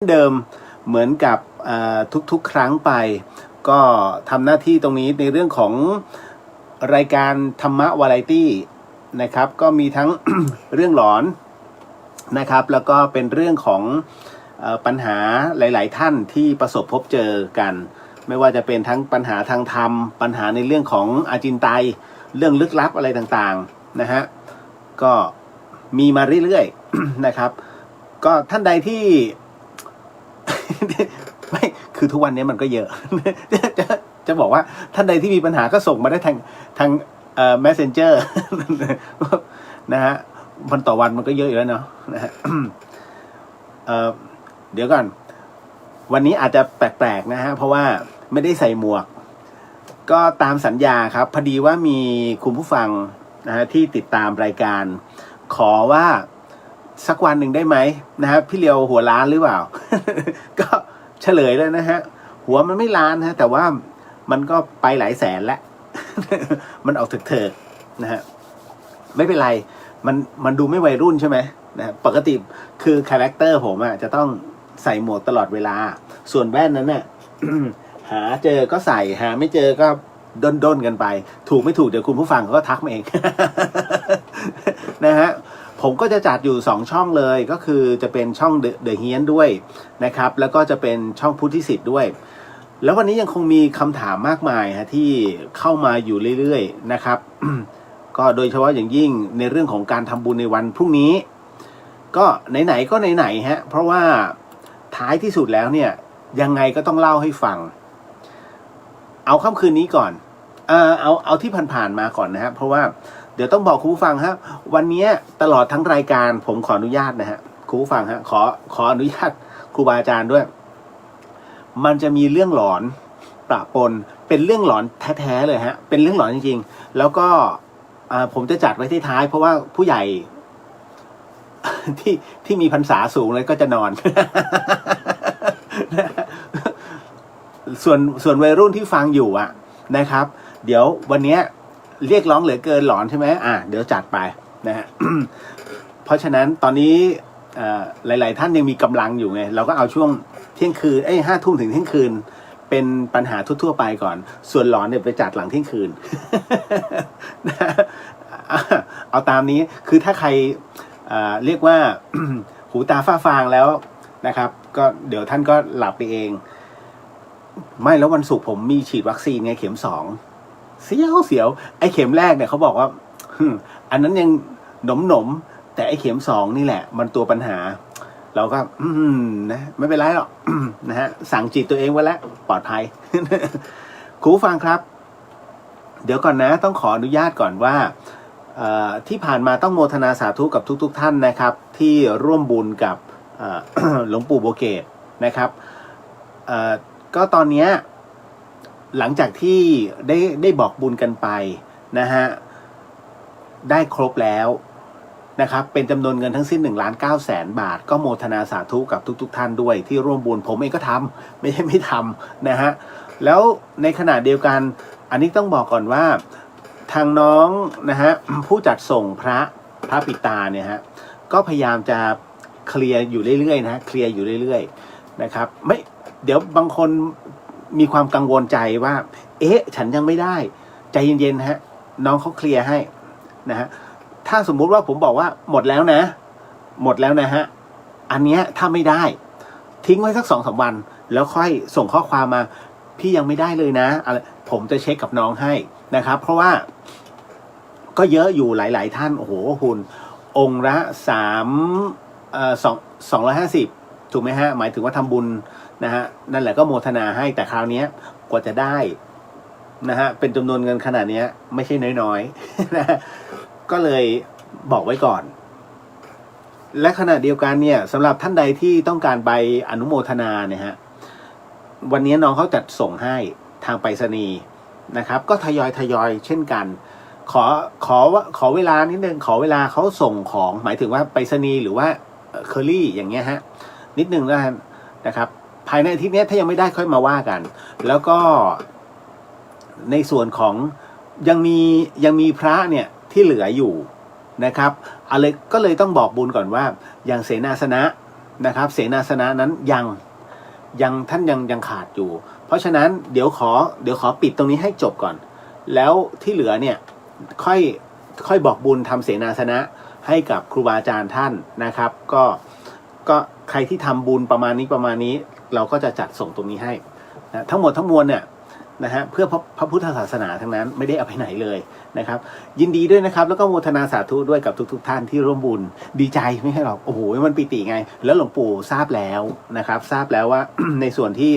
เดิมเหมือนกับทุกๆครั้งไปก็ทำหน้าที่ตรงนี้ในเรื่องของรายการธรรมะวาไรตี้นะครับก็มีทั้ง เรื่องหลอนนะครับแล้วก็เป็นเรื่องของปัญหาหลายๆท่านที่ประสบพบเจอกันไม่ว่าจะเป็นทั้งปัญหาทางธรรมปัญหาในเรื่องของอาจินไตยเรื่องลึกลับอะไรต่างๆนะฮะก็มีมาเรื่อยๆ นะครับก็ท่านใดที่ไม่คือทุกวันนี้มันก็เยอะ จะบอกว่าท่านใดที่มีปัญหาก็ส่งมาได้ทางmessenger นะฮะวันต่อวันมันก็เยอะอยู่แล้วเนาะนะฮะเดี๋ยวก่อนวันนี้อาจจะแปลกๆนะฮะเพราะว่าไม่ได้ใส่หมวกก็ตามสัญญาครับพอดีว่ามีคุณผู้ฟังนะฮะที่ติดตามรายการขอว่าสักวันหนึ่งได้ไหมนะฮะพี่เลียวหัวล้านหรือเปล่า ก็เฉลยเลยนะฮะหัวมันไม่ล้านฮะแต่ว่ามันก็ไปหลายแสนแล้ว มันออกเถิกๆนะฮะไม่เป็นไรมันดูไม่วัยรุ่นใช่ไหมนะปกติคือคาแรคเตอร์ผมอะจะต้องใส่หมวกตลอดเวลาส่วนแว่นนั้นเนี่ย หาเจอก็ใส่หาไม่เจอก็ด้นกันไปถูกไม่ถูกเดี๋ยวคุณผู้ฟังเขาก็ทักมาเอง นะฮะผมก็จะจัดอยู่2ช่องเลยก็คือจะเป็นช่องเดอะเฮียนด้วยนะครับแล้วก็จะเป็นช่องพุทธิสิทธิ์ด้วยแล้ววันนี้ยังคงมีคำถามมากมายฮะที่เข้ามาอยู่เรื่อยๆนะครับ ก็โดยเฉพาะอย่างยิ่งในเรื่องของการทำบุญในวันพรุ่งนี้ก็ไหนๆก็ไหนๆฮะเพราะว่าท้ายที่สุดแล้วเนี่ยยังไงก็ต้องเล่าให้ฟังเอาค่ำคืนนี้ก่อนเอาที่ผ่านๆมาก่อนนะฮะเพราะว่าเดี๋ยวต้องบอกคุณผู้ฟังครับวันนี้ตลอดทั้งรายการผมขออนุญาตนะฮะคุณผู้ฟังฮะขออนุญาตครูบาอาจารย์ด้วยมันจะมีเรื่องหลอนปะปนเป็นเรื่องหลอนแท้ๆเลยฮะเป็นเรื่องหลอนจริงๆแล้วก็ผมจะจัดไว้ที่ท้ายเพราะว่าผู้ใหญ่ ที่มีพรรษาสูงเลยก็จะนอน ส่วนวัยรุ่นที่ฟังอยู่อ่ะนะครับเดี๋ยววันนี้เรียกร้องเหลือเกินหลอนใช่ไหมเดี๋ยวจัดไปนะฮะ เพราะฉะนั้นตอนนี้หลายๆท่านยังมีกำลังอยู่ไงเราก็เอาช่วงเที่ยงคืน5 ทุ่มถึงเที่ยงคืนเป็นปัญหาทั่วๆไปก่อนส่วนหลอนเนี่ยไปจัดหลังเที่ยงคืน เอาตามนี้คือถ้าใครเรียกว่า หูตาฝ้าฟางแล้วนะครับก็เดี๋ยวท่านก็หลับไปเองไม่แล้ววันศุกร์ผมมีฉีดวัคซีนไงเข็ม2เสียวไอ้เข็มแรกเนี่ยเขาบอกว่าอันนั้นยังหนมแต่ไอ้เข็ม2นี่แหละมันตัวปัญหาเราก็นะไม่เป็นไรหรอกนะฮะสั่งจิตตัวเองไว้แล้วปลอดภัย คุณผู้ฟังครับเดี๋ยวก่อนนะต้องขออนุญาตก่อนว่าที่ผ่านมาต้องโมทนาสาธุกับทุกท่านนะครับที่ร่วมบุญกับ หลวงปู่โบเกตนะครับก็ตอนนี้หลังจากที่ได้บอกบุญกันไปนะฮะได้ครบแล้วนะครับเป็นจำนวนเงินทั้งสิ้น1,900,000 บาทก็โมทนาสาธุกับทุกท่านด้วยที่ร่วมบุญผมเองก็ทำไม่ใช่ไม่ทำนะฮะแล้วในขณะเดียวกันอันนี้ต้องบอกก่อนว่าทางน้องนะฮะผู้จัดส่งพระปิตาเนี่ยฮะก็พยายามจะเคลียร์อยู่เรื่อยๆนะเคลียร์อยู่เรื่อยๆนะครับไม่เดี๋ยวบางคนมีความกังวลใจว่าฉันยังไม่ได้ใจเย็นๆฮะน้องเขาเคลียร์ให้นะฮะถ้าสมมุติว่าผมบอกว่าหมดแล้วนะฮะอันเนี้ยถ้าไม่ได้ทิ้งไว้สัก2-3 วันแล้วค่อยส่งข้อความมาพี่ยังไม่ได้เลยนะอะไรผมจะเช็คกับน้องให้นะครับเพราะว่าก็เยอะอยู่หลายๆท่านโอ้โหคุณองค์ละ250ถูกไหมฮะหมายถึงว่าทำบุญนะฮะนั่นแหละก็โมทนาให้แต่คราวนี้กว่าจะได้นะฮะเป็นจำนวนเงินขนาดนี้ไม่ใช่น้อยๆนะก็เลยบอกไว้ก่อนและขณะเดียวกันเนี่ยสำหรับท่านใดที่ต้องการใบอนุโมทนาเนี่ยฮะวันนี้น้องเขาจัดส่งให้ทางไปรษณีย์นะครับก็ทยอยเช่นกันขอเวลานิดนึงขอเวลาเขาส่งของหมายถึงว่าไปรษณีย์หรือว่าเคอรี่อย่างเงี้ยฮะนิดนึงนะครับภายในอาทิตย์นี้ถ้ายังไม่ได้ค่อยมาว่ากันแล้วก็ในส่วนของยังมีพระเนี่ยที่เหลืออยู่นะครับอะไรก็เลยต้องบอกบุญก่อนว่าอย่างเสนาสนะ นะครับเสนาสนะนั้นยังท่านยังขาดอยู่ เพราะฉะนั้นเดี๋ยวขอปิดตรงนี้ให้จบก่อนแล้วที่เหลือเนี่ยค่อยบอกบุญทำเสนาสนะให้กับครูบาอาจารย์ท่านนะครับก็ใครที่ทำบุญประมาณนี้เราก็จะจัดส่งตรงนี้ให้นะทั้งหมดทั้งมวลเนี่ยนะฮะเพื่อพระพุทธศาสนาทั้งนั้นไม่ได้เอาไปไหนเลยนะครับยินดีด้วยนะครับแล้วก็โมทนาสาธุด้วยกับทุกท่านที่ร่วมบุญดีใจไม่ใช่หรอกโอ้โหมันปิติไงแล้วหลวงปู่ทราบแล้วนะครับทราบแล้วว่า ในส่วนที่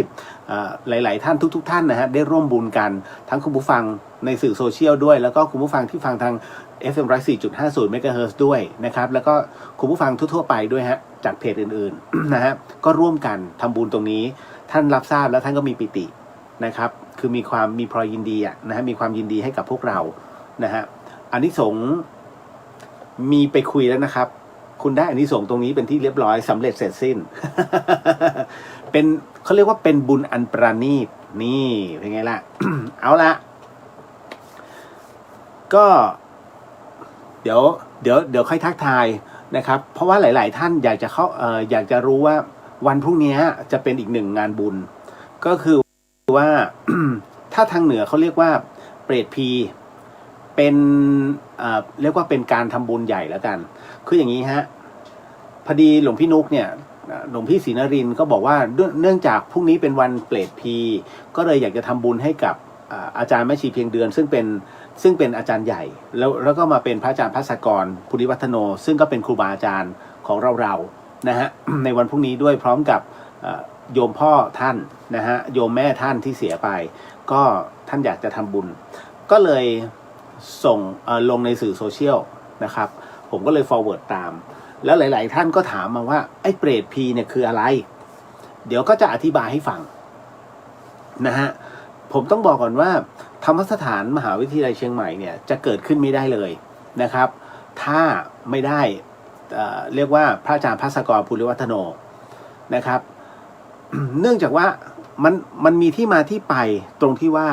หลายๆท่านทุกท่านนะฮะได้ร่วมบุญกันทั้งคุณผู้ฟังในสื่อโซเชียลด้วยแล้วก็คุณผู้ฟังที่ฟังทาง FM 104.50 MHz ด้วยนะครับแล้วก็คุณผู้ฟังทั่วๆไปด้วยฮะจากเพจอื่นๆ นะฮะก็ร่วมกันทำบุญตรงนี้ท่านรับทราบแล้วท่านก็มีปิตินะครับคือมีพรอยยินดีนะฮะมีความยินดีให้กับพวกเรานะฮะอานิสงส์มีไปคุยแล้วนะครับคุณได้อานิสงส์ตรงนี้เป็นที่เรียบร้อยสำเร็จเสร็จสิ้น เป็นเขาเรียกว่าเป็นบุญอันประณีตนี่เป็นไงล่ะ เอาละก็เดี๋ยวค่อยทักทายนะครับเพราะว่าหลายๆท่านอยากจะรู้ว่าวันพรุ่งนี้จะเป็นอีกหนึ่งงานบุญก็คือว่า ถ้าทางเหนือเขาเรียกว่าเปรตพีเป็นเรียกว่าเป็นการทำบุญใหญ่แล้วกันคืออย่างนี้ฮะพอดีหลวงพี่นุกเนี่ยหลวงพี่ศรีนรินทร์ก็บอกว่าเนื่องจากพรุ่งนี้เป็นวันเปรตพีก็เลยอยากจะทำบุญให้กับอาจารย์แม่ชีเพียงเดือนซึ่งเป็นอาจารย์ใหญ่แล้วก็มาเป็นพระอาจารย์ภัสกรภูริวัฒโนซึ่งก็เป็นครูบาอาจารย์ของเรานะฮะ ในวันพรุ่งนี้ด้วยพร้อมกับโยมพ่อท่านนะฮะโยมแม่ท่านที่เสียไปก็ท่านอยากจะทำบุญก็เลยส่งลงในสื่อโซเชียลนะครับผมก็เลย forward ตามแล้วหลายๆท่านก็ถามมาว่าไอ้เปรตพีเนี่ยคืออะไรเดี๋ยวก็จะอธิบายให้ฟังนะฮะผมต้องบอกก่อนว่าธรรมสถานมหาวิทยาลัยเชียงใหม่เนี่ยจะเกิดขึ้นไม่ได้เลยนะครับถ้าไม่ได้เรียกว่าพระอาจารย์ภัสกรภูริวัฒโนนะครับ เนื่องจากว่ามันมีที่มาที่ไปตรงที่ว่า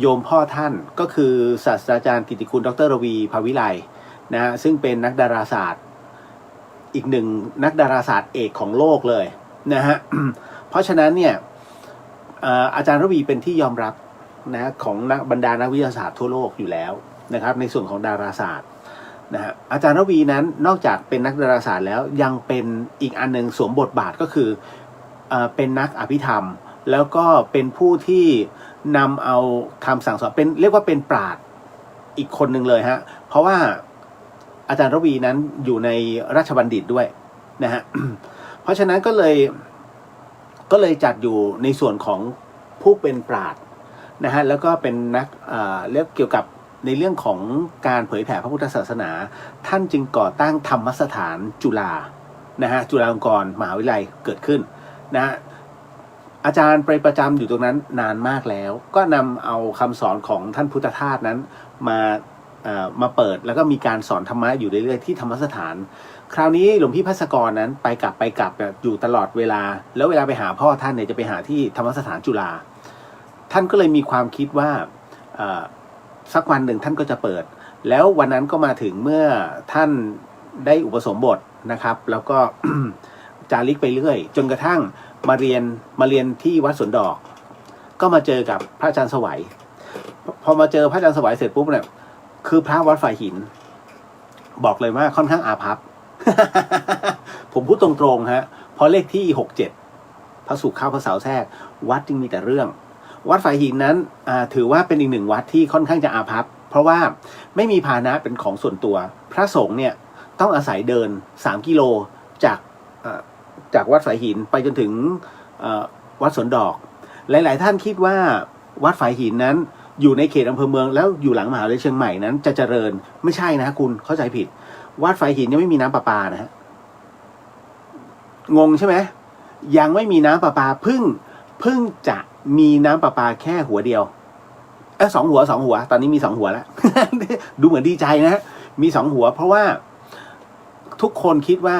โยมพ่อท่านก็คือศาสตราจารย์กิตติคุณดร.รวีภาวิไลนะฮะซึ่งเป็นนักดาราศาสตร์อีกหนึ่งนักดาราศาสตร์เอกของโลกเลยนะฮะ เพราะฉะนั้นเนี่ยอาจารย์รวีเป็นที่ยอมรับนะของบรรดานักวิทยาศาสตร์ทั่วโลกอยู่แล้วนะครับในส่วนของดาราศาสตร์นะฮะอาจารย์รวีนั้นนอกจากเป็นนักดาราศาสตร์แล้วยังเป็นอีกอันหนึ่งสวมบทบาทก็คือเป็นนักอภิธรรมแล้วก็เป็นผู้ที่นำเอาคำสั่งสอนเป็นเรียกว่าเป็นปราชญ์อีกคนหนึ่งเลยฮะเพราะว่าอาจารย์รวีนั้นอยู่ในราชบัณฑิตด้วยนะฮะ เพราะฉะนั้นก็เลยจัดอยู่ในส่วนของผู้เป็นปราชญ์นะฮะแล้วก็เป็นนักเรียกเกี่ยวกับในเรื่องของการเผยแผ่พระพุทธศาสนาท่านจึงก่อตั้งธรรมสถานจุฬานะฮะจุฬาลงกรณ์มหาวิทยาลัยเกิดขึ้นนะอาจารย์ไปประจำอยู่ตรงนั้นนานมากแล้วก็นำเอาคำสอนของท่านพุทธทาสนั้นมาเปิดแล้วก็มีการสอนธรรมะอยู่เรื่อยๆที่ธรรมสถานคราวนี้หลวงพี่ภัสกรนั้นไปกลับอยู่ตลอดเวลาแล้วเวลาไปหาพ่อท่านเนี่ยจะไปหาที่ธรรมสถานจุฬาท่านก็เลยมีความคิดว่าสักวันหนึ่งท่านก็จะเปิดแล้ววันนั้นก็มาถึงเมื่อท่านได้อุปสมบทนะครับแล้วก็ จาริกไปเรื่อยจนกระทั่งมาเรียนที่วัดสวนดอกก็มาเจอกับพระอาจารย์สวัยพอมาเจอพระอาจารย์สวัยเสร็จปุ๊บเนี่ยคือพระวัดฝ่ายหินบอกเลยว่าค่อนข้างอาภัพ ผมพูดตรงๆฮะพอเลขที่67พระศุกร์เข้าพระเสาร์แทรกวัดจึงมีแต่เรื่องวัดฝ่ายหินนั้นถือว่าเป็นอีกหนึ่งวัดที่ค่อนข้างจะอาภัพเพราะว่าไม่มีพาหนะเป็นของส่วนตัวพระสงฆ์เนี่ยต้องอาศัยเดิน3 กิโลจากวัดฝ่ายหินไปจนถึงวัดสวนดอกหลายๆท่านคิดว่าวัดฝ่ายหินนั้นอยู่ในเขตอำเภอเมืองแล้วอยู่หลังมหาวิทยาลัยเชียงใหม่นั้นจะเจริญไม่ใช่นะคุณเข้าใจผิดวัดฝ่ายหินยังไม่มีน้ำประปานะฮะงงใช่ไหมยังไม่มีน้ำประปาเพิ่งจะมีน้ำประปาแค่หัวเดียวสองหัวตอนนี้มี2 หัวแล้ว ดูเหมือนดีใจนะฮะมี2 หัวเพราะว่าทุกคนคิดว่า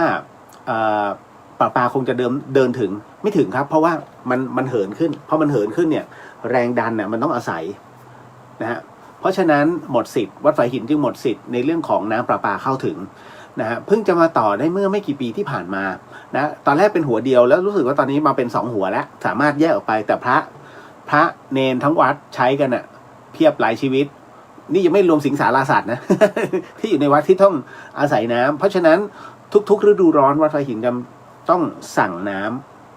ประปาคงจะเดินถึงไม่ถึงครับเพราะว่ามันเหินขึ้นเพราะมันเหินขึ้นเนี่ยแรงดันเนี่ยมันต้องอาศัยนะฮะเพราะฉะนั้นหมดสิทธิ์วัดฝ่ายหินจึงหมดสิทธิ์ในเรื่องของน้ำประปาเข้าถึง นะฮะเพิ่งจะมาต่อได้เมื่อไม่กี่ปีที่ผ่านมานะตอนแรกเป็นหัวเดียวแล้วรู้สึกว่าตอนนี้มาเป็น2หัวแล้วสามารถแยกออกไปแต่พระเนนทั้งวัดใช้กันอะเพียบหลายชีวิตนี่ยังไม่รวมสิงสาราสัตว์นะ ที่อยู่ในวัดที่ต้องอาศัยน้ำเพราะฉะนั้นทุกๆฤดูร้อนวัดไฟหินต้องสั่งน้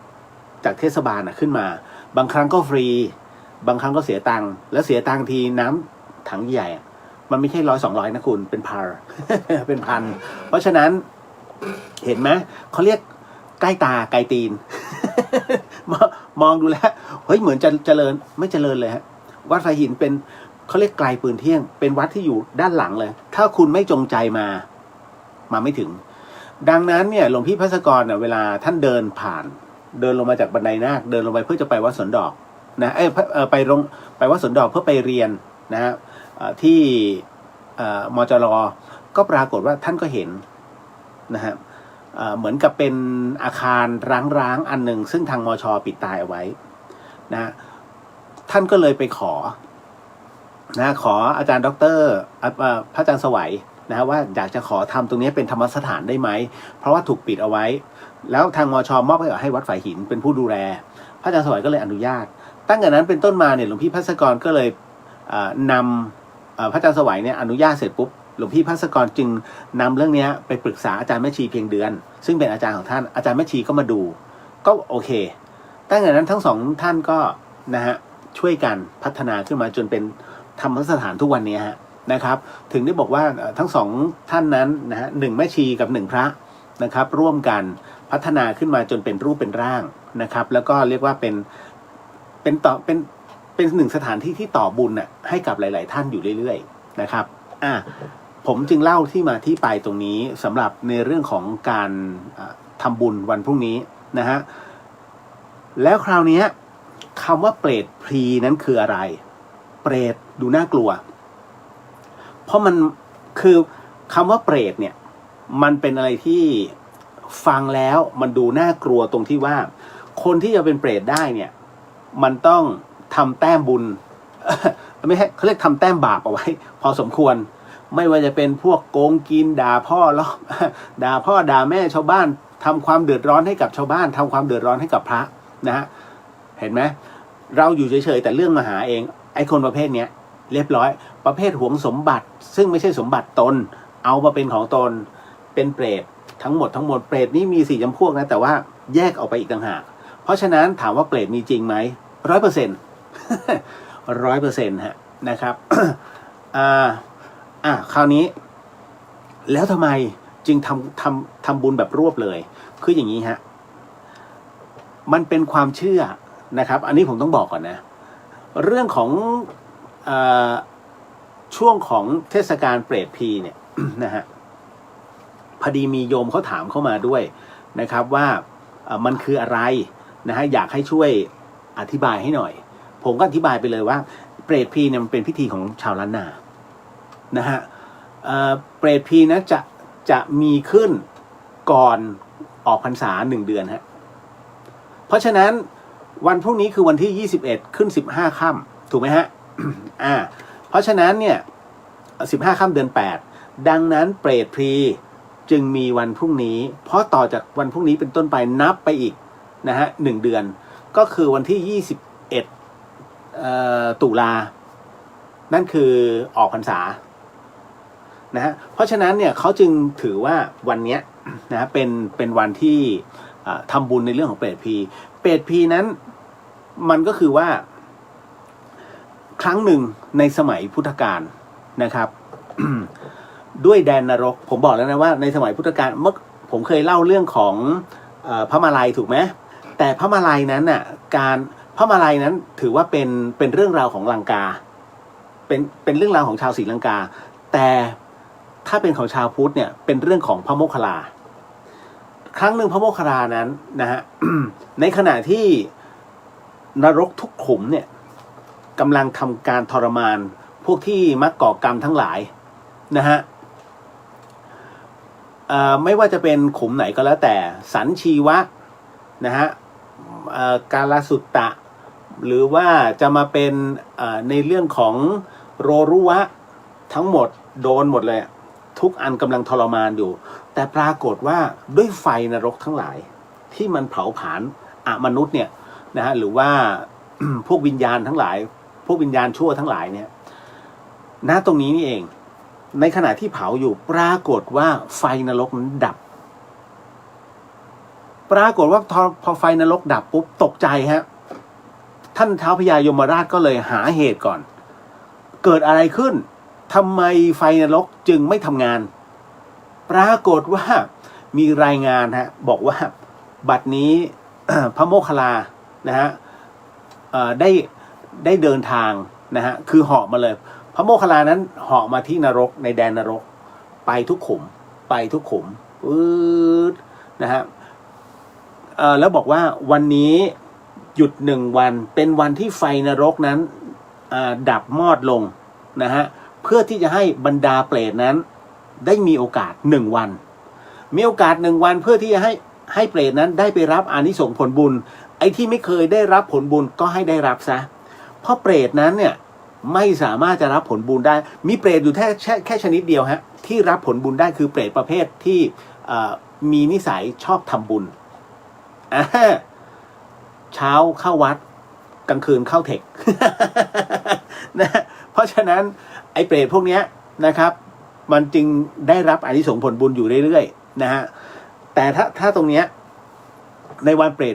ำจากเทศบาลขึ้นมาบางครั้งก็ฟรีบางครั้งก็เสียตังค์แล้วเสียตังค์ทีน้ำถังใหญ่มันไม่ใช่100-200นะคุณเป็นพัน เป็นพันเพราะฉะนั้นเห็นไหมเขาเรียกใกล้ตาไกลตีน มองดูแล้วเฮ้ยเหมือนจะเจริญไม่เจริญเลยฮะวัดไฟหินเป็นเขาเรียกไกลปืนเที่ยงเป็นวัดที่อยู่ด้านหลังเลยถ้าคุณไม่จงใจมาไม่ถึงดังนั้นเนี่ยหลวงพี่ภัสกรเวลาท่านเดินผ่านเดินลงมาจากบันไดนาคเดินลงไปเพื่อจะไปวัดสวนดอกนะไปวัดสวนดอกเพื่อไปเรียนนะฮะที่มจร.ก็ปรากฏว่าท่านก็เห็นนะฮะเหมือนกับเป็นอาคารร้างๆอันหนึ่งซึ่งทางมช.ปิดตายเอาไว้นะท่านก็เลยไปขออาจารย์ด็อกเตอร์พระอาจารย์สวัยนะว่าอยากจะขอทำตรงนี้เป็นธรรมสถานได้ไหมเพราะว่าถูกปิดเอาไว้แล้วทางมช.มอบให้วัดฝ่ายหินเป็นผู้ดูแลพระอาจารย์สวัยก็เลยอนุญาตตั้งแต่นั้นเป็นต้นมาเนี่ยหลวงพี่ภัสกรก็เลยนำพระอาจารย์สวัยเนี่ยอนุญาตเสร็จปุ๊บหลวงพี่ภัสกรจึงนำเรื่องนี้ไปปรึกษาอาจารย์แม่ชีเพียงเดือนซึ่งเป็นอาจารย์ของท่านอาจารย์แม่ชีก็มาดูก็โอเคตั้งแต่นั้นทั้งสองท่านก็นะฮะช่วยกันพัฒนาขึ้นมาจนเป็นธรรมสถานทุกวันนี้นะครับถึงได้บอกว่าทั้งสองท่านนั้นนะฮะ1แม่ชีกับ1พระนะครับร่วมกันพัฒนาขึ้นมาจนเป็นรูปเป็นร่างนะครับแล้วก็เรียกว่าเป็นหนึ่งสถานที่ที่ต่อบุญให้กับหลายๆท่านอยู่เรื่อยๆนะครับผมจึงเล่าที่มาที่ไปตรงนี้สำหรับในเรื่องของการทำบุญวันพรุ่งนี้นะฮะแล้วคราวนี้คำว่าเปรตพลีนั้นคืออะไรเปรตดูน่ากลัวเพราะมันคือคำว่าเปรตเนี่ยมันเป็นอะไรที่ฟังแล้วมันดูน่ากลัวตรงที่ว่าคนที่จะเป็นเปรตได้เนี่ยมันต้องทำแต้มบุญ ไม่ใช่เขาเรียกทำแต้มบาปเอาไว้พอสมควรไม่ว่าจะเป็นพวกโกงกินด่าพ่อแล้ว ด่าพ่อด่าแม่ชาวบ้านทำความเดือดร้อนให้กับชาวบ้านทำความเดือดร้อนให้กับพระนะฮะเห็นไหมเราอยู่เฉยๆแต่เรื่องมาหาเองไอ้คนประเภทเนี้ยเรียบร้อยประเภทหวงสมบัติซึ่งไม่ใช่สมบัติตนเอามาเป็นของตนเป็นเปรตทั้งหมดเปรตนี้มี4 จำพวกนะแต่ว่าแยกออกไปอีกต่างหากเพราะฉะนั้นถามว่าเปรตมีจริงไหม100% 100%ฮะนะครับ คราวนี้แล้วทำไมจึงทำบุญแบบรวบเลยคืออย่างนี้ฮะมันเป็นความเชื่อนะครับอันนี้ผมต้องบอกก่อนนะเรื่องของช่วงของเทศกาลเปรตพีเนี่ย นะฮะพอดีมีโยมเขาถามเข้ามาด้วยนะครับว่ามันคืออะไรนะฮะอยากให้ช่วยอธิบายให้หน่อยผมก็อธิบายไปเลยว่าเปรตพีเนี่ยมันเป็นพิธีของชาวล้านนานะฮะเปรตพีนะจะมีขึ้นก่อนออกพรรษา1 เดือนฮะเพราะฉะนั้นวันพรุ่งนี้คือวันที่21ขึ้น15ค่ำถูกไหมฮะ เพราะฉะนั้นเนี่ย15ค่ำเดือน8ดังนั้นเปรตพีจึงมีวันพรุ่งนี้เพราะต่อจากวันพรุ่งนี้เป็นต้นไปนับไปอีกนะฮะ1 เดือนก็คือวันที่21ตุลานั่นคือออกพรรษานะฮะเพราะฉะนั้นเนี่ยเขาจึงถือว่าวันนี้นะเป็นวันที่ทำบุญในเรื่องของเปรตพีนั้นมันก็คือว่าครั้งหนึ่งในสมัยพุทธกาลนะครับ ด้วยแดนนรกผมบอกแล้วนะว่าในสมัยพุทธกาลเมื่อผมเคยเล่าเรื่องของพระมาลัยถูกไหมแต่พระมาลัยนั้นน่ะพระมาลัยนั้นถือว่าเป็นเรื่องราวของลังกาเป็นเรื่องราวของชาวศรีลังกาแต่ถ้าเป็นของชาวพุทธเนี่ยเป็นเรื่องของพระโมคคัลลาครั้งหนึ่งพระโมคคัลลานั้นนะฮะ ในขณะที่นรกทุกขุมเนี่ยกำลังทำการทรมานพวกที่มักก่อกรรมทั้งหลายนะฮะไม่ว่าจะเป็นขุมไหนก็แล้วแต่สันชีวะนะฮะกาลสุตตะหรือว่าจะมาเป็นในเรื่องของโรรุวะทั้งหมดโดนหมดเลยทุกอันกำลังทรมานอยู่ แต่ปรากฏว่าด้วยไฟนรกทั้งหลายที่มันเผาผลาญมนุษย์เนี่ยนะฮะหรือว่า พวกวิญญาณทั้งหลายพวกวิญญาณชั่วทั้งหลายเนี่ยณตรงนี้นี่เองในขณะที่เผาอยู่ปรากฏว่าไฟนรกนั้นดับปรากฏว่าพอไฟนรกดับปุ๊บตกใจฮะท่านท้าวพญายมราชก็เลยหาเหตุก่อนเกิดอะไรขึ้นทำไมไฟนรกจึงไม่ทำงานปรากฏว่ามีรายงานฮะบอกว่าบัดนี้ พระโมคคัลลานะฮะได้เดินทางนะฮะคือเหาะมาเลยพระโมคคัลลานั้นเหาะมาที่นรกในแดนนรกไปทุกขุมนะฮะแล้วบอกว่าวันนี้หยุด1 วันเป็นวันที่ไฟนรกนั้นดับมอดลงนะฮะเพื่อที่จะให้บรรดาเปรตนั้นได้มีโอกาส1 วันมีโอกาส1 วันเพื่อที่จะให้เปรตนั้นได้ไปรับอานิสงส์ผลบุญไอ้ที่ไม่เคยได้รับผลบุญก็ให้ได้รับซะเพราะเปรตนั้นเนี่ยไม่สามารถจะรับผลบุญได้มีเปรตอยู่แค่ชนิดเดียวฮะที่รับผลบุญได้คือเปรตประเภทที่มีนิสัยชอบทำบุญเช้าเข้าวัดกลางคืนเข้าเทค นะเพราะฉะนั้นไอ้เปรตพวกนี้นะครับมันจึงได้รับอานิสงส์ผลบุญอยู่เรื่อยๆนะฮะแต่ถ้าตรงเนี้ยในวันเปร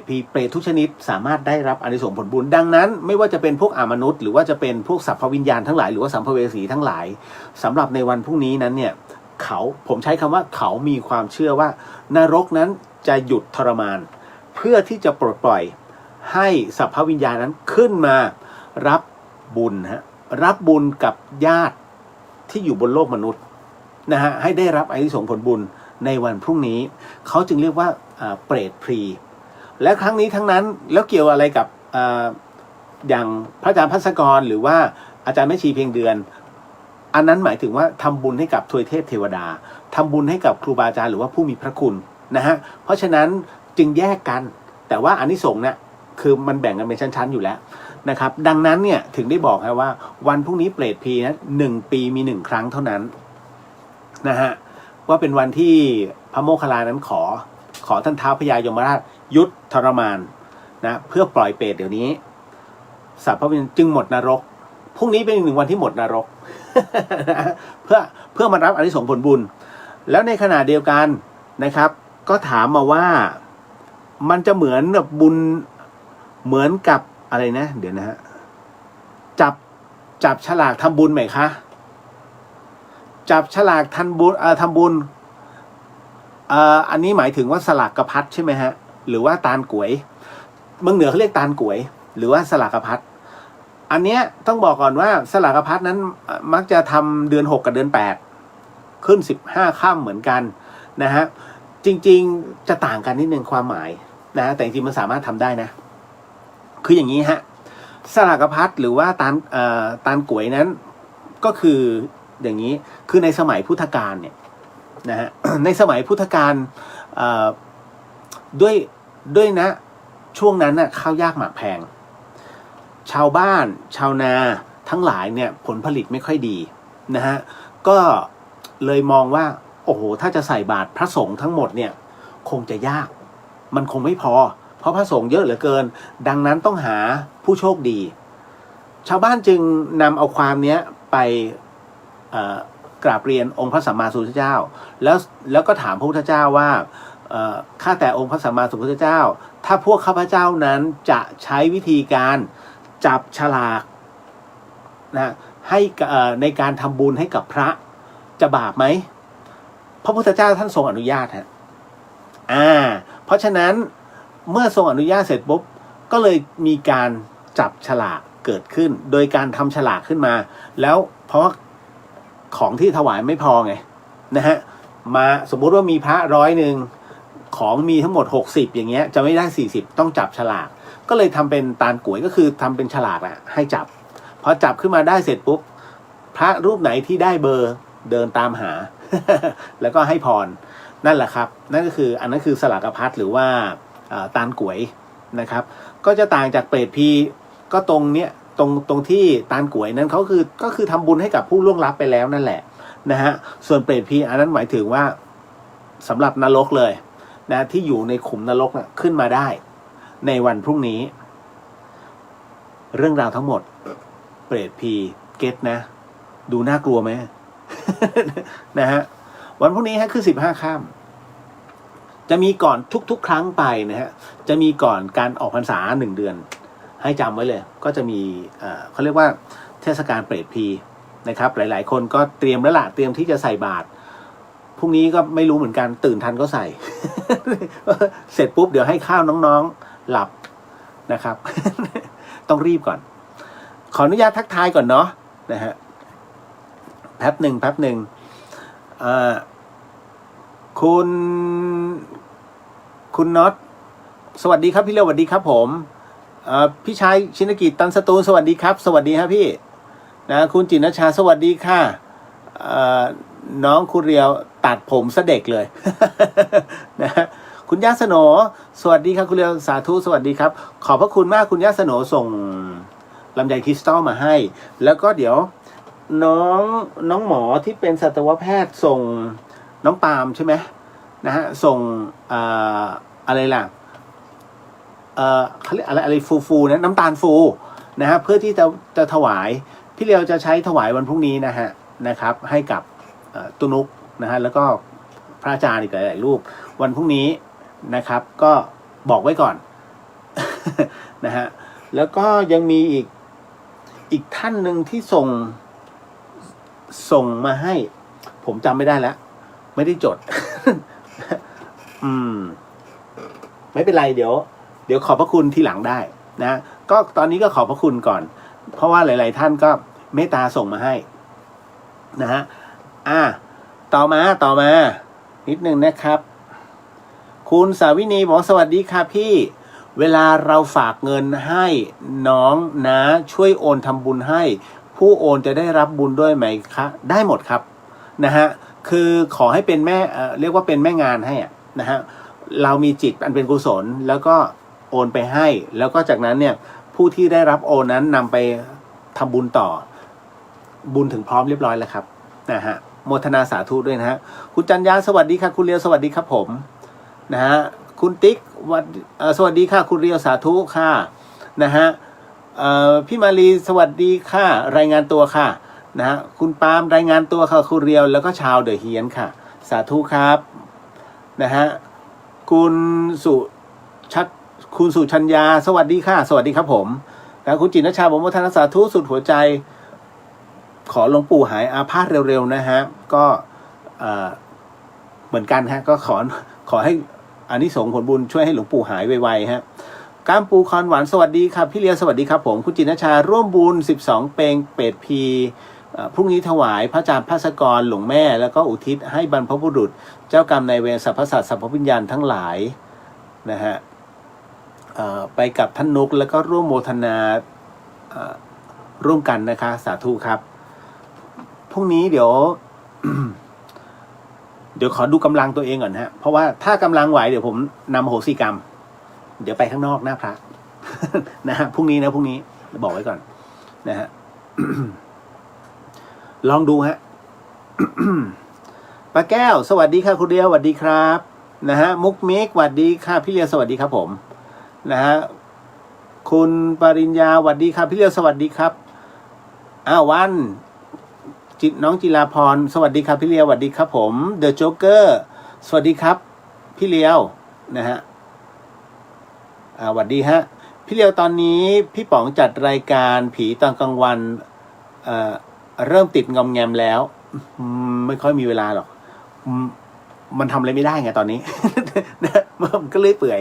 ตทุกชนิดสามารถได้รับอานิสงส์ผลบุญดังนั้นไม่ว่าจะเป็นพวกมนุษย์หรือว่าจะเป็นพวกสัพพวิญญาณทั้งหลายหรือว่าสัมภเวสีทั้งหลายสำหรับในวันพรุ่งนี้นั้นเนี่ยผมใช้คำว่าเขามีความเชื่อว่านรกนั้นจะหยุดทรมานเพื่อที่จะปลดปล่อยให้สัพพวิญญาณนั้นขึ้นมารับบุญรับบุญกับญาติที่อยู่บนโลกมนุษย์นะฮะให้ได้รับอานิสงส์ผลบุญในวันพรุ่งนี้เขาจึงเรียกว่าเปรตพรีและครั้งนี้ทั้งนั้นแล้วเกี่ยวอะไรกับอย่างพระอาจารย์ภัสกรหรือว่าอาจารย์แม่ชีเพียงเดือนอันนั้นหมายถึงว่าทำบุญให้กับทวยเทพเทวดาทำบุญให้กับครูบาอาจารย์หรือว่าผู้มีพระคุณนะฮะเพราะฉะนั้นจึงแยกกันแต่ว่าอานิสงส์เนี่ยคือมันแบ่งกันเป็นชั้นๆอยู่แล้วนะครับดังนั้นเนี่ยถึงได้บอกว่าวันพรุ่งนี้เปรตพรีนะ1 ปีมี1 ครั้งเท่านั้นนะฮะว่าเป็นวันที่พระโมคคัลลานั้นขอท่านท้าวพญายมราชยุดทรมานนะเพื่อปล่อยเปรตเดี๋ยวนี้สัพพวิญญาณจึงหมดนรกพรุ่งนี้เป็น1 วันที่หมดนรก เพื่อมารับอานิสงส์ผลบุญแล้วในขณะเดียวกันนะครับก็ถามมาว่ามันจะเหมือนแบบบุญเหมือนกับอะไรนะเดี๋ยวนะฮะจับฉลากทำบุญไหมคะจับฉลากทำบุญอันนี้หมายถึงว่าสลากกระพัดใช่ไหมฮะหรือว่าตาลก๋วยเมืองเหนือเขาเรียกตาลก๋วยหรือว่าสลากกระพัดอันเนี้ยต้องบอกก่อนว่าสลากกระพัดนั้นมักจะทำเดือน6กับเดือน8ขึ้น15 ค่ำเหมือนกันนะฮะจริงๆจะต่างกันนิดนึงความหมายนะแต่จริงๆมันสามารถทำได้นะคืออย่างนี้ฮะสลากกระพัดหรือว่าตาลก๋วยนั้นก็คืออย่างนี้คือในสมัยพุทธกาลเนี่ยนะฮะ ในสมัยพุทธกาลด้วยนะช่วงนั้นน่ะข้าวยากหมากแพงชาวบ้านชาวนาทั้งหลายเนี่ยผลผลิตไม่ค่อยดีนะฮะก็เลยมองว่าโอ้โหถ้าจะใส่บาตรพระสงฆ์ทั้งหมดเนี่ยคงจะยากมันคงไม่พอเพราะพระสงฆ์เยอะเหลือเกินดังนั้นต้องหาผู้โชคดีชาวบ้านจึงนำเอาความเนี้ยไปกราบเรียนองค์พระสัมมาสัมพุทธเจ้าแล้วก็ถามพระพุทธเจ้าว่าข้าแต่องค์พระสัมมาสัมพุทธเจ้าถ้าพวกข้าพเจ้านั้นจะใช้วิธีการจับฉลากนะให้ในการทำบุญให้กับพระจะบาปไหมพระพุทธเจ้าท่านทรงอนุญาตฮะเพราะฉะนั้นเมื่อทรงอนุญาตเสร็จปุ๊บก็เลยมีการจับฉลากเกิดขึ้นโดยการทำฉลากขึ้นมาแล้วเพราะของที่ถวายไม่พอไงนะฮะมาสมมุติว่ามีพระ100ของมีทั้งหมด60อย่างเงี้ยจะไม่ได้40ต้องจับฉลากก็เลยทำเป็นตาลก๋วยก็คือทำเป็นฉลากแหละให้จับพอจับขึ้นมาได้เสร็จปุ๊บพระรูปไหนที่ได้เบอร์เดินตามหา แล้วก็ให้พรนั่นแหละครับนั่นก็คืออันนั้นคือสลากกระพัดหรือว่าตาลก๋วยนะครับก็จะต่างจากเปรตพีก็ตรงเนี้ยตรงที่ตาลก๋วยนั้นเขาก็คือทำบุญให้กับผู้ล่วงลับไปแล้วนั่นแหละนะฮะส่วนเปรตพีอันนั้นหมายถึงว่า สำหรับนรกเลยนะที่อยู่ในขุมนรกนะขึ้นมาได้ในวันพรุ่งนี้เรื่องราวทั้งหมดเปรตพีเก็ตนะดูน่ากลัวไหม นะฮะวันพรุ่งนี้คือ15 ค่ำจะมีก่อนทุกๆครั้งไปนะฮะจะมีก่อนการออกพรรษา1 เดือนให้จำไว้เลยก็จะมีเขาเรียกว่าเทศกาลเปรตพีนะครับหลายๆคนก็เตรียมแล้วล่ะเตรียมที่จะใส่บาตรพรุ่งนี้ก็ไม่รู้เหมือนกันตื่นทันก็ใส่ เสร็จปุ๊บเดี๋ยวให้ข้าวน้องๆหลับนะครับ ต้องรีบก่อนขออนุญาตทักทายก่อนเนาะนะฮะแป๊บหนึ่งคุณน็อตสวัสดีครับพี่เลี้ยวสวัสดีครับผมพี่ชายชินกิจตันสตูลสวัสดีครับสวัสดีครับพี่นะคุณจินชาสวัสดีค่ะน้องคุณเรียวตัดผมซะเด็กเลย นะคุณย่าสโหนสวัสดีครับคุณเรียวสาธุสวัสดีครับขอบพระคุณมากคุณย่าสโหนส่งลำไยคริสตัลมาให้แล้วก็เดี๋ยวน้องหมอที่เป็นสัตวแพทย์ส่งน้องปาล์มใช่ไหมนะฮะส่งอะไรล่ะเขาเรียกอะไรฟูนะน้ำตาลฟูนะฮะเพื่อที่จะถวายพี่เลียวจะใช้ถวายวันพรุ่งนี้นะครับให้กับตุนุกนะฮะแล้วก็พระอาจารย์อีกหลายๆรูปวันพรุ่งนี้นะครับก็บอกไว้ก่อน นะฮะแล้วก็ยังมีอีกท่านหนึ่งที่ส่งมาให้ผมจำไม่ได้แล้วไม่ได้จด ไม่เป็นไรเดี๋ยวขอบพระคุณทีหลังได้นะก็ตอนนี้ก็ขอบพระคุณก่อนเพราะว่าหลายๆท่านก็เมตตาส่งมาให้นะฮะต่อมานิดนึงนะครับคุณสาวินีบอกสวัสดีค่ะพี่เวลาเราฝากเงินให้น้องนะช่วยโอนทำบุญให้ผู้โอนจะได้รับบุญด้วยไหมคะได้หมดครับนะฮะคือขอให้เป็นแม่เรียกว่าเป็นแม่งานให้นะฮะเรามีจิตอันเป็นกุศลแล้วก็โอนไปให้แล้วก็จากนั้นเนี่ยผู้ที่ได้รับโอนนั้นนำไปทำบุญต่อบุญถึงพร้อมเรียบร้อยแล้วครับนะฮะโมทนาสาธุด้วยนะฮะคุณจันยาสวัสดีค่ะคุณเรียวสวัสดีครับผมนะฮะคุณติ๊กสวัสดีค่ะคุณเรียวสาธุค่ะนะฮะพี่มาลีสวัสดีค่ะรายงานตัวค่ะนะฮะคุณปาล์มรายงานตัวค่ะคุณเรียวแล้วก็ชาวเดอะเฮียนค่ะสาธุครับนะฮะคุณสุชัญญาสวัสดีค่ะสวัสดีครับผมนะคุณจินชาบอกว่าท่านสาธุสุดหัวใจขอหลวงปู่หายอาพาธเร็วๆนะฮะก็เหมือนกันฮะก็ขอให้อานิสงส์ผลบุญช่วยให้หลวงปู่หายไวๆฮะก้ามปูคอนหวานสวัสดีครับพี่เลียสวัสดีครับผมคุณจินชาร่วมบุญ12 เปงเป็ดพีพรุ่งนี้ถวายพระอาจารย์ภาสกรหลวงแม่แล้วก็อุทิศให้บรรพบุรุษเจ้ากรรมนายเวรสรรพสัตว์สรรพวิญญาณทั้งหลายนะฮะไปกับท่านนุกแล้วก็ร่วมโมทนาร่วมกันนะคะสาธุครับพรุ่งนี้เดี๋ยว ขอดูกำลังตัวเองก่อนฮะเพราะว่าถ้ากำลังไหวเดี๋ยวผมนำโหสิกรรมเดี๋ยวไปข้างนอกหน้าพระ นะฮะพรุ่งนี้บอกไว้ก่อนนะฮะ ลองดูฮะ ป้าแก้วสวัสดีค่ะคุณเดียวสวัสดีครับนะฮะมุกมิกสวัสดีค่ะพี่เลียวสวัสดีครับผมนะฮะคุณปริญญาสวัสดีครับพี่เลียวสวัสดีครับวันน้องจิราพรสวัสดีครับพี่เลียวสวัสดีครับผมเดอะโจ๊กเกอร์สวัสดีครับพี่เลียวนะฮะสวัสดีฮะพี่เลียวตอนนี้พี่ป๋องจัดรายการผีตอนกลางวันเริ่มติดงอมแงมแล้วไม่ค่อยมีเวลาหรอกมันทำอะไรไม่ได้ไงตอนนี้ มันก็เลยเปื่อย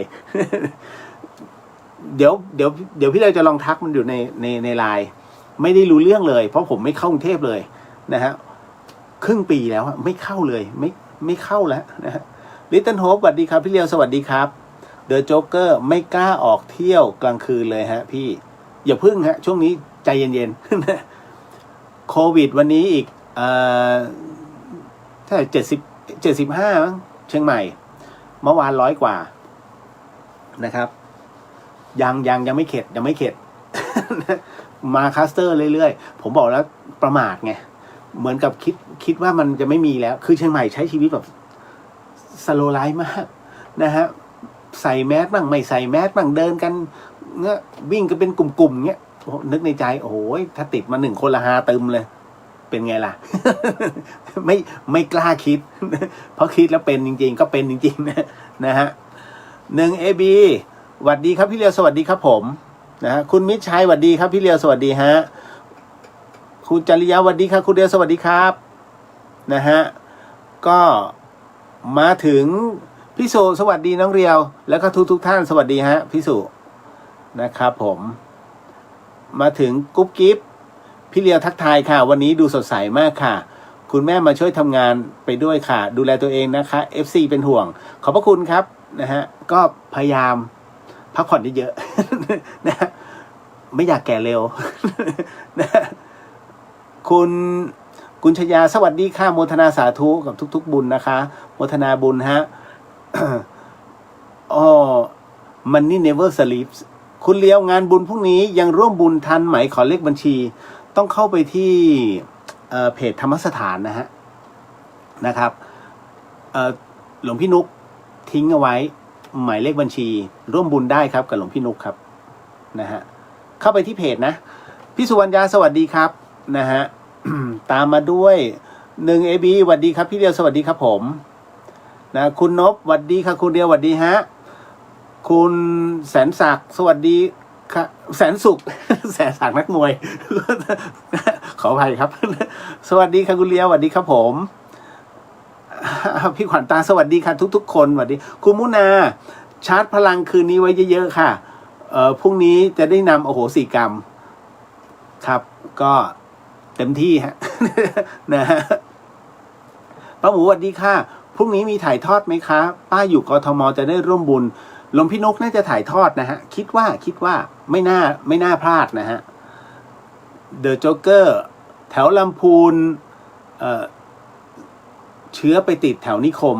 เดี๋ยวพี่เลียวจะลองทักมันอยู่ในไลน์ไม่ได้รู้เรื่องเลยเพราะผมไม่เข้ากรุงเทพเลยนะฮะครึ่งปีแล้วไม่เข้าเลยไม่เข้าแล้วนะฮะลิตเติ้ลโฮปสวัสดีครับพี่เลียวสวัสดีครับเดอะโจ๊กเกอร์ไม่กล้าออกเที่ยวกลางคืนเลยฮะพี่อย่าพึ่งฮะช่วงนี้ใจเย็นๆ โควิดวันนี้อีกเท่าไหร่75มั้งเชียงใหม่เมื่อวาน100 กว่านะครับยังไม่เข็ด มาคัสเตอร์เรื่อยๆผมบอกแล้วประมาทไงเหมือนกับคิดว่ามันจะไม่มีแล้วคือเชียงใหม่ใช้ชีวิตแบบ สโลไลฟ์มากนะฮะใส่แมสบ้างไม่ใส่แมสบ้างเดินกันเงี้ยวิ่งกันเป็นกลุ่มๆเงี้ยนึกในใจโอ้โหถ้าติดมา1 คนละฮาตึมเลยเป็นไงล่ะ ไม่กล้าคิด เพราะคิดแล้วเป็นจริงๆก็เป็นจริงๆนะฮะ1AB สวัสดีครับพี่เลียวสวัสดีครับผมนะฮะคุณมิตรชัยสวัสดีครับพี่เลียวสวัสดีฮะคุณจริยาสวัสดีครับคุณเดียวสวัสดีครับนะฮะก็มาถึงพี่สุสวัสดีน้องเรียวแล้วก็ทุกท่านสวัสดีฮะพี่สุนะครับผมมาถึงกุ๊บกิ๊บพี่เลียวทักทายค่ะวันนี้ดูสดใสมากค่ะคุณแม่มาช่วยทำงานไปด้วยค่ะดูแลตัวเองนะคะ FC เป็นห่วงขอบพระคุณครับนะฮะก็พยายามพักผ่อนเยอะๆนะไม่อยากแก่เร็วนะคุณชยาสวัสดีค่ะโมทนาสาธุกับทุกๆบุญนะคะโมทนาบุญฮะ อ๋อมันนี่ never sleeps คุณเลี้ยวงานบุญพรุ่งนี้ยังร่วมบุญทันไหมขอเลขบัญชีต้องเข้าไปที่เพจธรรมสถานนะครับหลวงพี่นุกทิ้งเอาไว้หมายเลขบัญชีร่วมบุญได้ครับกับหลวงพี่นุกครับนะฮะเข้าไปที่เพจนะพี่สุวรรณยาสวัสดีครับนะฮะ ตามมาด้วย1AB สวัสดีครับพี่เดียวสวัสดีครับผมนะคุณนพสวัสดีค่ะคุณเดียวสวัสดีฮะคุณแสนศักดิ์สวัสดีค่ะแสนสุข แสนศักดิ์นักมวย ขออภัยครับ สวัสดีค่ะคุณเลียวสวัสดีครับผม พี่ขวัญตาสวัสดีค่ะทุกคนสวัสดีคุณมุนาชาร์จพลังคืนนี้ไว้เยอะๆค่ะพรุ่งนี้จะได้นำโอโหสิกรรมครับก็เต็มที่ฮะ นะฮะป้าหมูสวัสดีค่ะพรุ่งนี้มีถ่ายทอดไหมคะป้าอยู่กทมจะได้ร่วมบุญหลวงพี่นกน่าจะถ่ายทอดนะฮะคิดว่าไม่น่าพลาดนะฮะเดอะโจ๊กเกอร์แถวลำพูนเชื้อไปติดแถวนิคม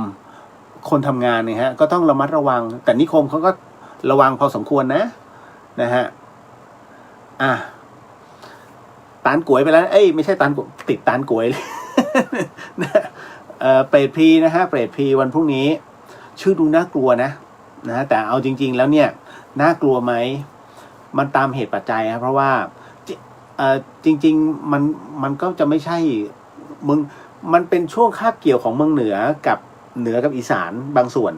คนทำงานเนี่ยฮะก็ต้องระมัดระวังแต่นิคมเขาก็ระวังพอสมควรนะฮะตานก๋วยไปแล้วเอ้ยไม่ใช่ตานก๋วยติดตานก๋วยเลย เปรตพรีนะฮะเปรตพรีวันพรุ่งนี้ชื่อดูน่ากลัวนะแต่เอาจริงๆแล้วเนี่ยน่ากลัวไหมมันตามเหตุปัจจัยครับเพราะว่าจริงๆมันก็จะไม่ใช่มันเป็นช่วงคาบเกี่ยวของเมืองเหนือกับอีสานบางส่วน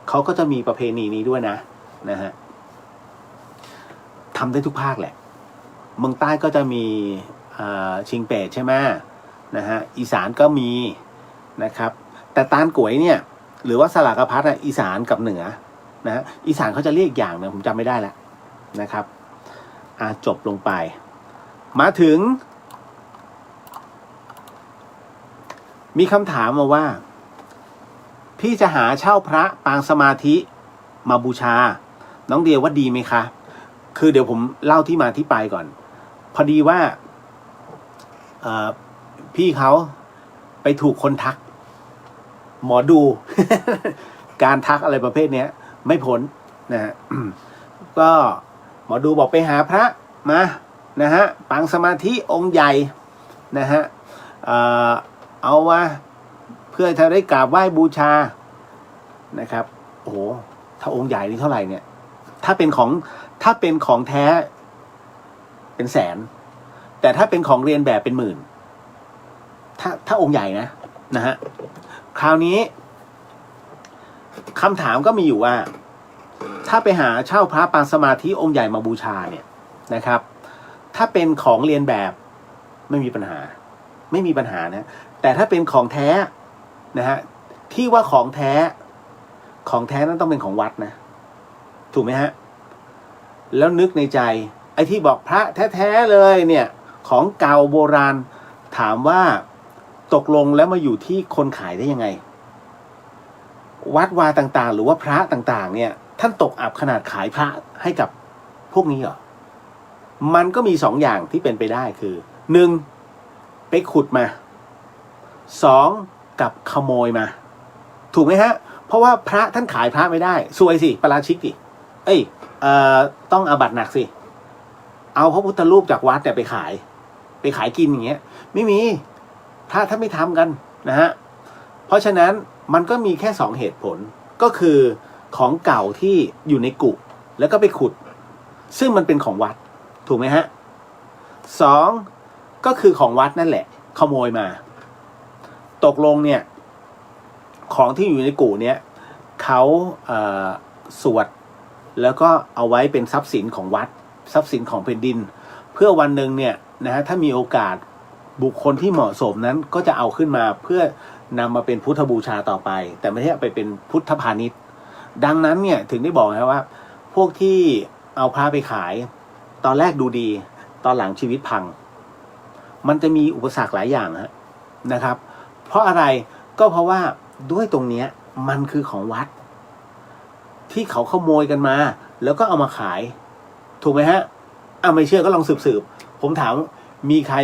เขาก็จะมีประเพณีนี้ด้วยนะฮะทำได้ทุกภาคแหละเมืองใต้ก็จะมีชิงเปตใช่ไหมนะฮะอีสานก็มีนะครับแต่ตานก๋วยเนี่ยหรือว่าสลากพัดอีสานกับเหนือนะฮะอีสานเขาจะเรียกอย่างนึงผมจำไม่ได้แล้วนะครับจบลงไปมาถึงมีคำถามมาว่าพี่จะหาเช่าพระปางสมาธิมาบูชาน้องเดียว่าดีไหมคะคือเดี๋ยวผมเล่าที่มาที่ไปก่อนพอดีว่าพี่เขาไปถูกคนทักหมอดู การทักอะไรประเภทนี้ไม่พ้นนะฮะ ก็หมอดูบอกไปหาพระมานะฮะปางสมาธิองค์ใหญ่นะฮะเอาว่าเพื่อจะได้กราบไหว้บูชานะครับโอ้โหถ้าองค์ใหญ่นี่เท่าไหร่เนี่ยถ้าเป็นของแท้เป็นแสนแต่ถ้าเป็นของเรียนแบบเป็นหมื่นถ้าองค์ใหญ่นะฮะคราวนี้คำถามก็มีอยู่ว่าถ้าไปหาเช่าพระปางสมาธิองค์ใหญ่มาบูชาเนี่ยนะครับถ้าเป็นของเรียนแบบไม่มีปัญหานะแต่ถ้าเป็นของแท้นะฮะที่ว่าของแท้นั้นต้องเป็นของวัดนะถูกไหมฮะแล้วนึกในใจไอ้ที่บอกพระแท้ๆเลยเนี่ยของเก่าโบราณถามว่าตกลงแล้วมาอยู่ที่คนขายได้ยังไงวัดวาต่างๆหรือว่าพระต่างๆเนี่ยท่านตกอับขนาดขายพระให้กับพวกนี้เหรอมันก็มี2 อย่างที่เป็นไปได้คือ1ไปขุดมา2กับขโมยมาถูกไหมฮะเพราะว่าพระท่านขายพระไม่ได้ซวยสิปาราชิกดิต้องอาบัติหนักสิเอาพระพุทธรูปจากวัดเนี่ยไปขายกินอย่างเงี้ยไม่มีพระท่านไม่ทำกันนะฮะเพราะฉะนั้น มันก็มีแค่2เหตุผลก็คือของเก่าที่อยู่ในกุแล้วก็ไปขุดซึ่งมันเป็นของวัดถูกไหมฮะ2ก็คือของวัดนั่นแหละขโมยมาตกลงเนี่ยของที่อยู่ในกุเนี่ยเขาสวดแล้วก็เอาไว้เป็นทรัพย์สินของวัดทรัพย์สินของแผ่นดินเพื่อวันหนึ่งเนี่ยนะฮะถ้ามีโอกาสบุคคลที่เหมาะสมนั้นก็จะเอาขึ้นมาเพื่อนำมาเป็นพุทธบูชาต่อไปแต่ไม่ใช่เอาไปเป็นพุทธพาณิชย์ดังนั้นเนี่ยถึงได้บอกนะว่าพวกที่เอาพระไปขายตอนแรกดูดีตอนหลังชีวิตพังมันจะมีอุปสรรคหลายอย่างนะครับเพราะอะไรก็เพราะว่าด้วยตรงเนี้ยมันคือของวัดที่เขาขโมยกันมาแล้วก็เอามาขายถูกไหมฮะไม่เชื่อก็ลองสืบผมถามมีใคร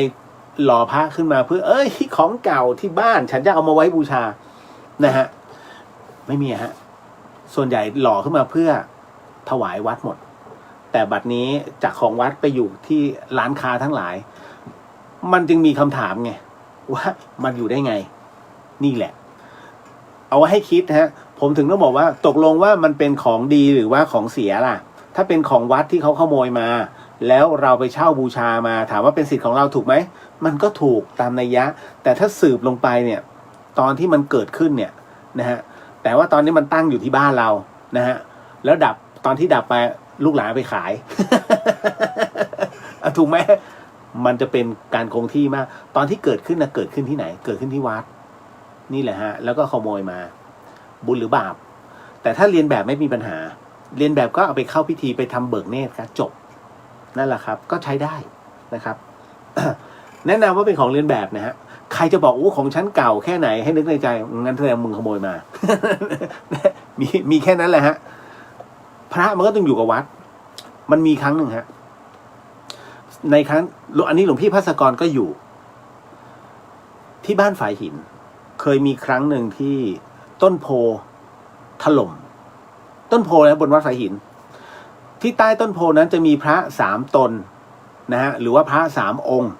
หล่อพระขึ้นมาเพื่อของเก่าที่บ้านฉันจะเอามาไว้บูชานะฮะไม่มีฮะส่วนใหญ่หล่อขึ้นมาเพื่อถวายวัดหมดแต่บัดนี้จากของวัดไปอยู่ที่ร้านค้าทั้งหลายมันจึงมีคำถามไงว่ามันอยู่ได้ไงนี่แหละเอาไว้ให้คิดฮะผมถึงต้องบอกว่าตกลงว่ามันเป็นของดีหรือว่าของเสียล่ะถ้าเป็นของวัดที่เขาขโมยมาแล้วเราไปเช่าบูชามาถามว่าเป็นสิทธิ์ของเราถูกไหมมันก็ถูกตามนัยยะแต่ถ้าสืบลงไปเนี่ยตอนที่มันเกิดขึ้นเนี่ยนะฮะแต่ว่าตอนนี้มันตั้งอยู่ที่บ้านเรานะฮะแล้วดับตอนที่ดับไปลูกหลานไปขาย ถูกไหมมันจะเป็นการคงที่มากตอนที่เกิดขึ้นนะเกิดขึ้นที่ไหนเกิดขึ้นที่วัดนี่แหละฮะแล้วก็ขโมยมาบุญหรือบาปแต่ถ้าเรียนแบบไม่มีปัญหาเรียนแบบก็เอาไปเข้าพิธีไปทำเบิกเนตรครับจบนั่นแหละครับก็ใช้ได้นะครับ แนะนำว่าเป็นของเรียนแบบนะฮะใครจะบอกของฉันเก่าแค่ไหนให้นึกในใจงั้นแสดงมึงขโมยมา มีแค่นั้นแหละฮะพระมันก็ต้องอยู่กับวัดมันมีครั้งหนึ่งฮะในครั้งอันนี้หลวงพี่ภัสกรก็อยู่ที่บ้านฝายหินเคยมีครั้งหนึ่งที่ต้นโพถล่มต้นโพนะบนวัดฝายหินที่ใต้ต้นโพนั้นจะมีพระ3 ตนนะฮะหรือว่าพระ3 องค์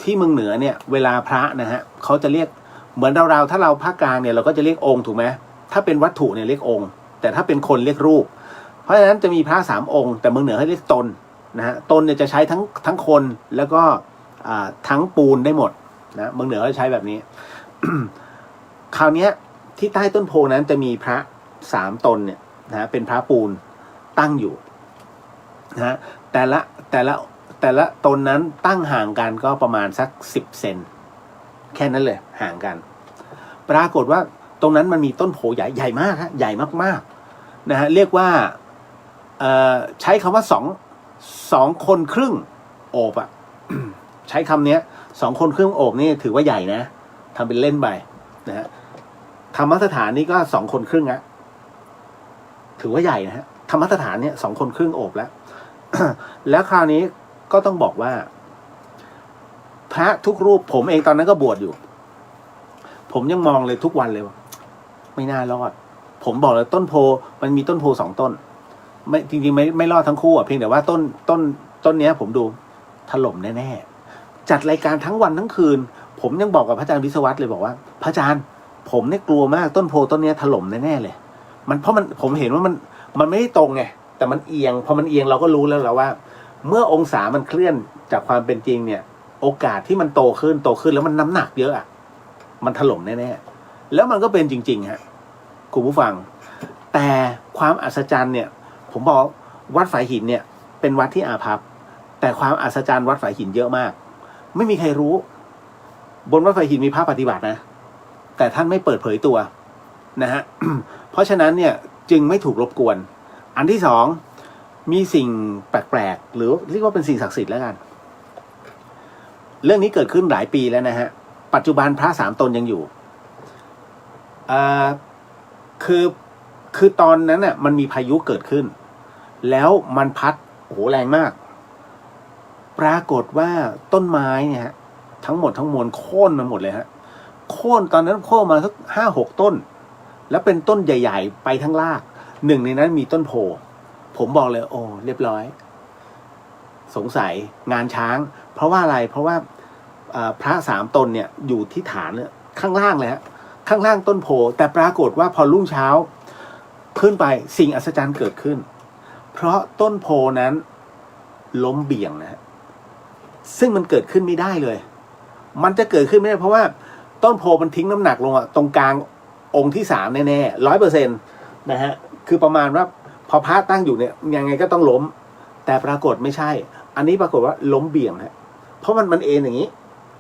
ที่เมืองเหนือเนี่ยเวลาพระนะฮะเขาจะเรียกเหมือนเราถ้าเราภาคกลางเนี่ยเราก็จะเรียกองค์ถูกไหมถ้าเป็นวัตถุเนี่ยเรียกองค์แต่ถ้าเป็นคนเรียกรูปเพราะฉะนั้นจะมีพระ3 องค์แต่เมืองเหนือให้เรียกตนนะฮะตนเนี่ยจะใช้ทั้งคนแล้วก็ทั้งปูนได้หมดนะเมืองเหนือเขาใช้แบบนี้ คราวนี้ที่ใต้ต้นโพนั้นจะมีพระ3 ตนเนี่ยนะเป็นพระปูนตั้งอยู่นะฮะแต่ละตนนั้นตั้งห่างกันก็ประมาณสัก10 เซนแค่นั้นเลยห่างกันปรากฏว่าตรงนั้นมันมีต้นโพใหญ่มากฮะใหญ่มากๆนะฮะเรียกว่าใช้คำว่า2 คนครึ่งโอบใช้คำนี้2 คนครึ่งโอบนี่ถือว่าใหญ่นะทำเป็นเล่นไปนะฮะธรรมสถานนี่ก็2 คนครึ่งอะถือว่าใหญ่นะฮะธรรมสถานเนี่ย2 คนครึ่งโอบแล้ว แล้วคราวนี้ก็ต้องบอกว่าพระทุกรูปผมเองตอนนั้นก็บวชอยู่ผมยังมองเลยทุกวันเลยว่าไม่น่ารอดผมบอกเลยต้นโพมันมีต้นโพ2 ต้นไม่จริงๆไม่รอดทั้งคู่เพียงแต่ว่าต้นเนี้ยผมดูถล่มแน่ๆจัดรายการทั้งวันทั้งคืนผมยังบอกกับพระอาจารย์วิศวัตเลยบอกว่าพระอาจารย์ผมเนี่ยกลัวมากต้นโพต้นเนี้ยถล่มแน่ๆเลยเพราะผมเห็นว่ามันไม่ได้ตรงไงแต่มันเอียงพอมันเอียงเราก็รู้แล้วว่าเมื่อองศามันเคลื่อนจากความเป็นจริงเนี่ยโอกาสที่มันโตขึ้นแล้วมันน้ำหนักเยอะมันถล่มแน่ๆแล้วมันก็เป็นจริงๆฮะคุณผู้ฟังแต่ความอัศจรรย์เนี่ยผมบอกวัดฝายหินเนี่ยเป็นวัดที่อาภัพแต่ความอัศจรรย์วัดฝายหินเยอะมากไม่มีใครรู้บนวัดฝายหินมีพระปฏิบัตินะแต่ท่านไม่เปิดเผยตัวนะฮะ เพราะฉะนั้นเนี่ยจึงไม่ถูกรบกวนอันที่2มีสิ่งแปลกๆหรือเรียกว่าเป็นสิ่งศักดิ์สิทธิ์แล้วกันเรื่องนี้เกิดขึ้นหลายปีแล้วนะฮะปัจจุบันพระ3 ตนยังอยู่คือตอนนั้นน่ะมันมีพายุเกิดขึ้นแล้วมันพัดแรงมากปรากฏว่าต้นไม้เนี่ยฮะทั้งหมดทั้งมวลโค่นมาหมดเลยฮะโค่นตอนนั้นโค่นมาสัก5-6 ต้นแล้วเป็นต้นใหญ่ๆไปทั้งรากหนึ่งในนั้นมีต้นโพผมบอกเลยเรียบร้อยสงสัยงานช้างเพราะว่าอะไรเพราะว่าพระ3 ตนเนี่ยอยู่ที่ฐานเนี่ยข้างล่างเลยฮะ ข้างล่างต้นโพแต่ปรากฏว่าพอรุ่งเช้าขึ้นไปสิ่งอัศจรรย์เกิดขึ้นเพราะต้นโพนั้นล้มเบี่ยงนะฮะซึ่งมันเกิดขึ้นไม่ได้เลยมันจะเกิดขึ้นไม่ได้เพราะว่าต้นโพมันทิ้งน้ำหนักลงอะตรงกลางองค์ที่3แน่ๆ100%นะฮะคือประมาณว่าพอพระตั้งอยู่เนี่ยยังไงก็ต้องล้มแต่ปรากฏไม่ใช่อันนี้ปรากฏว่าล้มเบี่ยงฮะเพราะมันเอ็นอย่างนี้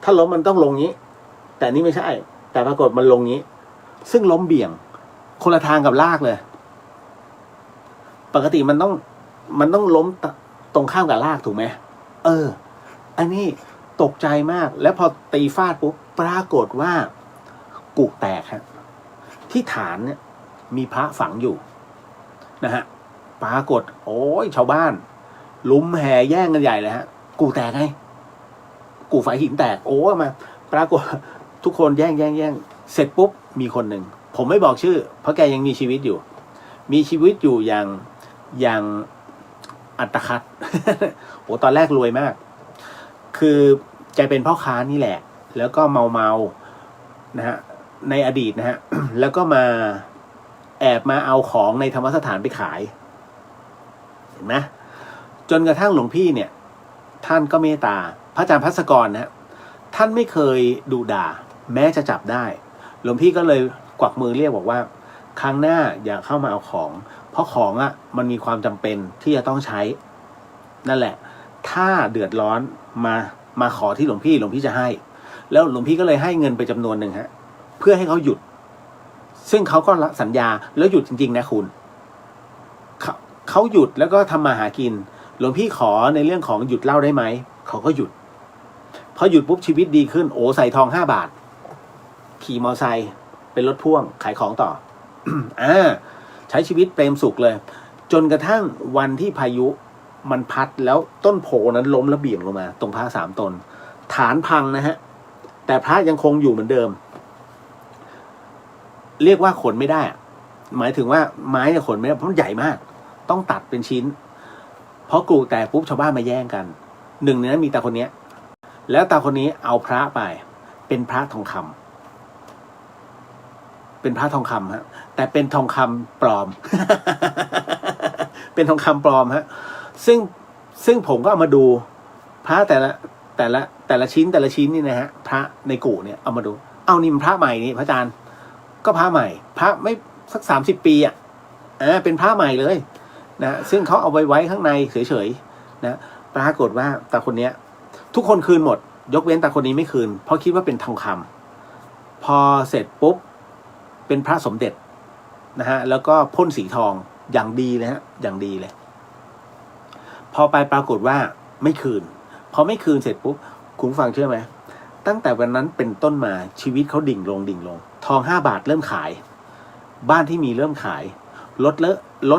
ถ้าล้มมันต้องลงนี้แต่นี่ไม่ใช่แต่ปรากฏมันลงนี้ซึ่งล้มเบี่ยงคนละทางกับรากเลยปกติมันต้องล้มตรงข้ามกับรากถูกไหมอันนี้ตกใจมากแล้วพอตีฟาดปุ๊บปรากฏว่ากุแตกครับที่ฐานเนี่ยมีพระฝังอยู่นะฮะปรากฏโอ้ยชาวบ้านลุ้มแห่แย่งกันใหญ่เลยฮะกุแตกไงกุฝายหินแตกโอ้มาปรากฏทุกคนแย่งเสร็จปุ๊บมีคนหนึ่งผมไม่บอกชื่อเพราะแกยังมีชีวิตอยู่อย่างอัตคัด โอ้ตอนแรกรวยมากคือแกเป็นพ่อค้านี่แหละแล้วก็เมานะฮะในอดีตนะฮะ แล้วก็มาแอบมาเอาของในธรรมสถานไปขายเห็นไหมจนกระทั่งหลวงพี่เนี่ยท่านก็เมตตาพระอาจารย์ภัสกรนะฮะท่านไม่เคยดุด่าแม้จะจับได้หลวงพี่ก็เลยกวักมือเรียกบอกว่าครั้งหน้าอย่าเข้ามาเอาของเพราะของอ่ะมันมีความจำเป็นที่จะต้องใช้นั่นแหละถ้าเดือดร้อนมาขอที่หลวงพี่จะให้แล้วหลวงพี่ก็เลยให้เงินไปจำนวนหนึ่งฮะเพื่อให้เขาหยุดซึ่งเขาก็สัญญาแล้วหยุดจริงๆนะคุณเขาหยุดแล้วก็ทำมาหากินหลวงพี่ขอในเรื่องของหยุดเหล้าได้ไหมเขาก็หยุดพอหยุดปุ๊บชีวิตดีขึ้นโอ้ใส่ทอง5 บาทขี่มอเตอร์ไซค์เป็นรถพ่วงขายของต่อ ใช้ชีวิตเปรมสุขเลยจนกระทั่งวันที่พายุมันพัดแล้วต้นโพนั้นล้มแล้วเบี่ยงลงมาตรงพระ3 ตนฐานพังนะฮะแต่พระยังคงอยู่เหมือนเดิมเรียกว่าขนไม่ได้หมายถึงว่าไม้เนี่ยขนไม่ได้เพราะมันใหญ่มากต้องตัดเป็นชิ้นเพราะกรูแต่ปุ๊บชาวบ้านมาแย่งกันหนึ่งในนั้นมีตาคนนี้แล้วตาคนนี้เอาพระไปเป็นพระทองคำเป็นพระทองคำฮะแต่เป็นทองคำปลอม เป็นทองคำปลอมฮะซึ่งผมก็เอามาดูพระแต่ละชิ้นนี่นะฮะพระในกู่เนี่ยเอามาดูเอานี่มันพระใหม่นี่พระอาจารย์ก็พระใหม่พระไม่สัก30 ปีเป็นพระใหม่เลยนะซึ่งเขาเอาไว้ข้างในเฉยๆนะปรากฏว่าตาคนเนี้ยทุกคนคืนหมดยกเว้นตาคนนี้ไม่คืนเพราะคิดว่าเป็นทองคำพอเสร็จปุ๊บเป็นพระสมเด็จนะฮะแล้วก็พ่นสีทองอย่างดีเลยฮะอย่างดีเลยพอไปปรากฏว่าไม่คืนพอไม่คืนเสร็จปุ๊บคุณฟังเชื่อไหมตั้งแต่วันนั้นเป็นต้นมาชีวิตเขาดิ่งลงทอง5 บาทเริ่มขายบ้านที่มีเริ่มขายร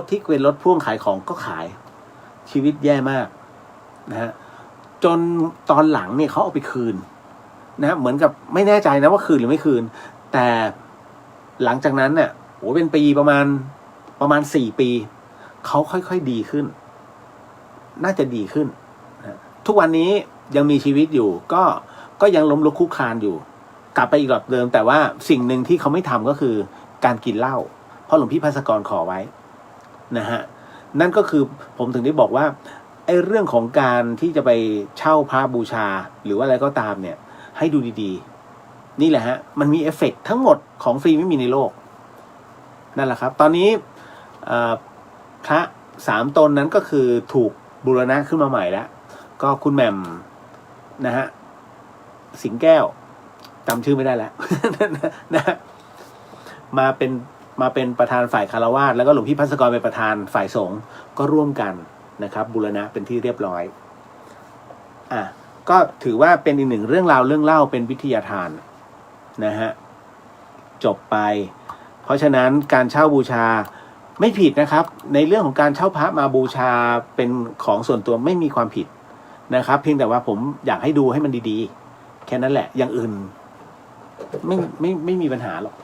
ถที่เป็นรถพ่วงขายของก็ขายชีวิตแย่มากนะฮะจนตอนหลังเนี่ยเขาเอาไปคืนนะเหมือนกับไม่แน่ใจนะว่าคืนหรือไม่คืนแต่หลังจากนั้นเนี่ยโอ้เป็นปีประมาณ4 ปีเขาค่อยๆดีขึ้นน่าจะดีขึ้นนะทุกวันนี้ยังมีชีวิตอยู่ก็ยังล้มลุกคลุกคลานอยู่กลับไปอีกแบบเดิมแต่ว่าสิ่งหนึ่งที่เขาไม่ทำก็คือการกินเหล้าเพราะหลวงพี่ภัสกรขอไว้นะฮะนั่นก็คือผมถึงได้บอกว่าไอ้เรื่องของการที่จะไปเช่าพระบูชาหรือว่าอะไรก็ตามเนี่ยให้ดูดีๆนี่แหละฮะมันมีเอฟเฟกต์ทั้งหมดของฟรีไม่มีในโลกนั่นแหละครับตอนนี้พระ3 ตนนั้นก็คือถูกบูรณะขึ้นมาใหม่แล้วก็คุณแหม่มนะฮะสิงแก้วจำชื่อไม่ได้แล้ว นะมาเป็นประธานฝ่ายคฤหัสถ์แล้วก็หลวงพี่ภัสกรเป็นประธานฝ่ายสงฆ์ก็ร่วมกันนะครับบูรณะเป็นที่เรียบร้อยก็ถือว่าเป็นอีกหนึ่งเรื่องราวเรื่องเล่าเป็นวิทยาทานนะฮะจบไปเพราะฉะนั้นการเช่าบูชาไม่ผิดนะครับในเรื่องของการเช่าพระมาบูชาเป็นของส่วนตัวไม่มีความผิดนะครับเพียงแต่ว่าผมอยากให้ดูให้มันดีๆแค่นั้นแหละอย่างอื่นไม่มีปัญหาหรอก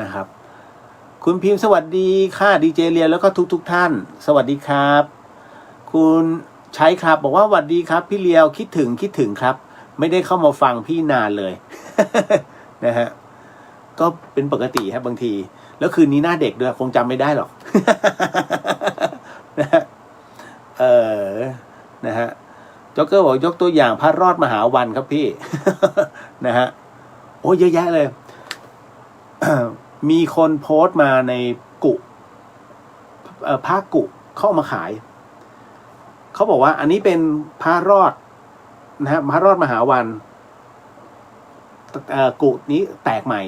นะครับคุณพิมพ์สวัสดีค่ะดีเจเรียนแล้วก็ทุกท่านสวัสดีครับคุณชัยครับบอกว่าสวัสดีครับพี่เลียวคิดถึงครับไม่ได้เข้ามาฟังพี่นานเลย นะฮะ ก็เป็นปกติครับบางทีแล้วคืนนี้หน้าเด็กด้วยคงจำไม่ได้หรอก นะฮะนะฮะจ็อกเกอร์บอกยกตัวอย่างพระรอดมหาวันครับพี่ นะฮะโอ้เยอะแยะเลย มีคนโพสต์มาในกุผ้ากุเข้ามาขายเขาบอกว่าอันนี้เป็นพระรอดนะฮะพระรอดมหาวันกุนี้แตกใหม่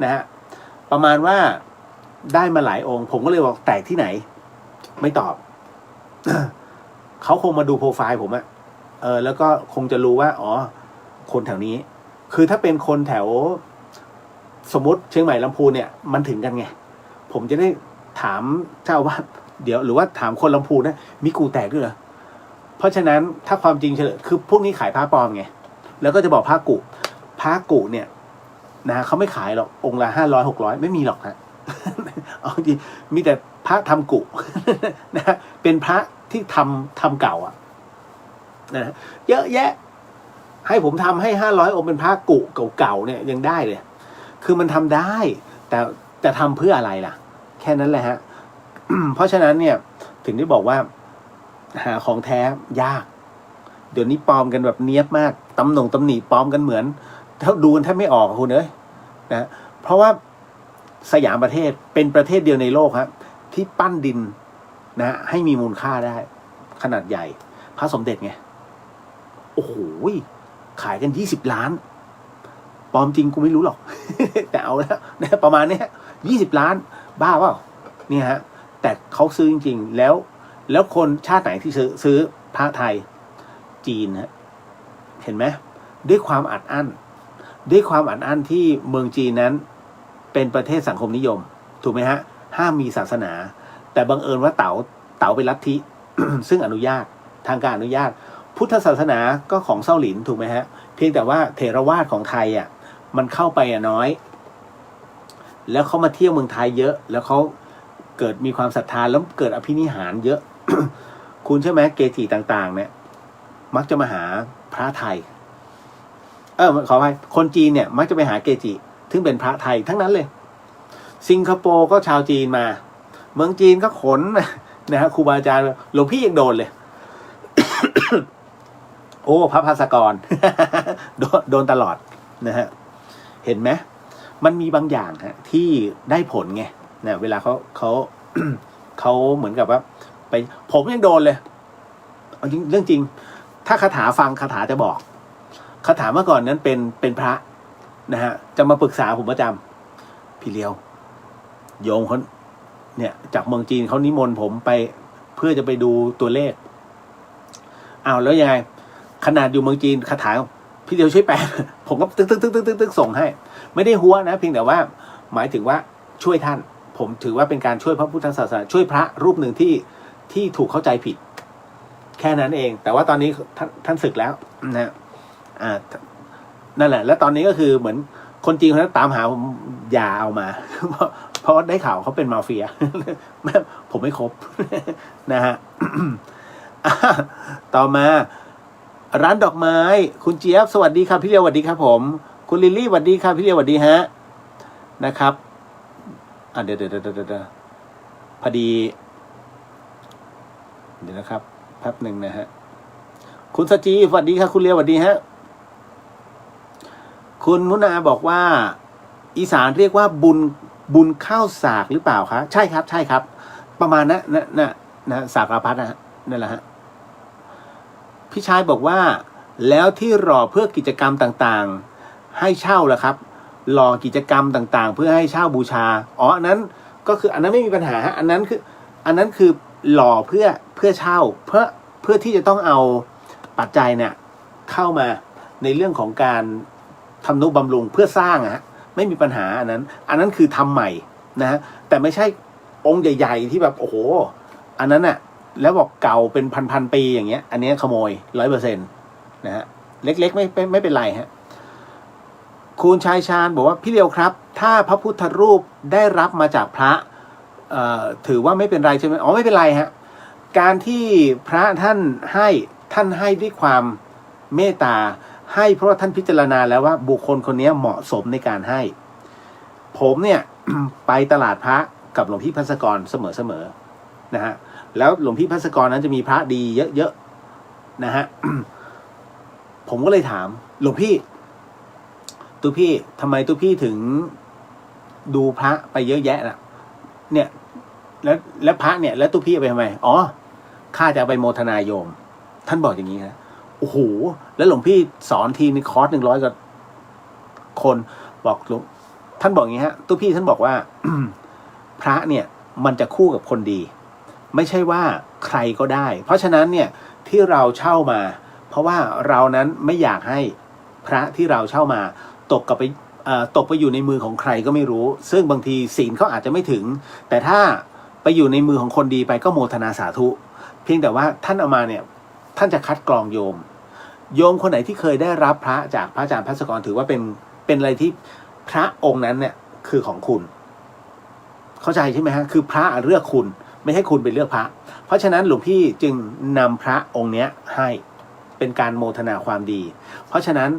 นะฮะประมาณว่าได้มาหลายองค์ผมก็เลยบอกแตกที่ไหนไม่ตอบ เขาคงมาดูโปรไฟล์ผมอะแล้วก็คงจะรู้ว่าอ๋อคนแถวนี้คือถ้าเป็นคนแถวสมมติเชียงใหม่ลำพูนเนี่ยมันถึงกันไงผมจะได้ถามเจ้าว่าเดี๋ยวหรือว่าถามคนลำพูนนะมีกูแตกด้วยเหรอเพราะฉะนั้นถ้าความจริงเฉลยคือพวกนี้ขายผ้าปลอมไงแล้วก็จะบอกผ้ากุเนี่ยนะเขาไม่ขายหรอกองค์ละ500-600ไม่มีหรอกฮะ เอาจริงมีแต่พระทำกุ นะฮะเป็นพระที่ทำเก่าอ่ะนะเยอะแยะให้ผมทำให้500องค์เป็นพระกุเก่าๆเนี่ยยังได้เลยคือมันทำได้แต่จะทำเพื่ออะไรล่ะแค่นั้นแหละฮะ เพราะฉะนั้นเนี่ยถึงได้บอกว่าหาของแท้ยากเดี๋ยวนี้ปลอมกันแบบเนียบมากตำหนิปลอมกันเหมือนถ้าดูกันแทบไม่ออกคุณเอ้ยนะเพราะว่าสยามประเทศเป็นประเทศเดียวในโลกครับที่ปั้นดินนะให้มีมูลค่าได้ขนาดใหญ่พระสมเด็จไงโอ้โหขายกัน20 ล้านปลอมจริงกูไม่รู้หรอก แต่เอาแล้วนะประมาณนี้20 ล้านบ้าเปล่าเนี่ยฮะแต่เขาซื้อจริงๆแล้วคนชาติไหนที่ซื้อพระไทยจีนฮะเห็นไหมด้วยความอัดอั้นที่เมืองจีนนั้นเป็นประเทศสังคมนิยมถูกไหมฮะห้ามมีศาสนาแต่บังเอิญว่าเต๋าเป็นลัทธิ ซึ่งอนุญาตทางการอนุญาตพุทธศาสนาก็ของเซาหลินถูกไหมฮะเพียงแต่ว่าเถรวาทของไทยอ่ะมันเข้าไปน้อยแล้วเขามาเที่ยวเมืองไทยเยอะแล้วเขาเกิดมีความศรัทธาแล้วเกิดอภินิหารเยอะ คุณใช่ไหมเกจิต่างๆเนี่ยมักจะมาหาพระไทยขออภัยคนจีนเนี่ยมักจะไปหาเกจิซึ่งเป็นพระไทยทั้งนั้นเลยสิงคโปร์ก็ชาวจีนมาเมืองจีนก็ขนนะฮะครูบาอาจารย์หลวงพี่ยังโดนเลย โอ้พระภาสกร โดนตลอดนะฮะเห็นไหมมันมีบางอย่างฮะที่ได้ผลไงนะเวลาเขาเหมือนกับว่าไปผมยังโดนเลยเรื่องจริงถ้าคาถาฟังคาถาจะบอกคาถาเมื่อก่อนนั้นเป็นพระนะฮะจะมาปรึกษาผมประจำพี่เลียวโยมเขาเนี่ยจากเมืองจีนเขานิมนต์ผมไปเพื่อจะไปดูตัวเลขอ้าวแล้วยังไงขนาดอยู่เมืองจีนคาถาพี่เลียวช่วยแปลผมก็ตึ๊กส่งให้ไม่ได้หัวนะเพียงแต่ว่าหมายถึงว่าช่วยท่านผมถือว่าเป็นการช่วยพระพุทธศาสนาช่วยพระรูปหนึ่งที่ถูกเข้าใจผิดแค่นั้นเองแต่ว่าตอนนี้ท่านศึกแล้วนะนั่นแหละแล้วตอนนี้ก็คือเหมือนคนจีนเขาตามหาผมอย่าเอามา เพราะได้ข่าวเขาเป็นมาเฟีย ผมไม่ครบ นะฮะ ต่อมาร้านดอกไม้คุณเจี๊ยบสวัสดีครับพี่เลียวสวัสดีครับผมคุณลิลลี่สวัสดีครับพี่เลียวสวัสดีฮะนะครับเดี๋ยวพอดีเดี๋ยวนะครับแป๊บหนึ่งนะฮะคุณสจีสวัสดีครับคุณเลียวสวัสดีฮะคุณมุนาบอกว่าอีสานเรียกว่าบุญข้าวสากหรือเปล่าคะใช่ครับประมาณนะสากราพัดนะฮะนั่นแหละฮะพี่ชายบอกว่าแล้วที่รอเพื่อกิจกรรมต่างๆให้เช่าล่ะครับรอกิจกรรมต่างๆเพื่อให้เช่าบูชาอ๋ออันนั้นก็คืออันนั้นไม่มีปัญหาฮะอันนั้นคือหล่อเพื่อเช่าเพื่อที่จะต้องเอาปัจจัยเนี่ยเข้ามาในเรื่องของการทำนุบำรุงเพื่อสร้างฮะไม่มีปัญหาอันนั้นคือทำใหม่นะฮะแต่ไม่ใช่องค์ใหญ่ๆที่แบบโอ้โหอันนั้นน่ะแล้วบอกเก่าเป็นพันปีอย่างเงี้ยอันนี้ขโมย 100% นะฮะเล็กๆไม่เป็นไรฮะคุณชายชาญบอกว่าพี่เลียวครับถ้าพระพุทธรูปได้รับมาจากพระถือว่าไม่เป็นไรใช่ไหมอ๋อไม่เป็นไรฮะการที่พระท่านให้ด้วยความเมตตาให้เพราะว่าท่านพิจารณาแล้วว่าบุคคลคนนี้เหมาะสมในการให้ ผมเนี่ย ไปตลาดพระกับหลวงพี่ภัสกรเสมอนะฮะแล้วหลวงพี่ภัสกรนั้นจะมีพระดีเยอะๆนะฮะ ผมก็เลยถามหลวงพี่ตัวพี่ทำไมตัวพี่ถึงดูพระไปเยอะแยะน่ะเนี่ยแล้วพระเนี่ยแล้วตัวพี่เอาไปทำไมอ๋อข้าจะเอาไปโมทนาโยมท่านบอกอย่างนี้นะโอ้โหแล้วหลวงพี่สอนทีในคอร์ส100 กว่าคนบอกหลวงท่านบอกอย่างนี้ฮะตัวพี่ท่านบอกว่า พระเนี่ยมันจะคู่กับคนดี ไม่ใช่ว่าใครก็ได้เพราะฉะนั้นเนี่ยที่เราเช่ามาเพราะว่าเรานั้นไม่อยากให้พระที่เราเช่ามาตกไปอยู่ในมือของใครก็ไม่รู้ซึ่งบางทีศีลเขาอาจจะไม่ถึงแต่ถ้าไปอยู่ในมือของคนดีไปก็โมทนาสาธุเพียงแต่ว่าท่านเอามาเนี่ยท่านจะคัดกรองโยมคนไหนที่เคยได้รับพระจากพระอาจารย์ภัสกรถือว่าเป็นอะไรที่พระองค์นั้นเนี่ยคือของคุณเข้าใจใช่ไหมฮะคือพระเลือกคุณไม่ให้คุณไปเลือกพระเพราะฉะนั้นหลวงพี่จึงนำพระองค์เนี้ยให้เป็นการโมทนาความดีเพราะฉะนั้น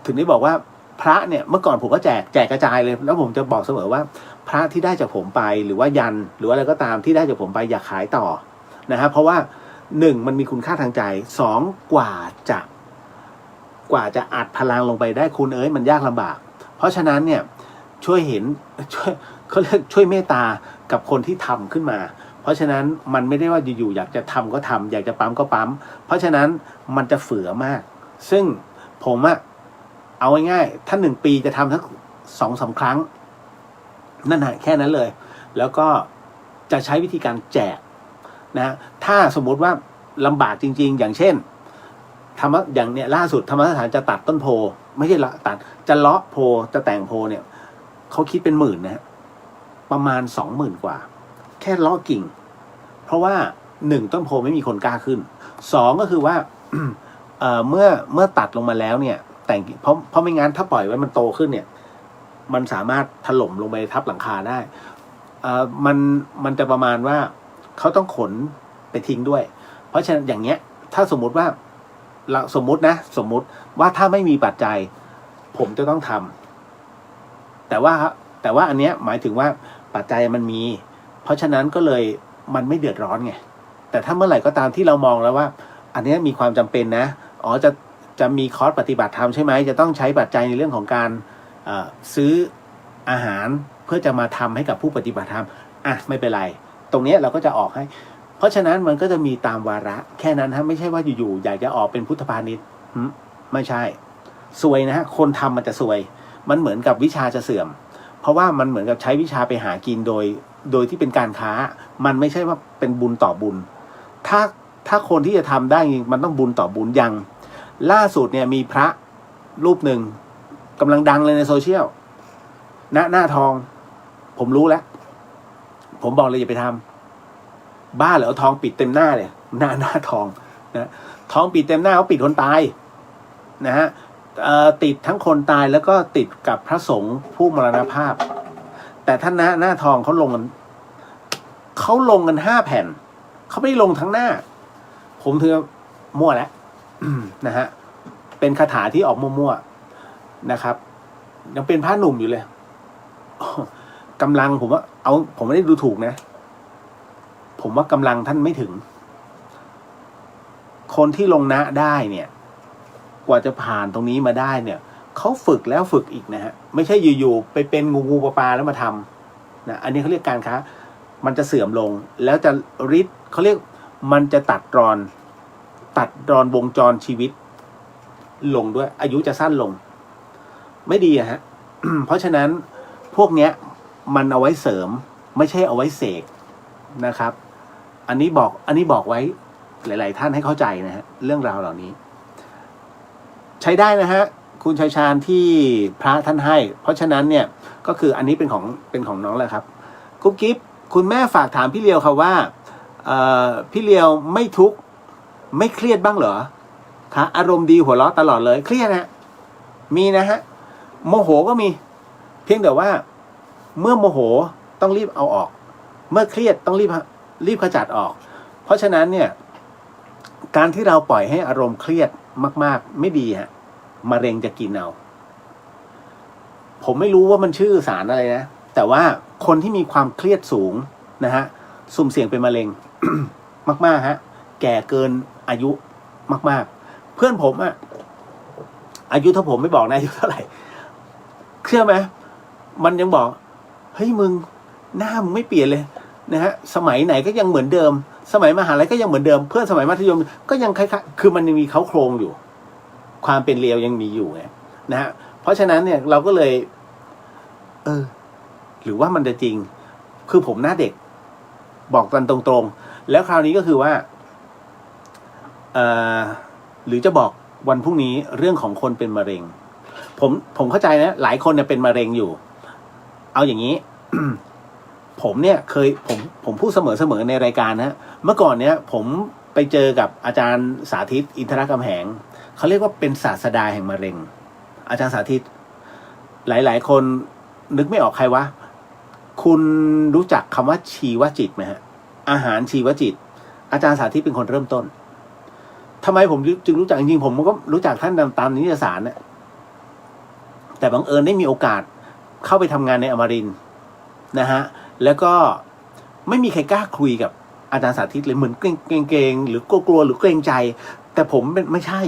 ถึงได้บอกว่าพระเนี่ยเมื่อก่อนผมก็แจกกระจายเลยแล้วผมจะบอกเสมอว่าพระที่ได้จากผมไปหรือว่ายันหรืออะไรก็ตามที่ได้จากผมไปอย่าขายต่อนะฮะเพราะว่า1มันมีคุณค่าทางใจ2กว่าจะอัดพลังลงไปได้คุณมันยากลำบากเพราะฉะนั้นเนี่ยช่วยเขาเรียกช่วยเมตตากับคนที่ทำขึ้นมาเพราะฉะนั้นมันไม่ได้ว่าอยู่ๆอยากจะทำก็ทำอยากจะปั๊มก็ปั๊มเพราะฉะนั้นมันจะเฝือมากซึ่งผมเอาง่ายๆถ้า1 ปีจะทำทั้ง2-3 ครั้งนั่นแหละแค่นั้นเลยแล้วก็จะใช้วิธีการแจกนะถ้าสมมุติว่าลำบากจริงๆอย่างเช่นอย่างเนี้ยล่าสุดธรรมสถานจะตัดต้นโพไม่ใช่ละตัดจะเลาะโพจะแต่งโพเนี่ยเขาคิดเป็น10,000นะประมาณ20,000 กว่าแค่เลาะกิ่งเพราะว่า1ต้นโพไม่มีคนกล้าขึ้น2ก็คือว่า เมื่อตัดลงมาแล้วเนี่ยแต่งเพราะไม่งั้นถ้าปล่อยไว้มันโตขึ้นเนี่ยมันสามารถถล่มลงไปทับหลังคาได้มันจะประมาณว่าเขาต้องขนไปทิ้งด้วยเพราะฉะนั้นอย่างเงี้ยถ้าสมมุติว่าสมมุติว่าถ้าไม่มีปัจจัยผมจะต้องทำแต่ว่าอันเนี้ยหมายถึงว่าปัจจัยมันมีเพราะฉะนั้นก็เลยมันไม่เดือดร้อนไงแต่ถ้าเมื่อไหร่ก็ตามที่เรามองแล้วว่าอันนี้มีความจำเป็นนะจะมีคอร์สปฏิบัติธรรมใช่ไหมจะต้องใช้ปัจจัยในเรื่องของการซื้ออาหารเพื่อจะมาทำให้กับผู้ปฏิบัติธรรมไม่เป็นไรตรงนี้เราก็จะออกให้เพราะฉะนั้นมันก็จะมีตามวาระแค่นั้นฮะไม่ใช่ว่าอยู่ๆอยากจะออกเป็นพุทธพาณิชย์ไม่ใช่ซวยนะฮะคนทำมันจะซวยมันเหมือนกับวิชาจะเสื่อมเพราะว่ามันเหมือนกับใช้วิชาไปหากินโดยที่เป็นการค้ามันไม่ใช่ว่าเป็นบุญต่อบุญถ้าคนที่จะทำได้มันต้องบุญต่อบุญอย่างล่าสุดเนี่ยมีพระรูปหนึ่งกำลังดังเลยในโซเชียลหน้าทองผมรู้แล้วผมบอกเลยอย่าไปทำบ้าเหรอเอาทองปิดเต็มหน้าเลยหน้าทองนะทองปิดเต็มหน้าเขาปิดคนตายนะฮะติดทั้งคนตายแล้วก็ติดกับพระสงฆ์ผู้มรณภาพแต่ท่านหน้าทองเขาลงกัน5 แผ่นเขาไม่ได้ลงทั้งหน้าผมถือมั่วแล้ว นะฮะเป็นคาถาที่ออกมั่วๆนะครับยังเป็นพระหนุ่มอยู่เลยกำลังผมไม่ได้ดูถูกนะผมว่ากำลังท่านไม่ถึงคนที่ลงนะได้เนี่ยกว่าจะผ่านตรงนี้มาได้เนี่ยเขาฝึกแล้วฝึกอีกนะฮะไม่ใช่อยู่ๆไปเป็นงูปลาแล้วมาทำนะอันนี้เขาเรียกการค้ามันจะเสื่อมลงแล้วจะริดเขาเรียกมันจะตัดรอนวงจรชีวิตลงด้วยอายุจะสั้นลงไม่ดีฮะ เพราะฉะนั้นพวกเนี้ยมันเอาไว้เสริมไม่ใช่เอาไว้เสกนะครับอันนี้บอกไว้หลายๆท่านให้เข้าใจนะฮะเรื่องราวเหล่านี้ใช้ได้นะฮะคุณชัยชาญที่พระท่านให้เพราะฉะนั้นเนี่ยก็คืออันนี้เป็นของน้องแหละครับกุ๊บกิ๊บคุณแม่ฝากถามพี่เลียวค่ะว่าพี่เลียวไม่ทุกข์ไม่เครียดบ้างเหรอคะอารมณ์ดีหัวเราะตลอดเลยเครียดนะมีนะฮะโมโหก็มีเพียงแต่ว่าเมื่อโมโหต้องรีบเอาออกเมื่อเครียดต้องรีบขจัดออกเพราะฉะนั้นเนี่ยการที่เราปล่อยให้อารมณ์เครียดมากๆไม่ดีฮะมะเร็งจะกินเอา ผมไม่รู้ว่ามันชื่อสารอะไรนะแต่ว่าคนที่มีความเครียดสูงนะฮะสุ่มเสี่ยงเป็นมะเร็ง มากๆฮะแก่เกินอายุมากๆเพื่อนผมอะอายุถ้าผมไม่บอกนะอายุเท่าไหร่เชื่อไหมมันยังบอกเฮ้ยมึงหน้ามึงไม่เปลี่ยนเลยนะฮะสมัยไหนก็ยังเหมือนเดิมสมัยมหาลัยก็ยังเหมือนเดิมเพื่อนสมัยมัธยมก็ยังคล้ายๆคือมันยังมีเขาโครงอยู่ความเป็นเรียวยังมีอยู่ไงนะฮะเพราะฉะนั้นเนี่ยเราก็เลยหรือว่ามันจะจริงคือผมหน้าเด็กบอกกันตรงๆแล้วคราวนี้ก็คือว่าหรือจะบอกวันพรุ่งนี้เรื่องของคนเป็นมะเร็งผมเข้าใจนะหลายคนเนี่ยเป็นมะเร็งอยู่เอาอย่างนี้ ผมเนี่ยเคยผมพูดเสมอในรายการนะเมื่อก่อนเนี่ยผมไปเจอกับอาจารย์สาธิตอินทรกำแหงเขาเรียกว่าเป็นศาสดาแห่งมะเร็งอาจารย์สาธิตหลายคนนึกไม่ออกใครวะคุณรู้จักคำว่าชีวจิตไหมฮะอาหารชีวจิตอาจารย์สาธิตเป็นคนเริ่มต้นทำไมผมจึงรู้จักจริงๆผมก็รู้จักท่านตามนิตยสารเนี่ยแต่บังเอิญได้มีโอกาสเข้าไปทำงานในอมรินทร์นะฮะแล้วก็ไม่มีใครกล้าคุยกับอาจารย์สาธิตเลยเหมือนเกรงหรือกลัวหรือเกรงใจแต่ผมเป็นไม่ใช่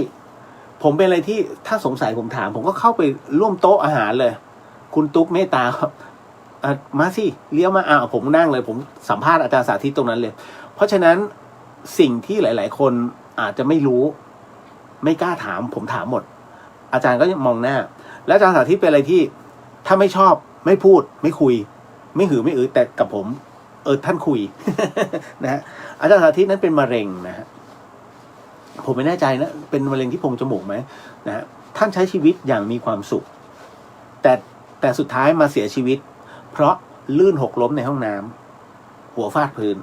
ผมเป็นอะไรที่ถ้าสงสัยผมถามผมก็เข้าไปร่วมโต๊ะอาหารเลยคุณตุ๊กเมตตาครับมาสิเลี้ยวมาผมนั่งเลยผมสัมภาษณ์อาจารย์สาธิตตรงนั้นเลยเพราะฉะนั้นสิ่งที่หลายๆคนอาจจะไม่รู้ไม่กล้าถามผมถามหมดอาจารย์ก็มองหน้าแล้วอาจารย์สาธิตเป็นอะไรที่ถ้าไม่ชอบไม่พูดไม่คุยไม่หือไม่อือแต่กับผมท่านคุย นะฮะอาจารย์สาธิตนั้นเป็นมะเร็งนะฮะผมไม่แน่ใจนะเป็นมะเร็งที่โพรงจมูกไหมนะฮะท่านใช้ชีวิตอย่างมีความสุขแต่สุดท้ายมาเสียชีวิตเพราะลื่นหกล้มในห้องน้ำหัวฟาดพื้น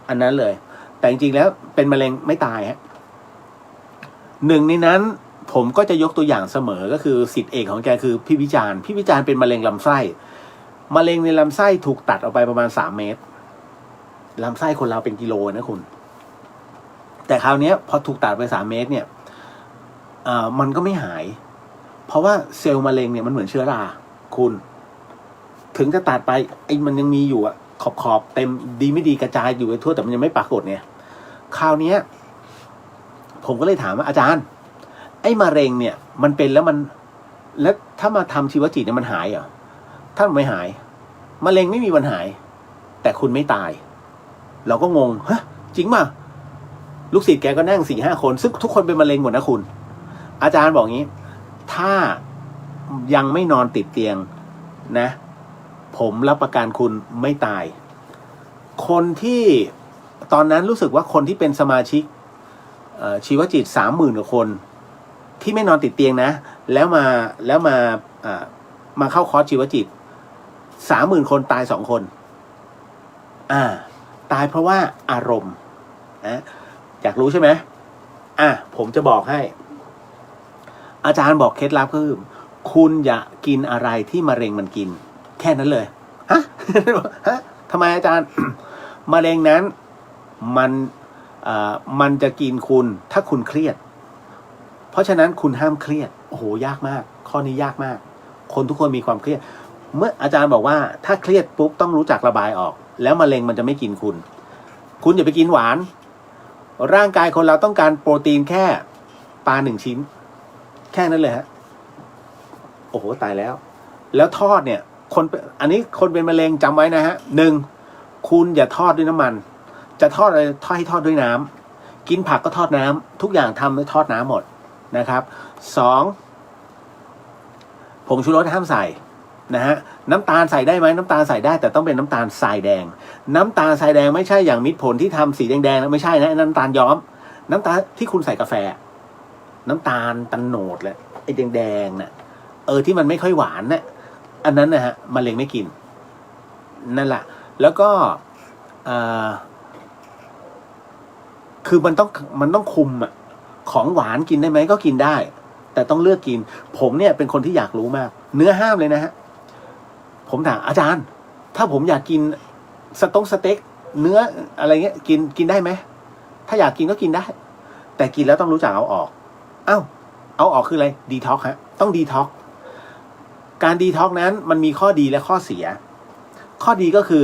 อันนั้นเลยแต่จริงๆแล้วเป็นมะเร็งไม่ตายฮะหนึ่งในนั้นผมก็จะยกตัวอย่างเสมอก็คือศิษย์เอกของแกคือพี่วิจารณ์เป็นมะเร็งลำไส้มะเร็งในลำไส้ถูกตัดออกไปประมาณ3 เมตรลำไส้คนเราเป็นกิโลนะคุณแต่คราวนี้พอถูกตัดไป3 เมตรเนี่ยมันก็ไม่หายเพราะว่าเซลล์มะเร็งเนี่ยมันเหมือนเชื้อราคุณถึงจะตัดไปมันยังมีอยู่ขอบเต็มดีไม่ดีกระจายอยู่ไปทั่วแต่มันยังไม่ปรากฏเนี่ยคราวนี้ผมก็เลยถามว่าอาจารย์มะเร็งเนี่ยมันเป็นแล้วถ้ามาทำชีวจิตเนี่ยมันหายเหรอถ้าไม่หายมะเร็งไม่มีวันหายแต่คุณไม่ตายเราก็งงฮะจริงป่ะลูกศิษย์แกก็นั่ง4-5 คนซึ่งทุกคนเป็นมะเร็งหมดนะคุณอาจารย์บอกงี้ถ้ายังไม่นอนติดเตียงนะผมรับประกันคุณไม่ตายคนที่ตอนนั้นรู้สึกว่าคนที่เป็นสมาชิกชีวจิต30,000 กว่าคนที่ไม่นอนติดเตียงนะแล้วมาเข้าคอร์สชีวจิต30,000 คนตาย2 คนตายเพราะว่าอารมณ์อยากรู้ใช่ไหมผมจะบอกให้อาจารย์บอกเคล็ดลับคือคุณอย่ากินอะไรที่มะเร็งมันกินแค่นั้นเลยฮะ ทำไมอาจารย์ มะเร็งนั้นมันจะกินคุณถ้าคุณเครียดเพราะฉะนั้นคุณห้ามเครียดโอ้โหยากมากข้อนี้ยากมากคนทุกคนมีความเครียดเมื่ออาจารย์บอกว่าถ้าเครียดปุ๊บต้องรู้จักระบายออกแล้วมะเร็งมันจะไม่กินคุณอย่าไปกินหวานร่างกายคนเราต้องการโปรตีนแค่ปลา1 ชิ้นแค่นั้นเลยฮะโอ้โหตายแล้วทอดเนี่ยอันนี้คนเป็นมะเร็งจำไว้นะฮะ1คุณอย่าทอดด้วยน้ำมันจะทอดอะไรให้ทอดด้วยน้ำกินผักก็ทอดน้ำทุกอย่างทำด้วยทอดน้ำหมดนะครับ2ผงชูรสห้ามใส่นะฮะน้ำตาลใส่ได้ไหมน้ำตาลใส่ได้แต่ต้องเป็นน้ำตาลทรายแดงน้ำตาลทรายแดงไม่ใช่อย่างมิตรผลที่ทำสีแดงๆนะไม่ใช่นะน้ำตาลย้อมน้ำตาลที่คุณใส่กาแฟน้ำตาลตะโนดแหละไอ้แดงๆน่ะที่มันไม่ค่อยหวานน่ะอันนั้นนะฮะมะเร็งไม่กินนั่นแหละแล้วก็คือมันต้องคุมของหวานกินได้ไหมก็กินได้แต่ต้องเลือกกินผมเนี่ยเป็นคนที่อยากรู้มากเนื้อห้ามเลยนะฮะผมถามอาจารย์ถ้าผมอยากกินสเต็กเนื้ออะไรเงี้ยกินได้ไหมถ้าอยากกินก็กินได้แต่กินแล้วต้องรู้จักเอาออกเอาออกคืออะไรดีท็อกฮะต้องดีท็อก การดีท็อกนั้นมันมีข้อดีและข้อเสีย ข้อดีก็คือ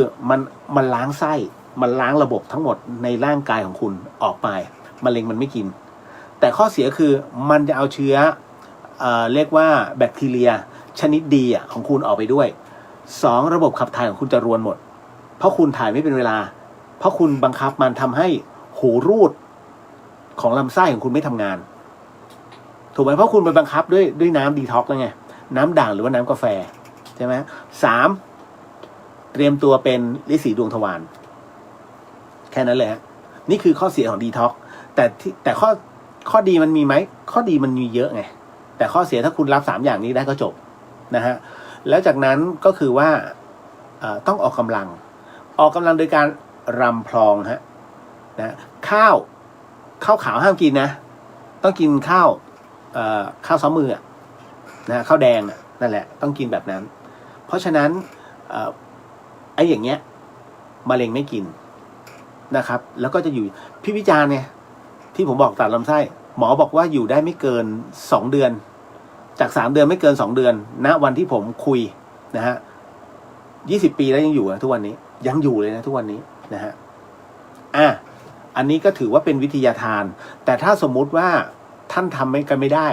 มันล้างไส้มันล้างระบบทั้งหมดในร่างกายของคุณออกไปมะเร็งมันไม่กินแต่ข้อเสียคือมันจะเอาเชื้อเรียกว่าแบคทีเรียชนิดดีของคุณออกไปด้วย2ระบบขับถ่ายของคุณจะรวนหมดเพราะคุณถ่ายไม่เป็นเวลาเพราะคุณบังคับมันทำให้หูรูดของลำไส้ของคุณไม่ทำงานถูกไหมเพราะคุณไปบังคับด้วยน้ำดีท็อกแล้วไงน้ำด่างหรือว่าน้ำกาแฟใช่ไหม3เตรียมตัวเป็นฤๅษีดวงทวารแค่นั้นเลยฮะนี่คือข้อเสียของดีท็อกแต่ข้อดีมันมีไหมข้อดีมันมีเยอะไงแต่ข้อเสียถ้าคุณรับ3อย่างนี้ได้ก็จบนะฮะแล้วจากนั้นก็คือว่าต้องออกกำลังโดยการรำพลองฮะนะข้าวขาวห้ามกินนะต้องกินข้าวซ้อมมือนะข้าวแดงนั่นแหละต้องกินแบบนั้นเพราะฉะนั้นไอ้อย่างเงี้ยมะเร็งไม่กินนะครับแล้วก็จะอยู่พี่วิจารณ์เนี่ยที่ผมบอกตัดลำไส้หมอบอกว่าอยู่ได้ไม่เกิน2เดือนจาก3เดือนไม่เกิน2เดือนณวันที่ผมคุยนะฮะ20 ปีแล้วยังอยู่นะทุกวันนี้ยังอยู่เลยนะทุกวันนี้นะฮะอันนี้ก็ถือว่าเป็นวิทยาทานแต่ถ้าสมมุติว่าท่านทำกันไม่ได้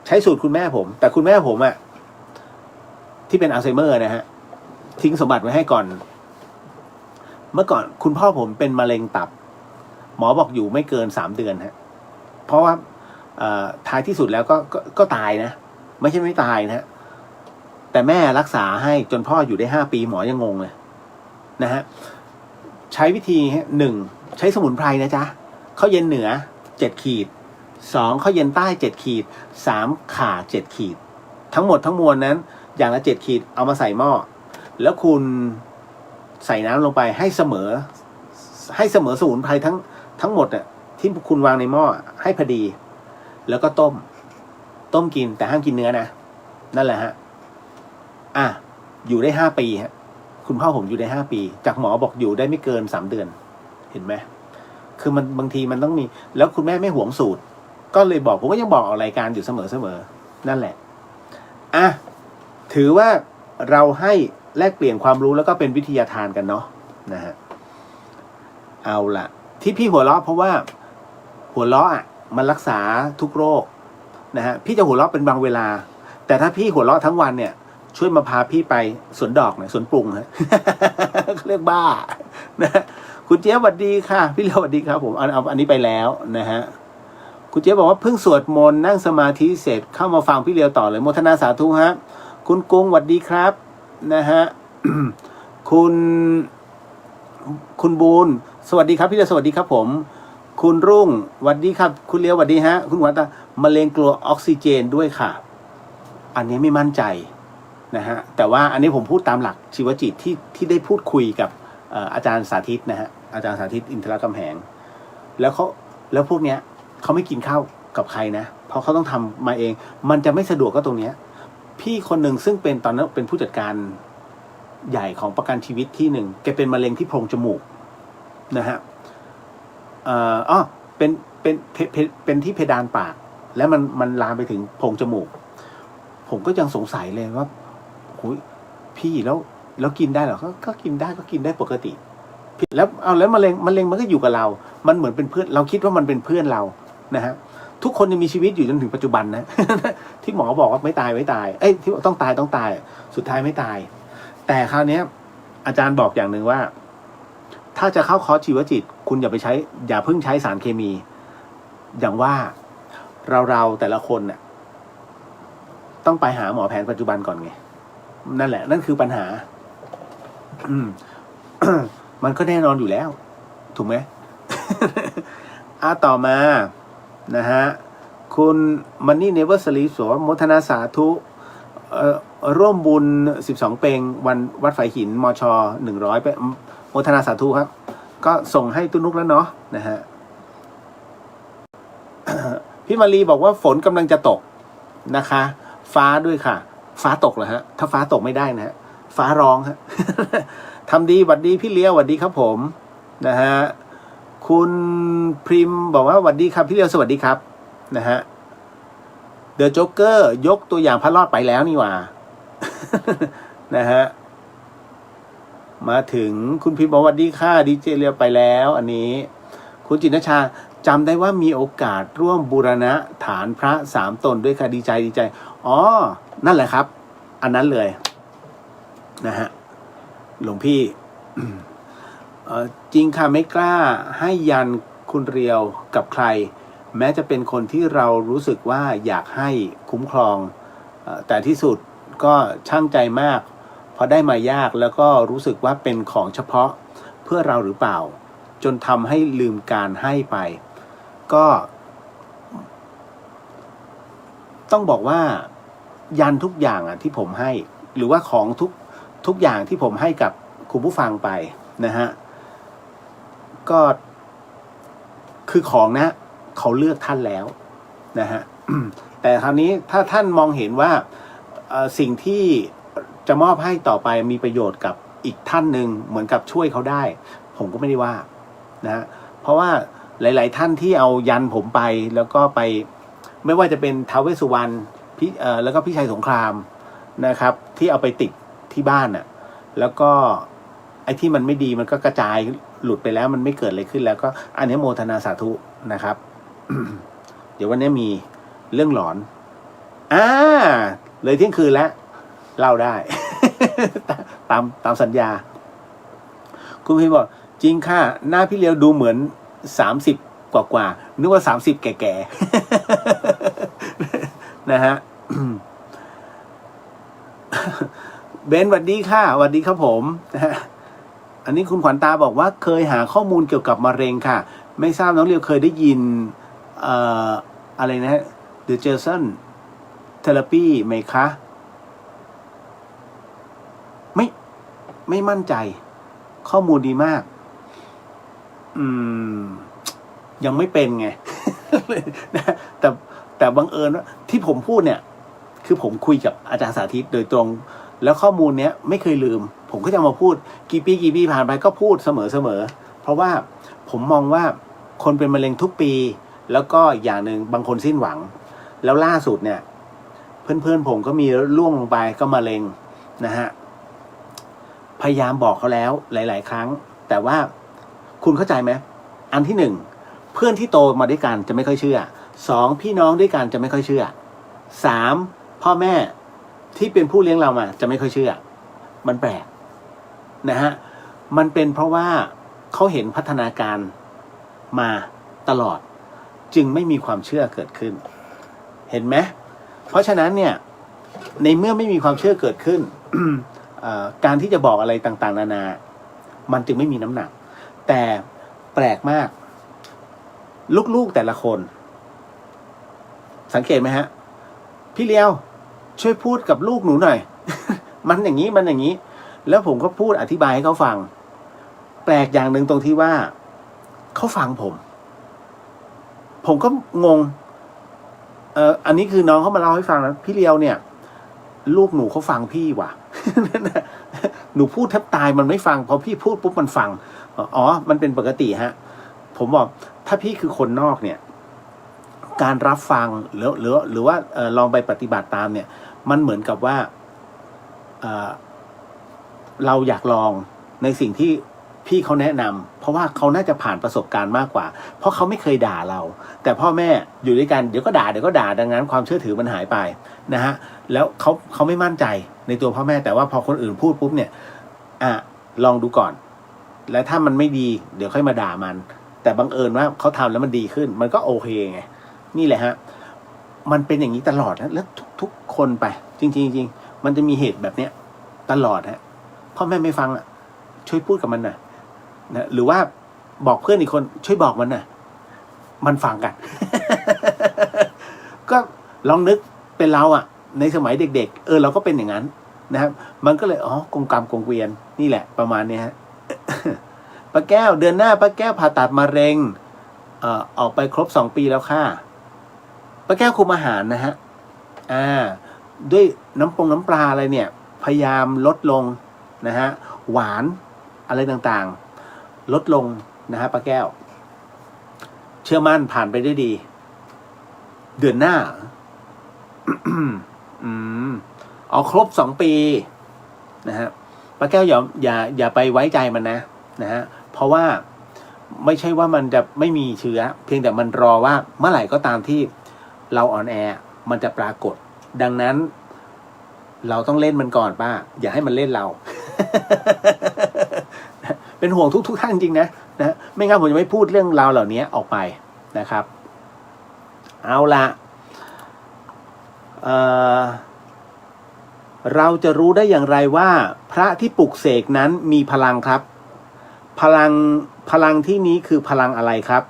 ใช้สูตรคุณแม่ผมแต่คุณแม่ผมที่เป็นอัลไซเมอร์นะฮะทิ้งสมบัติไว้ให้ก่อนเมื่อก่อนคุณพ่อผมเป็นมะเร็งตับหมอบอกอยู่ไม่เกิน3เดือนฮะเพราะว่าท้ายที่สุดแล้วก็ตายนะไม่ใช่ไม่ตายนะแต่แม่รักษาให้จนพ่ออยู่ได้5 ปีหมอยังงงเลยนะฮะใช้วิธี1ใช้สมุนไพรนะจ๊ะข้าวเย็นเหนือ7 ขีด2ข้าวเย็นใต้7 ขีด3ข่า7 ขีดทั้งหมดทั้งมวลนั้นอย่างละ7 ขีดเอามาใส่หม้อแล้วคุณใส่น้ำลงไปให้เสมอสมุนไพรทั้งหมดที่คุณวางในหม้อให้พอดีแล้วก็ต้มกินแต่ห้ามกินเนื้อนะนั่นแหละฮะอยู่ได้5 ปีฮะคุณพ่อผมอยู่ได้5 ปีจากหมอบอกอยู่ได้ไม่เกิน3 เดือนเห็นไหมคือมันบางทีมันต้องมีแล้วคุณแม่ไม่หวงสูตรก็เลยบอกผมก็ยังบอกออกรายการอยู่เสมอนั่นแหละถือว่าเราให้แลกเปลี่ยนความรู้แล้วก็เป็นวิทยาทานกันเนาะนะฮะเอาละที่พี่หัวเราะเพราะว่าหัวเราะมันรักษาทุกโรคนะฮะพี่จะหัวเราะเป็นบางเวลาแต่ถ้าพี่หัวเราะทั้งวันเนี่ยช่วยมาพาพี่ไปสวนดอกหน่อยสวนปรุงฮะ เรียกบ้านะคุณเจี๊ยบสวัสดีค่ะพี่เลี้ยวสวัสดีครับผมเอาอันนี้ไปแล้วนะฮะคุณเจี๊ยบบอกว่าเพิ่งสวดมนต์นั่งสมาธิเสร็จเข้ามาฟังพี่เลี้ยวต่อเลยโมทนาสาธุฮะคุณกุ้งสวัสดีครับนะฮะ คุณบูนสวัสดีครับพี่เลี้ยวสวัสดีครับผมคุณรุ่งสวัสดีครับคุณเลี้ยวสวัสดีฮะคุณวัตมะเร็งกลัวออกซิเจนด้วยค่ะอันนี้ไม่มั่นใจนะฮะแต่ว่าอันนี้ผมพูดตามหลักชีวจิตที่ได้พูดคุยกับอาจารย์สาธิตนะฮะอาจารย์สาธิตอินทรกำแหงแล้วพวกเนี้ยเขาไม่กินข้าวกับใครนะเพราะเขาต้องทำมาเองมันจะไม่สะดวกก็ตรงเนี้ยพี่คนหนึ่งซึ่งเป็นตอนนั้นเป็นผู้จัดการใหญ่ของประกันชีวิตที่หนึ่งแกเป็นมะเร็งที่โพรงจมูกนะฮะเป็นที่เพดานปากแล้วมันลามไปถึงโพรงจมูกผมก็ยังสงสัยเลยว่าโอ้ยพี่แล้วกินได้เหรอก็กินได้ปกติแล้วมะเร็งมันก็อยู่กับเรามันเหมือนเป็นเพื่อนเราคิดว่ามันเป็นเพื่อนเรานะฮะทุกคนยังมีชีวิตอยู่จนถึงปัจจุบันนะ ที่หมอบอกว่าไม่ตายที่ต้องตายสุดท้ายไม่ตายแต่คราวนี้อาจารย์บอกอย่างหนึ่งว่าถ้าจะเข้าคอร์สชีวจิตคุณอย่าเพิ่งใช้สารเคมีอย่างว่าเราแต่ละคนเนี่ยต้องไปหาหมอแผนปัจจุบันก่อนไงนั่นแหละนั่นคือปัญหามันก็แน่นอนอยู่แล้วถูกไหม ต่อมานะฮะคุณมันนี่เนเวอร์สลีฟบอกว่าโมทนาสาธุร่วมบุญ12 เปงวันวัดฝายหินมช100ไปโมทนาสาธุครับก็ส่งให้ตุ้นุกแล้วเนาะนะฮะ พี่มารีบอกว่าฝนกำลังจะตกนะคะฟ้าด้วยค่ะฟ้าตกเหรอฮะถ้าฟ้าตกไม่ได้นะฮะฟ้าร้องฮะ ทำดีหวัดดีพี่เลี้ยวหวัดดีครับผมนะฮะคุณพริมบอกว่าหวัดดีครับพี่เลี้ยวสวัสดีครับนะฮะ เดอะโจ๊กเกอร์ยกตัวอย่างพระรอดไปแล้วนี่หว่า นะฮะมาถึงคุณพิมพ์บอกว่าดีค่ะดีเจเรียไปแล้วอันนี้คุณจินชาจำได้ว่ามีโอกาสร่วมบูรณะฐานพระ3 ตนด้วยค่ะดีใจดีใจอ๋อนั่นแหละครับอันนั้นเลยนะฮะหลวงพี่ จริงค่ะไม่กล้าให้ยันคุณเรียวกับใครแม้จะเป็นคนที่เรารู้สึกว่าอยากให้คุ้มครองแต่ที่สุดก็ช่างใจมากพอได้มายากแล้วก็รู้สึกว่าเป็นของเฉพาะเพื่อเราหรือเปล่าจนทำให้ลืมการให้ไปก็ต้องบอกว่ายันทุกอย่างที่ผมให้หรือว่าของทุกอย่างที่ผมให้กับคุณผู้ฟังไปนะฮะก็คือของนะเขาเลือกท่านแล้วนะฮะ แต่คราวนี้ถ้าท่านมองเห็นว่าสิ่งที่จะมอบให้ต่อไปมีประโยชน์กับอีกท่านหนึ่งเหมือนกับช่วยเขาได้ผมก็ไม่ได้ว่านะฮะเพราะว่าหลายๆท่านที่เอายันผมไปแล้วก็ไปไม่ว่าจะเป็นท้าวเวสสุวรรณแล้วก็พี่ชัยสงครามนะครับที่เอาไปติดที่บ้านน่ะแล้วก็ไอ้ที่มันไม่ดีมันก็กระจายหลุดไปแล้วมันไม่เกิดอะไรขึ้นแล้วก็อันนี้โมทนาสาธุนะครับ เดี๋ยววันนี้มีเรื่องหลอนเลยเที่ยงคืนแล้วเล่าได้ ตามสัญญาคุณพี่บอกจริงค่ะหน้าพี่เลียวดูเหมือน30กว่านึกว่า30แก่ๆ นะฮะ เบนสวัสดีค่ะสวัสดีครับผมนะฮะอันนี้คุณขวัญตาบอกว่าเคยหาข้อมูลเกี่ยวกับมะเร็งค่ะไม่ทราบน้องเลียวเคยได้ยินอะไรนะฮะ The Jason Therapy ไหมคะไม่มั่นใจข้อมูลดีมากยังไม่เป็นไง แต่บังเอิญว่าที่ผมพูดเนี่ยคือผมคุยกับอาจารย์สาธิตโดยตรงแล้วข้อมูลเนี้ยไม่เคยลืมผมก็จะมาพูดกี่ปีผ่านไปก็พูดเสมอเพราะว่าผมมองว่าคนเป็นมะเร็งทุกปีแล้วก็อย่างหนึ่งบางคนสิ้นหวังแล้วล่าสุดเนี่ยเพื่อนผมก็มีล่วงลงไปก็มะเร็งนะฮะพยายามบอกเขาแล้วหลายๆครั้งแต่ว่าคุณเข้าใจไหมอันที่ 1เพื่อนที่โตมาด้วยกันจะไม่ค่อยเชื่อ2พี่น้องด้วยกันจะไม่ค่อยเชื่อ3พ่อแม่ที่เป็นผู้เลี้ยงเรามาจะไม่ค่อยเชื่อมันแปลกนะฮะมันเป็นเพราะว่าเขาเห็นพัฒนาการมาตลอดจึงไม่มีความเชื่อเกิดขึ้นเห็นไหมเพราะฉะนั้นเนี่ยในเมื่อไม่มีความเชื่อเกิดขึ้น การที่จะบอกอะไรต่างๆนานามันจึงไม่มีน้ำหนักแต่แปลกมากลูกๆแต่ละคนสังเกตไหมฮะพี่เลียวช่วยพูดกับลูกหนูหน่อย มันอย่างนี้แล้วผมก็พูดอธิบายให้เขาฟังแปลกอย่างหนึ่งตรงที่ว่าเขาฟังผมก็งงอันนี้คือน้องเขามาเล่าให้ฟังนะพี่เลียวเนี่ยลูกหนูเขาฟังพี่ว่ะ หนูพูดแทบตายมันไม่ฟังพอพี่พูดปุ๊บมันฟังอ๋อมันเป็นปกติฮะผมบอกถ้าพี่คือคนนอกเนี่ยการรับฟังหรือว่าลองไปปฏิบัติตามเนี่ยมันเหมือนกับว่าเราอยากลองในสิ่งที่พี่เขาแนะนำเพราะว่าเขาน่าจะผ่านประสบการณ์มากกว่าเพราะเขาไม่เคยด่าเราแต่พ่อแม่อยู่ด้วยกันเดี๋ยวก็ด่าดังนั้นความเชื่อถือมันหายไปนะฮะแล้วเขาไม่มั่นใจในตัวพ่อแม่แต่ว่าพอคนอื่นพูดปุ๊บเนี่ยลองดูก่อนแล้วถ้ามันไม่ดีเดี๋ยวค่อยมาด่ามันแต่บังเอิญว่าเขาทำแล้วมันดีขึ้นมันก็โอเคไงนี่แหละฮะมันเป็นอย่างนี้ตลอดนะแล้วทุกคนไปจริงมันจะมีเหตุแบบเนี้ยตลอดฮะพ่อแม่ไม่ฟังช่วยพูดกับมันหน่อยนะหรือว่าบอกเพื่อนอีกคนช่วยบอกมันหน่อยมันฟังกัน ก็ลองนึกเป็นเราในสมัยเด็กๆเราก็เป็นอย่างนั้นนะครับมันก็เลยกงกรรมกงเกวียนนี่แหละประมาณนี้ฮะ ป้าแก้วเดือนหน้าป้าแก้วผ่าตัดมะเร็งออกไปครบ2 ปีแล้วค่ะป้าแก้วคุมอาหารนะฮะด้วยน้ำปลาอะไรเนี่ยพยายามลดลงนะฮะหวานอะไรต่างๆลดลงนะฮะป้าแก้วเชื่อมั่นผ่านไปได้ดีเดือนหน้า อืมเอาครบ2 ปีนะฮะป้าแก้วอย่าไปไว้ใจมันนะฮะเพราะว่าไม่ใช่ว่ามันจะไม่มีเชื้อเพียงแต่มันรอว่าเมื่อไหร่ก็ตามที่เราออนแอร์มันจะปรากฏดังนั้นเราต้องเล่นมันก่อนป้าอย่าให้มันเล่นเรา เป็นห่วงทุกท่านจริงนะไม่งั้นผมจะไม่พูดเรื่องราวเหล่านี้ออกไปนะครับเอาละเราจะรู้ได้อย่างไรว่าพระที่ปลุกเสกนั้นมีพลังครับพลังที่นี้คือพลังอะไรครับ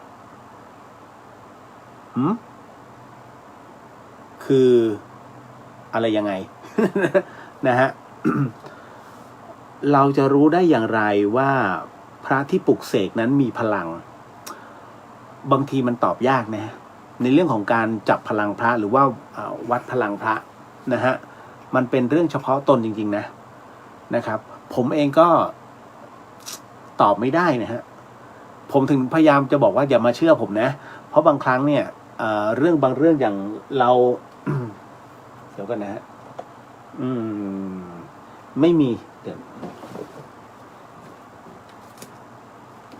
คืออะไรยังไง นะฮะ เราจะรู้ได้อย่างไรว่าพระที่ปลุกเสกนั้นมีพลังบางทีมันตอบยากนะในเรื่องของการจับพลังพระหรือว่าวัดพลังพระนะฮะมันเป็นเรื่องเฉพาะตนจริงๆนะครับผมเองก็ตอบไม่ได้นะฮะผมถึงพยายามจะบอกว่าอย่ามาเชื่อผมนะเพราะบางครั้งเนี่ยเรื่องบางเรื่องอย่างเรา เดี๋ยวกันนะฮะไม่มีเดี๋ยว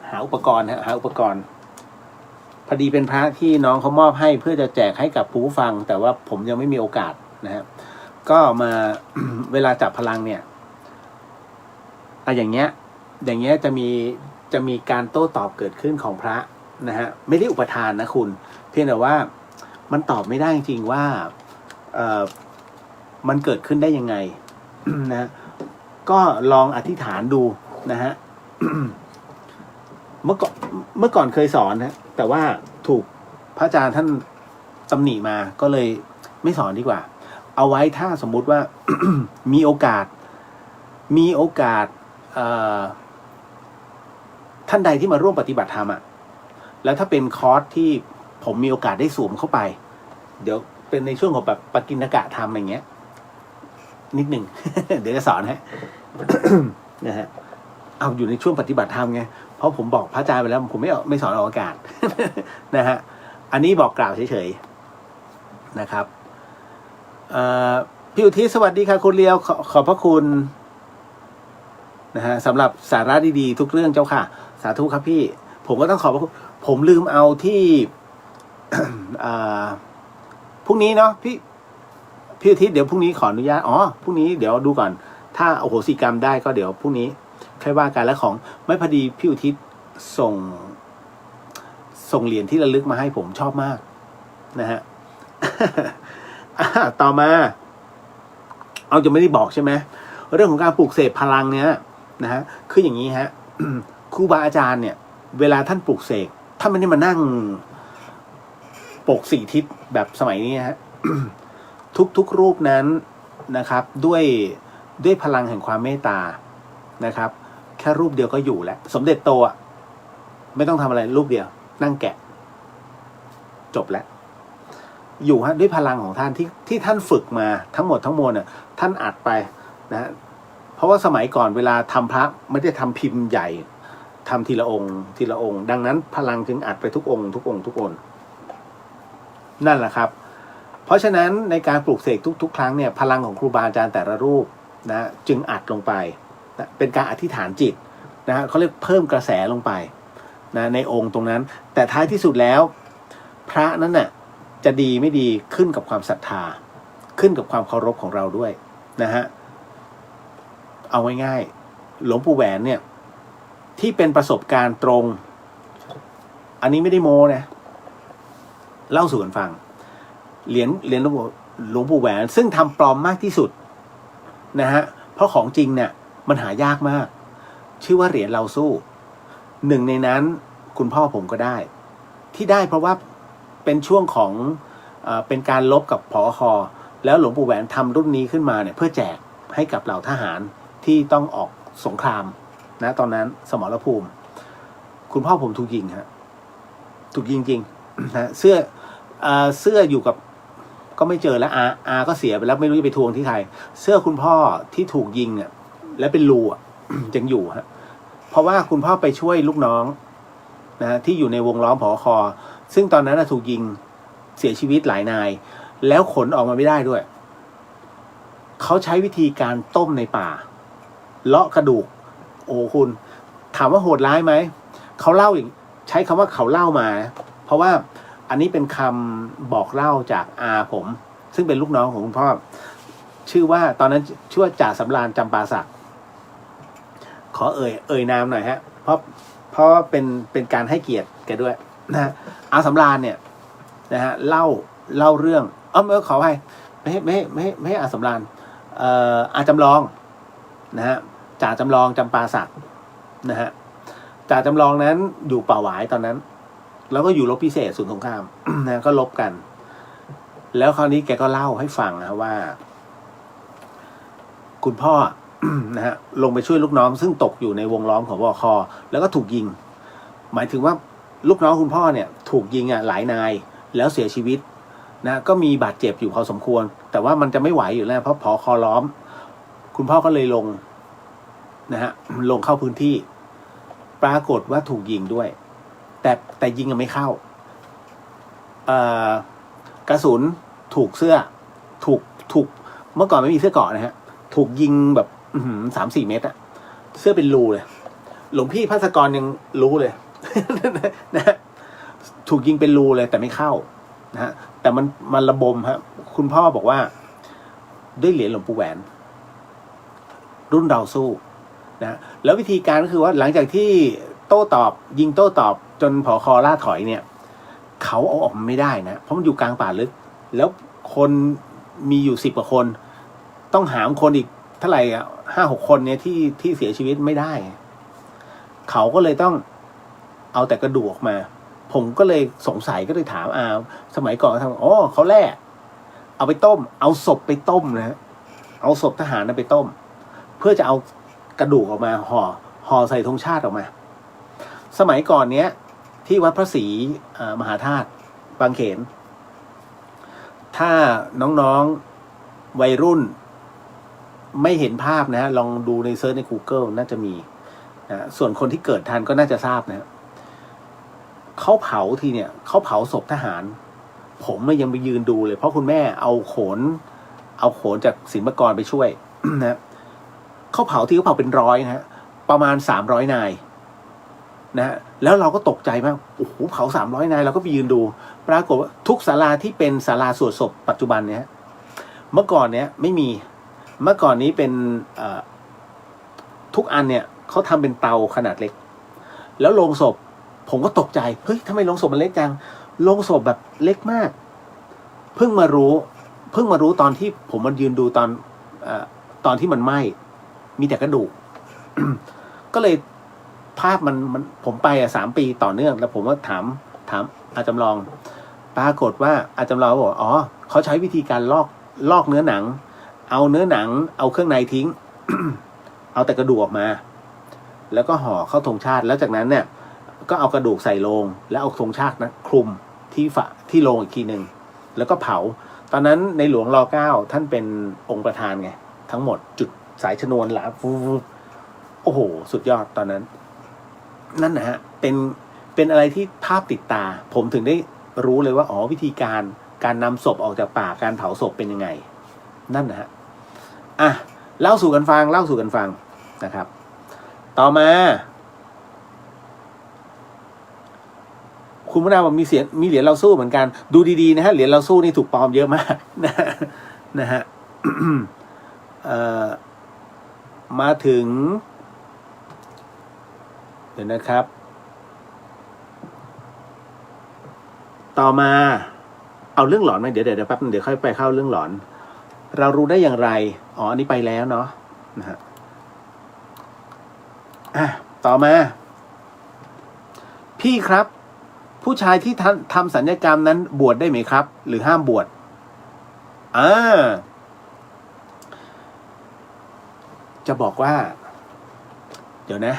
หาอุปกรณ์หาอุปกรณ์พอดีเป็นพระที่น้องเขามอบให้เพื่อจะแจกให้กับผู้ฟังแต่ว่าผมยังไม่มีโอกาสนะฮะก็มา เวลาจับพลังเนี่ยอย่างเงี้ยจะมีการโต้ตอบเกิดขึ้นของพระนะฮะไม่ได้อุปทานนะคุณเพียงแต่ว่ามันตอบไม่ได้จริงๆว่ามันเกิดขึ้นได้ยังไง นะก็ลองอธิษฐานดูนะฮะ เมื่อก่อนเคยสอนนะแต่ว่าถูกพระอาจารย์ท่านตำหนิมาก็เลยไม่สอนดีกว่าเอาไว้ถ้าสมมุติว่า มีโอกาสท่านใดที่มาร่วมปฏิบัติธรรมแล้วถ้าเป็นคอร์สที่ผมมีโอกาสได้สวมเข้าไปเดี๋ยวเป็นในช่วงของแบบปกิณกะธรรมอย่างเงี้ยนิดหนึ่ง เดี๋ยวจะสอนฮะ นะฮะเอาอยู่ในช่วงปฏิบัติธรรมไงเพราะผมบอกพระอาจารย์ไปแล้วผมไม่สอนออกอากาศ นะฮะอันนี้บอกกล่าวเฉยๆนะครับพี่อุทิศสวัสดีค่ะคุณเลียวขอบพระคุณนะฮะสำหรับสาระดีๆทุกเรื่องเจ้าค่ะสาธุครับพี่ผมก็ต้องขอบพระคุณผมลืมเอาที่ พรุ่งนี้เนาะพี่อุทิศเดี๋ยวพรุ่งนี้ขออนุญาตพรุ่งนี้เดี๋ยวดูก่อนถ้าโอโหสิกรรมได้ก็เดี๋ยวพรุ่งนี้ค่อยว่ากันแล้วของไม่พอดีพี่อุทิศส่งเหรียญที่ระลึกมาให้ผมชอบมากนะฮะ ต่อมาเอาจะไม่ได้บอกใช่ไหมเรื่องของการปลูกเสกพลังเนี้ยนะฮะคืออย่างนี้ฮะ ครูบาอาจารย์เนี่ยเวลาท่านปลูกเสกท่านไม่ได้มานั่งปก4 ทิศแบบสมัยนี้ฮะ ทุกรูปนั้นนะครับด้วยพลังแห่งความเมตตานะครับแค่รูปเดียวก็อยู่แล้วสมเด็จโตไม่ต้องทำอะไรรูปเดียวนั่งแกะจบแล้วอยู่ฮะด้วยพลังของท่านที่ท่านฝึกมาทั้งหมดทั้งมวลท่านอัดไปนะเพราะว่าสมัยก่อนเวลาทำพระไม่ได้ทำพิมพ์ใหญ่ทำทีละองค์ดังนั้นพลังจึงอัดไปทุกองค์นั่นแหละครับเพราะฉะนั้นในการปลูกเสกทุกครั้งเนี่ยพลังของครูบาอาจารย์แต่ละรูปนะจึงอัดลงไปนะเป็นการอธิษฐานจิตนะเขาเรียกเพิ่มกระแสลงไปนะในองค์ตรงนั้นแต่ท้ายที่สุดแล้วพระนั้นน่ะจะดีไม่ดีขึ้นกับความศรัทธาขึ้นกับความเคารพของเราด้วยนะฮะเอาง่ายๆหลวงปู่แหวนเนี่ยที่เป็นประสบการณ์ตรงอันนี้ไม่ได้โม้นะเล่าสู่กันฟังเหรียญหลวงปู่แหวนซึ่งทำปลอมมากที่สุดนะฮะเพราะของจริงเนี่ยมันหายากมากชื่อว่าเหรียญเราสู้หนึ่งในนั้นคุณพ่อผมก็ได้ที่ได้เพราะว่าเป็นช่วงของเป็นการลบกับผอ.แล้วหลวงปู่แหวนทำรุ่นนี้ขึ้นมาเนี่ยเพื่อแจกให้กับเหล่าทหารที่ต้องออกสงครามนะตอนนั้นสมรภูมิคุณพ่อผมถูกยิงฮะถูกยิงจริงนะเสื้ออยู่กับก็ไม่เจอแล้วอาก็เสียไปแล้วไม่รู้จะไปทวงที่ใครเสื้อคุณพ่อที่ถูกยิงเนี่ยและเป็นรูยังอยู่ฮะเพราะว่าคุณพ่อไปช่วยลูกน้องนะที่อยู่ในวงล้อมผอ.ซึ่งตอนนั้นถูกยิงเสียชีวิตหลายนาย แล้วขนออกมาไม่ได้ด้วยเขาใช้วิธีการต้มในป่าเลาะกระดูกโอ้คุณถามว่าโหดร้ายไหมเขาเล่าอย่างใช้คำว่าเขาเล่ามาเพราะว่าอันนี้เป็นคำบอกเล่าจากอาผม ซึ่งเป็นลูกน้องของคุณพ่อชื่อว่าตอนนั้นชื่อว่าจ่าสำราญจำปาสักขอเอ่ยนามหน่อยฮะเพราะเป็นการให้เกียรติแกด้วยนะอาสำราญเนี่ยนะฮะเล่าเรื่องขอให้ไม่ให้อาสำราญอาจำลองนะฮะจ่าจำลองจำปาสักนะฮะจ่าจำลองนั้นอยู่ป่าหวายตอนนั้นแล้วก็อยู่รบพิเศษศูนย์สงคราม นะก็ลบกัน แล้วคราวนี้แกก็เล่าให้ฟังนะว่า คุณพ่อ นะฮะลงไปช่วยลูกน้องซึ่งตกอยู่ในวงล้อมของบค.แล้วก็ถูกยิงหมายถึงว่าลูกน้องคุณพ่อเนี่ยถูกยิงหลายนายแล้วเสียชีวิตนะก็มีบาดเจ็บอยู่พอสมควรแต่ว่ามันจะไม่ไหวอยู่แล้วเพราะผค.ล้อมคุณพ่อก็เลยลงนะฮะลงเข้าพื้นที่ปรากฏว่าถูกยิงด้วยแต่ยิงยังไม่เข้ากระสุนถูกเสื้อถูกเมื่อก่อนไม่มีเสื้อเกราะนะฮะถูกยิงแบบ3-4 เมตรอะเสื้อเป็นรูเลยหลวงพี่ภาสกรยังรู้เลย นะถูกยิงเป็นรูเลยแต่ไม่เข้านะฮะแต่มันระบมฮะคุณพ่อบอกว่าด้วยเหรียญหลวงปู่แหวนรุ่นเราสู้นะแล้ววิธีการก็คือว่าหลังจากที่โต้ตอบยิงโต้ตอบจนผค.ล่าถอยเนี่ยเขาเอาออกมาไม่ได้นะเพราะมันอยู่กลางป่าลึกแล้วคนมีอยู่10 กว่าคนต้องหามคนอีกเท่าไหร่5-6 คนเนี่ยที่เสียชีวิตไม่ได้เขาก็เลยต้องเอาแต่กระดูกออกมาผมก็เลยสงสัยก็เลยถามสมัยก่อนเขาทำเขาแล่เอาไปต้มเอาศพไปต้มนะฮะเอาศพทหารไปต้มเพื่อจะเอากระดูกออกมาห่อใส่ธงชาติออกมาสมัยก่อนเนี้ยที่วัดพระศรีมหาธาตุบางเขนถ้าน้องๆวัยรุ่นไม่เห็นภาพนะฮะลองดูในเซิร์ชใน Google น่าจะมีนะส่วนคนที่เกิดทันก็น่าจะทราบนะเขาเผาทีเนี่ยเขาเผาศพทหารผมยังไปยืนดูเลยเพราะคุณแม่เอาโขนจากศิลปากรไปช่วย นะเขาเผาที่เขาเผาเป็นร้อยนะฮะประมาณ300 นายนะฮะแล้วเราก็ตกใจมากโอ้โหเผา300 นายเราก็ไปยืนดูปรากฏว่าทุกศาลาที่เป็นศาลาสวดศพปัจจุบันเนี้ยเมื่อก่อนเนี้ยไม่มีเมื่อก่อนนี้เป็นทุกอันเนี่ยเขาทำเป็นเตาขนาดเล็กแล้วโลงศพผมก็ตกใจเฮ้ยทำไมโลงศพมันเล็กจังโลงศพแบบเล็กมากเพิ่งมารู้ตอนที่ผมมันยืนดูตอนที่มันไหม้มีแต่กระดูก ก็เลยภาพมันผมไป3 ปีต่อเนื่องแล้วผมก็ถามอาจำลองปรากฏว่าอาจำลองบอกเขาใช้วิธีการลอกเนื้อหนังเอาเนื้อหนังเอาเครื่องในทิ้ง เอาแต่กระดูกออกมาแล้วก็ห่อเข้าธงชาติแล้วจากนั้นเนี่ยก็เอากระดูกใส่โลงแล้วเอาธงชาตินะคลุมที่โลงอีกทีหนึ่งแล้วก็เผาตอนนั้นในหลวงร.9ท่านเป็นองค์ประธานไงทั้งหมดจุดสายชนวนหลาโอ้โหสุดยอดตอนนั้นนั่นนะฮะเป็นอะไรที่ภาพติดตาผมถึงได้รู้เลยว่าวิธีการนำศพออกจากป่าการเผาศพเป็นยังไงนั่นนะฮะเล่าสู่กันฟังนะครับต่อมาคุณพนาบอกมีเหรียญเราสู้เหมือนกันดูดีๆนะฮะเหรียญเราสู้นี่ถูกปลอมเยอะมากนะฮะ มาถึงเดี๋ยวนะครับต่อมาเอาเรื่องหลอนไหมเดี๋ยวแป๊บนึงเดี๋ยวค่อยไปเข้าเรื่องหลอนเรารู้ได้อย่างไรอันนี้ไปแล้วเนาะนะฮะต่อมาพี่ครับผู้ชายที่ทำสัญญกรรมนั้นบวชได้ไหมครับหรือห้ามบวชจะบอกว่าเดี๋ยวนะ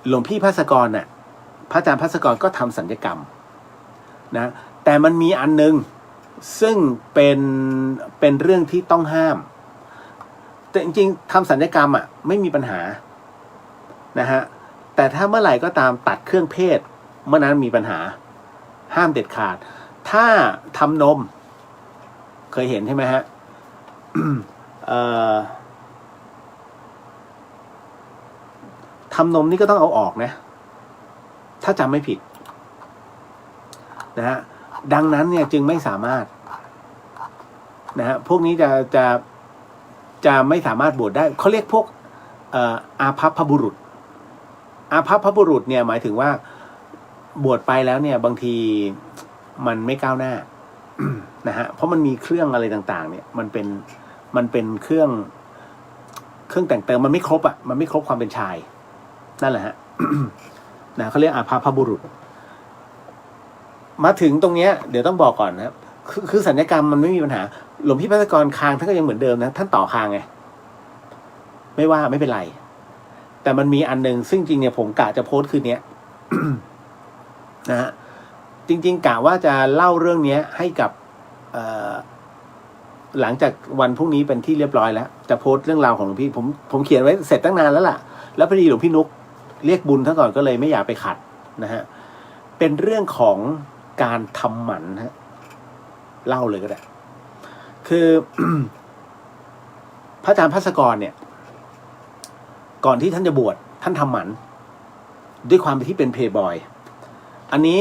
หลวงพี่ภาสกรน่ะพระอาจารย์ภาสกรก็ทำสัญญกรรมนะแต่มันมีอันนึงซึ่งเป็นเรื่องที่ต้องห้ามแต่จริงๆทำสัญญกรรมไม่มีปัญหานะฮะแต่ถ้าเมื่อไหร่ก็ตามตัดเครื่องเพศเมื่อนั้นมีปัญหาห้ามเด็ดขาดถ้าทำนม เคยเห็นใช่ไหมฮะ ทำนมนี่ก็ต้องเอาออกนะถ้าจำไม่ผิดนะฮะดังนั้นเนี่ยจึงไม่สามารถนะฮะพวกนี้จะไม่สามารถบวชได้เขาเรียกพวกอาภัพบุรุษอาภัพบุรุษเนี่ยหมายถึงว่าบวชไปแล้วเนี่ยบางทีมันไม่ก้าวหน้า นะฮะเพราะมันมีเครื่องอะไรต่างๆเนี่ยมันเป็นเครื่องแต่งเติมมันไม่ครบอ่ะมันไม่ครบความเป็นชายนั่นแหละฮะ นะเขาเรียกอาภัพบุรุษมาถึงตรงเนี้ยเดี๋ยวต้องบอกก่อนนะครับคือสัญญกรรมมันไม่มีปัญหาหลวงพี่ภัสกรคางท่านก็ยังเหมือนเดิมนะท่านต่อคางไงไม่ว่าไม่เป็นไรแต่มันมีอันนึงซึ่งจริงเนี่ยผมกะจะโพสต์คืนนี้ นะฮะจริงๆกะว่าจะเล่าเรื่องนี้ให้กับหลังจากวันพรุ่งนี้เป็นที่เรียบร้อยแล้วจะโพสต์เรื่องราวของหลวงพี่ผมเขียนไว้เสร็จตั้งนานแล้วล่ะแล้วพอดีหลวงพี่นุกเรียกบุญท่านก่อนก็เลยไม่อยากไปขัดนะฮะเป็นเรื่องของการทำหมันฮะเล่าเลยก็ได้คือ พระอาจารย์ภัสกรเนี่ยก่อนที่ท่านจะบวชท่านทำหมันด้วยความที่เป็นเพย์บอยอันนี้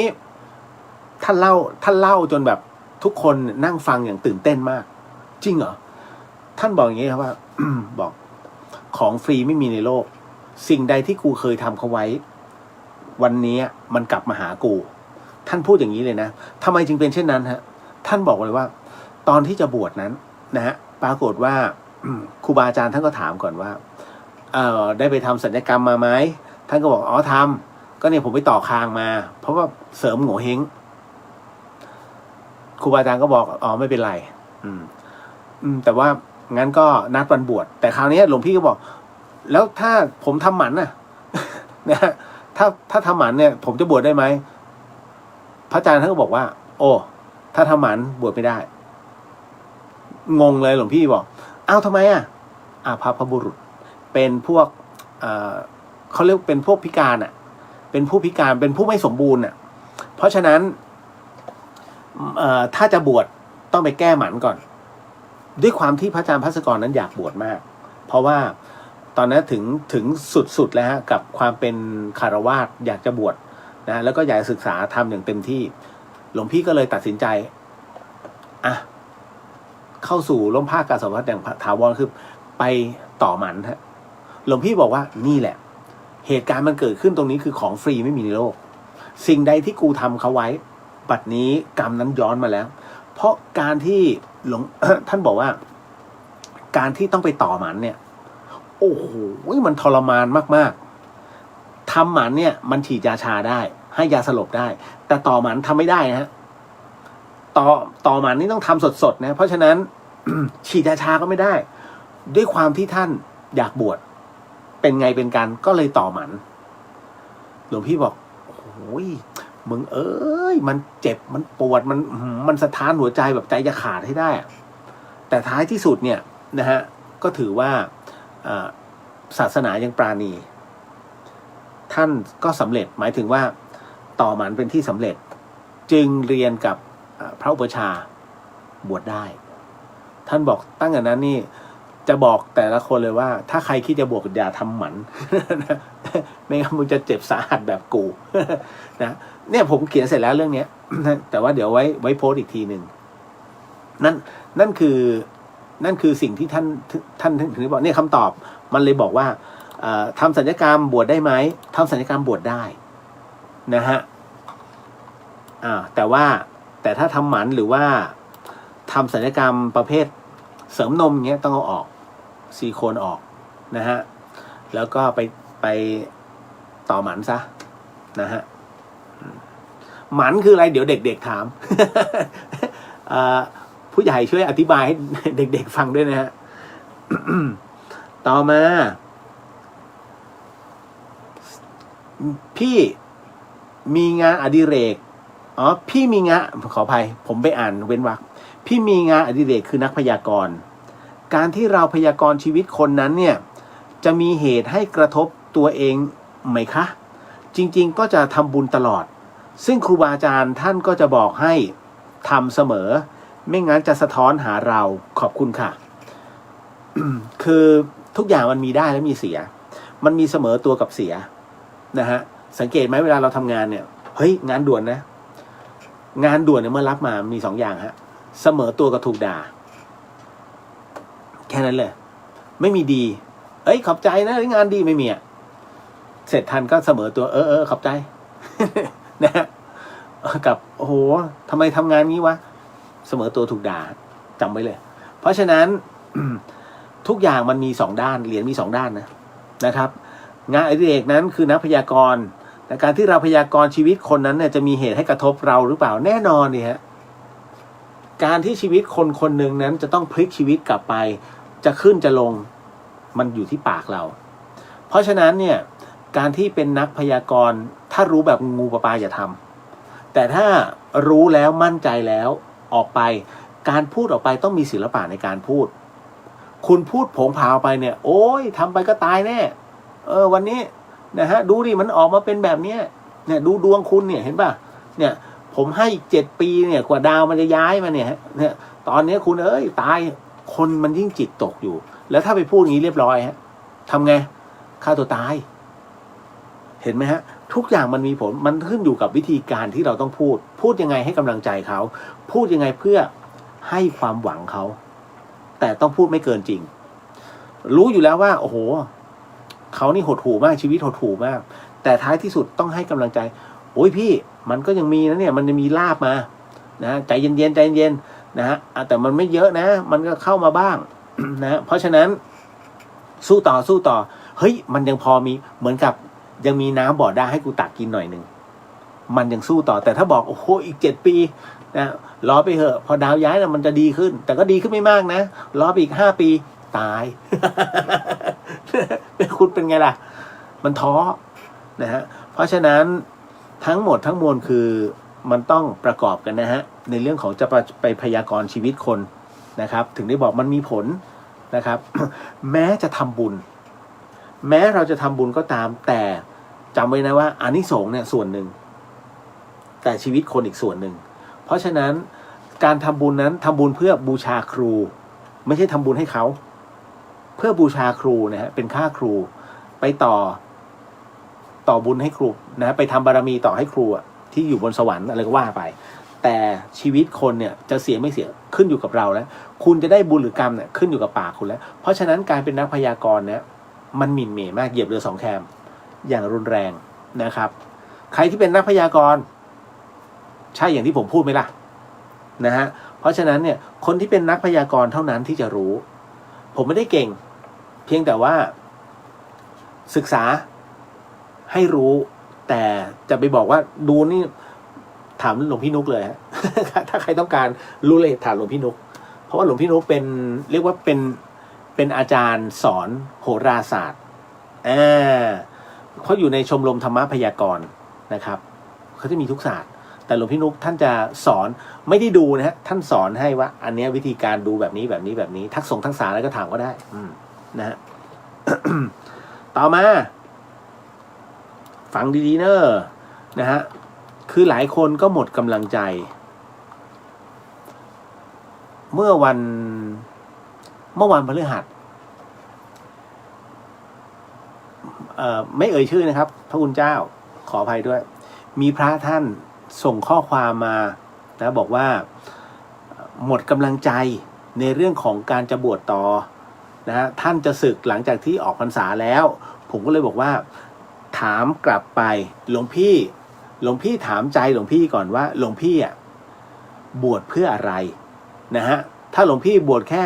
ท่านเล่าจนแบบทุกคนนั่งฟังอย่างตื่นเต้นมากจริงเหรอท่านบอกอย่างนี้ครับว่า บอกของฟรีไม่มีในโลกสิ่งใดที่กูเคยทำเขาไว้วันนี้มันกลับมาหากูท่านพูดอย่างนี้เลยนะทำไมจึงเป็นเช่นนั้นฮะท่านบอกเลยว่าตอนที่จะบวชนั้นนะฮะปรากฏว่า ครูบาอาจารย์ท่านก็ถามก่อนว่าได้ไปทำศัลยกรรมมาไหมท่านก็บอกอ๋อทำก็เนี่ยผมไปต่อคางมาเพราะว่าเสริมโง่เฮงครูบาอาจารย์ก็บอกอ๋อไม่เป็นไรแต่ว่างั้นก็นัดวันบวชแต่คราวนี้หลวงพี่ก็บอกแล้วถ้าผมทำหมันน่ะ นะถ้าทำหมันเนี่ยผมจะบวชได้ไหมพระอาจารย์ท่านก็บอกว่าโอ้ถ้าทำหมันบวชไม่ได้งงเลยหลวงพี่บอกอ้าวทำไมอาภัพบุรุษเป็นพวกเขาเรียกเป็นพวกพิการเป็นผู้พิการเป็นผู้ไม่สมบูรณ์เพราะฉะนั้นถ้าจะบวชต้องไปแก้หมันก่อนด้วยความที่พระอาจารย์ภัสกรนั้นอยากบวชมากเพราะว่าตอนนั้นถึงสุดๆแล้วฮะกับความเป็นคฤหัสถ์อยากจะบวชนะแล้วก็อยากศึกษาทำอย่างเต็มที่หลวงพี่ก็เลยตัดสินใจเข้าสู่ร่มผ้ากาสาวพัสอย่างถาวรคือไปต่อหมันฮะหลวงพี่บอกว่านี่แหละเหตุการณ์มันเกิดขึ้นตรงนี้คือของฟรีไม่มีในโลกสิ่งใดที่กูทำเขาไว้บัดนี้กรรมนั้นย้อนมาแล้วเพราะการที่ท่านบอกว่าการที่ต้องไปต่อหมันเนี่ยโอ้โหมันทรมานมากๆทำหมันเนี่ยมันฉีดยาชาได้ให้ยาสลบได้แต่ต่อหมันทำไม่ได้นะฮะต่อหมันนี่ต้องทำสดๆนะเพราะฉะนั้น ฉีดยาชาก็ไม่ได้ด้วยความที่ท่านอยากบวชเป็นไงเป็นกันก็เลยต่อหมันหลวงพี่บอกโอ้ยมึงมันเจ็บมันปวดมันสะท้านหัวใจแบบใจจะขาดให้ได้แต่ท้ายที่สุดเนี่ยนะฮะก็ถือว่าศาสนายังปราณีท่านก็สำเร็จหมายถึงว่าต่อหมันเป็นที่สำเร็จจึงเรียนกับพระอุปชาบวชได้ท่านบอกตั้งแต่นั้นนี่จะบอกแต่ละคนเลยว่าถ้าใครคิดจะบวชอย่าทำหมัน ไม่งั้นมึงจะเจ็บสาหัสแบบกูนะเนี่ยผมเขียนเสร็จแล้วเรื่องนี้ แต่ว่าเดี๋ยวไว้โพสต์อีกทีหนึ่งนั่นคือสิ่งที่ท่านถึงบอกเนี่ยคำตอบมันเลยบอกว่าทำศัลยกรรมบวชได้ไหมทำศัลยกรรมบวชได้นะฮะแต่ถ้าทำหมันหรือว่าทำศัลยกรรมประเภทเสริมนมเงี้ยต้องเอาออกซิลิโคนออกนะฮะแล้วก็ไปต่อหมันซะนะฮะหมันคืออะไรเดี๋ยวเด็กๆถาม ผู้ใหญ่ช่วยอธิบายให้เด็กๆฟังด้วยนะฮะ ต่อมาพี่มีงานอดิเรกพี่มีงานขออภัยผมไปอ่านเว้นวรรคพี่มีงานอดิเรกคือนักพยากรณ์การที่เราพยากรณ์ชีวิตคนนั้นเนี่ยจะมีเหตุให้กระทบตัวเองไหมคะจริงๆก็จะทำบุญตลอดซึ่งครูบาอาจารย์ท่านก็จะบอกให้ทำเสมอ ไม่งั้นจะสะท้อนหาเราขอบคุณค่ะ คือทุกอย่างมันมีได้และมีเสียมันมีเสมอตัวกับเสียนะฮะสังเกตไหมเวลาเราทำงานเนี่ยเฮ้ยงานด่วนนะงานด่วนเนี่ยเมื่อรับมามี2 อย่างฮะเสมอตัวกับถูกด่าแค่นั้นเลยไม่มีดีเอ้ยขอบใจนะงานดีไม่มีอ่ะเสร็จทันก็เสมอตัวขอบใจ นะฮะกับโอ้โหทำไมทำงานงี้วะเสมอตัวถูกด่าจำไว้เลยเพราะฉะนั้น ทุกอย่างมันมี2 ด้านเหรียญมี2 ด้านนะครับ งานอดิเรกนั้นคือนักพยากรณ์แต่การที่เราพยากรณ์ชีวิตคนนั้นเนี่ยจะมีเหตุให้กระทบเราหรือเปล่าแน่นอนนี่ฮะการที่ชีวิตคนคนหนึ่งนั้นจะต้องพลิกชีวิตกลับไปจะขึ้นจะลงมันอยู่ที่ปากเราเพราะฉะนั้นเนี่ยการที่เป็นนักพยากรณ์ถ้ารู้แบบงูปลาอย่าทำแต่ถ้ารู้แล้วมั่นใจแล้วออกไปการพูดออกไปต้องมีศิลปะในการพูดคุณพูดโผงผางไปเนี่ยโอ้ยทำไปก็ตายแน่วันนี้นะฮะดูดิมันออกมาเป็นแบบนี้เนี่ยดูดวงคุณเนี่ยเห็นป่ะเนี่ยผมให้อีก7 ปีเนี่ยกว่าดาวมันจะย้ายมาเนี่ยตอนนี้คุณตายคนมันยิ่งจิตตกอยู่แล้วถ้าไปพูดอย่างนี้เรียบร้อยฮะทำไงฆ่าตัวตายเห็นไหมฮะทุกอย่างมันมีผลมันขึ้นอยู่กับวิธีการที่เราต้องพูดยังไงให้กำลังใจเขาพูดยังไงเพื่อให้ความหวังเขาแต่ต้องพูดไม่เกินจริงรู้อยู่แล้วว่าโอ้โหเขานี่หดหู่มากชีวิตหดหู่มากแต่ท้ายที่สุดต้องให้กำลังใจโอ้ยพี่มันก็ยังมีนะเนี่ยมันจะมีลาบมานะใจเย็นใจเย็นนะฮะแต่มันไม่เยอะนะมันก็เข้ามาบ้าง นะเพราะฉะนั้นสู้ต่อเฮ้ยมันยังพอมีเหมือนกับยังมีน้ำบ่อได้ให้กูตักกินหน่อยนึงมันยังสู้ต่อแต่ถ้าบอกโอ้โหอีก7 ปีนะรอไปเถอะพอดาวย้ายแล้วมันจะดีขึ้นแต่ก็ดีขึ้นไม่มากนะรอไปอีก5 ปีตาย คุณเป็นไงล่ะมันท้อนะฮะเพราะฉะนั้นทั้งหมดทั้งมวลคือมันต้องประกอบกันนะฮะในเรื่องของจะไปพยากรณ์ชีวิตคนนะครับถึงได้บอกมันมีผลนะครับ แม้จะทำบุญแม้เราจะทำบุญก็ตามแต่จำไว้นะว่าอานิสงส์เนี่ยส่วนหนึ่งแต่ชีวิตคนอีกส่วนหนึ่งเพราะฉะนั้นการทำบุญนั้นทำบุญเพื่อบูชาครูไม่ใช่ทำบุญให้เขาเพื่อบูชาครูนะฮะเป็นค่าครูไปต่อบุญให้ครูนะไปทำบารมีต่อให้ครูที่อยู่บนสวรรค์อะไรก็ว่าไปแต่ชีวิตคนเนี่ยจะเสียไม่เสียขึ้นอยู่กับเราแล้วคุณจะได้บุญหรือกรรมเนี่ยขึ้นอยู่กับปากคุณแล้วเพราะฉะนั้นการเป็นนักพยากรณ์เนี่ยมันหมิ่นเหม่มากเหยียบเรือ2 แคมอย่างรุนแรงนะครับใครที่เป็นนักพยากรณ์ใช่อย่างที่ผมพูดไหมล่ะนะฮะเพราะฉะนั้นเนี่ยคนที่เป็นนักพยากรณ์เท่านั้นที่จะรู้ผมไม่ได้เก่งเพียงแต่ว่าศึกษาให้รู้แต่จะไปบอกว่าดูนี่ถามหลวงพี่นุกเลยฮะ ถ้าใครต้องการรู้เลยถามหลวงพี่นุกเพราะว่าหลวงพี่นุกเป็นเรียกว่าเป็นอาจารย์สอนโหราศาสตร์เขาอยู่ในชมรมธรรมพยากรณ์นะครับเขาจะมีทุกศาสตร์แต่หลวงพี่นุกท่านจะสอนไม่ได้ดูนะฮะท่านสอนให้ว่าอันนี้วิธีการดูแบบนี้ทักษะอะไรก็ถามก็ได้นะฮะ ต่อมาฟังดีๆเนอะนะฮะคือหลายคนก็หมดกำลังใจเมื่อวันพฤหัสไม่เอ่ยชื่อนะครับพระคุณเจ้าขออภัยด้วยมีพระท่านส่งข้อความมานะบอกว่าหมดกำลังใจในเรื่องของการจะบวชต่อนะฮะท่านจะสึกหลังจากที่ออกพรรษาแล้วผมก็เลยบอกว่าถามกลับไปหลวงพี่ถามใจหลวงพี่ก่อนว่าหลวงพี่บวชเพื่ออะไรนะฮะถ้าหลวงพี่บวชแค่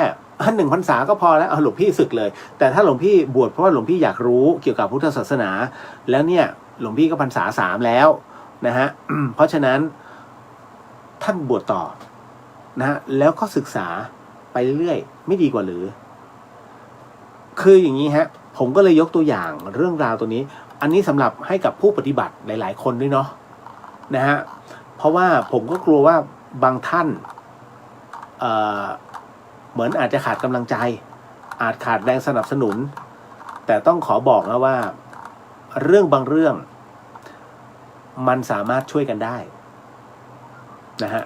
1 พรรษาก็พอแล้วหลวงพี่สึกเลยแต่ถ้าหลวงพี่บวชเพราะว่าหลวงพี่อยากรู้เกี่ยวกับพุทธศาสนาแล้วเนี่ยหลวงพี่ก็พรรษา3แล้วนะฮะ เพราะฉะนั้นท่านบวชต่อนะฮะแล้วก็ศึกษาไปเรื่อยๆไม่ดีกว่าหรือคืออย่างนี้ฮะผมก็เลยยกตัวอย่างเรื่องราวตัวนี้อันนี้สำหรับให้กับผู้ปฏิบัติหลายๆคนด้วยเนาะนะฮะเพราะว่าผมก็กลัวว่าบางท่านเหมือนอาจจะขาดกำลังใจอาจขาดแรงสนับสนุนแต่ต้องขอบอกนะว่าเรื่องบางเรื่องมันสามารถช่วยกันได้นะฮะ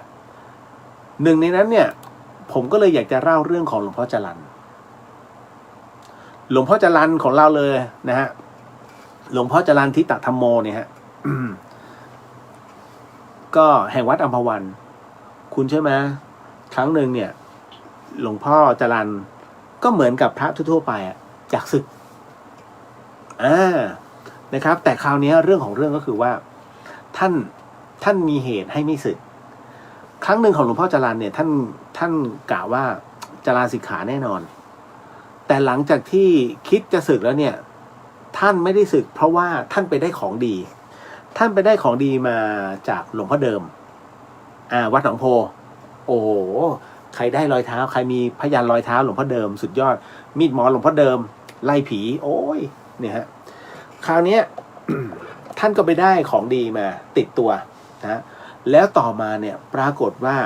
หนึ่งในนั้นเนี่ยผมก็เลยอยากจะเล่าเรื่องของหลวงพ่อจรัญหลวงพ่อจรัญของเราเลยนะฮะหลวงพ่อจรัญทิตธรรมโมเนี่ยฮะ ก็แห่งวัดอัมพวัน คุณใช่ไหมครั้งหนึ่งเนี่ยหลวงพ่อจรัญก็เหมือนกับพระทั่วๆไปอ่ะอยากศึกนะครับแต่คราวนี้เรื่องของเรื่องก็คือว่าท่านมีเหตุให้ไม่ศึกครั้งหนึ่งของหลวงพ่อจรัญเนี่ยท่านกล่าวว่าจะลาสิกขาแน่นอนแต่หลังจากที่คิดจะศึกแล้วเนี่ยท่านไม่ได้ศึกเพราะว่าท่านไปได้ของดีท่านไปได้ของดีมาจากหลวงพ่อเดิมวัดหนองโพโอ้โหใครได้รอยเท้าใครมีพยานรอยเท้าหลวงพ่อเดิมสุดยอดมีดหมอหลวงพ่อเดิมไล่ผีโอ้ยเนี่ยฮะคราวนี้ ท่านก็ไปได้ของดีมาติดตัวนะแล้วต่อมาเนี่ยปรากฏว่า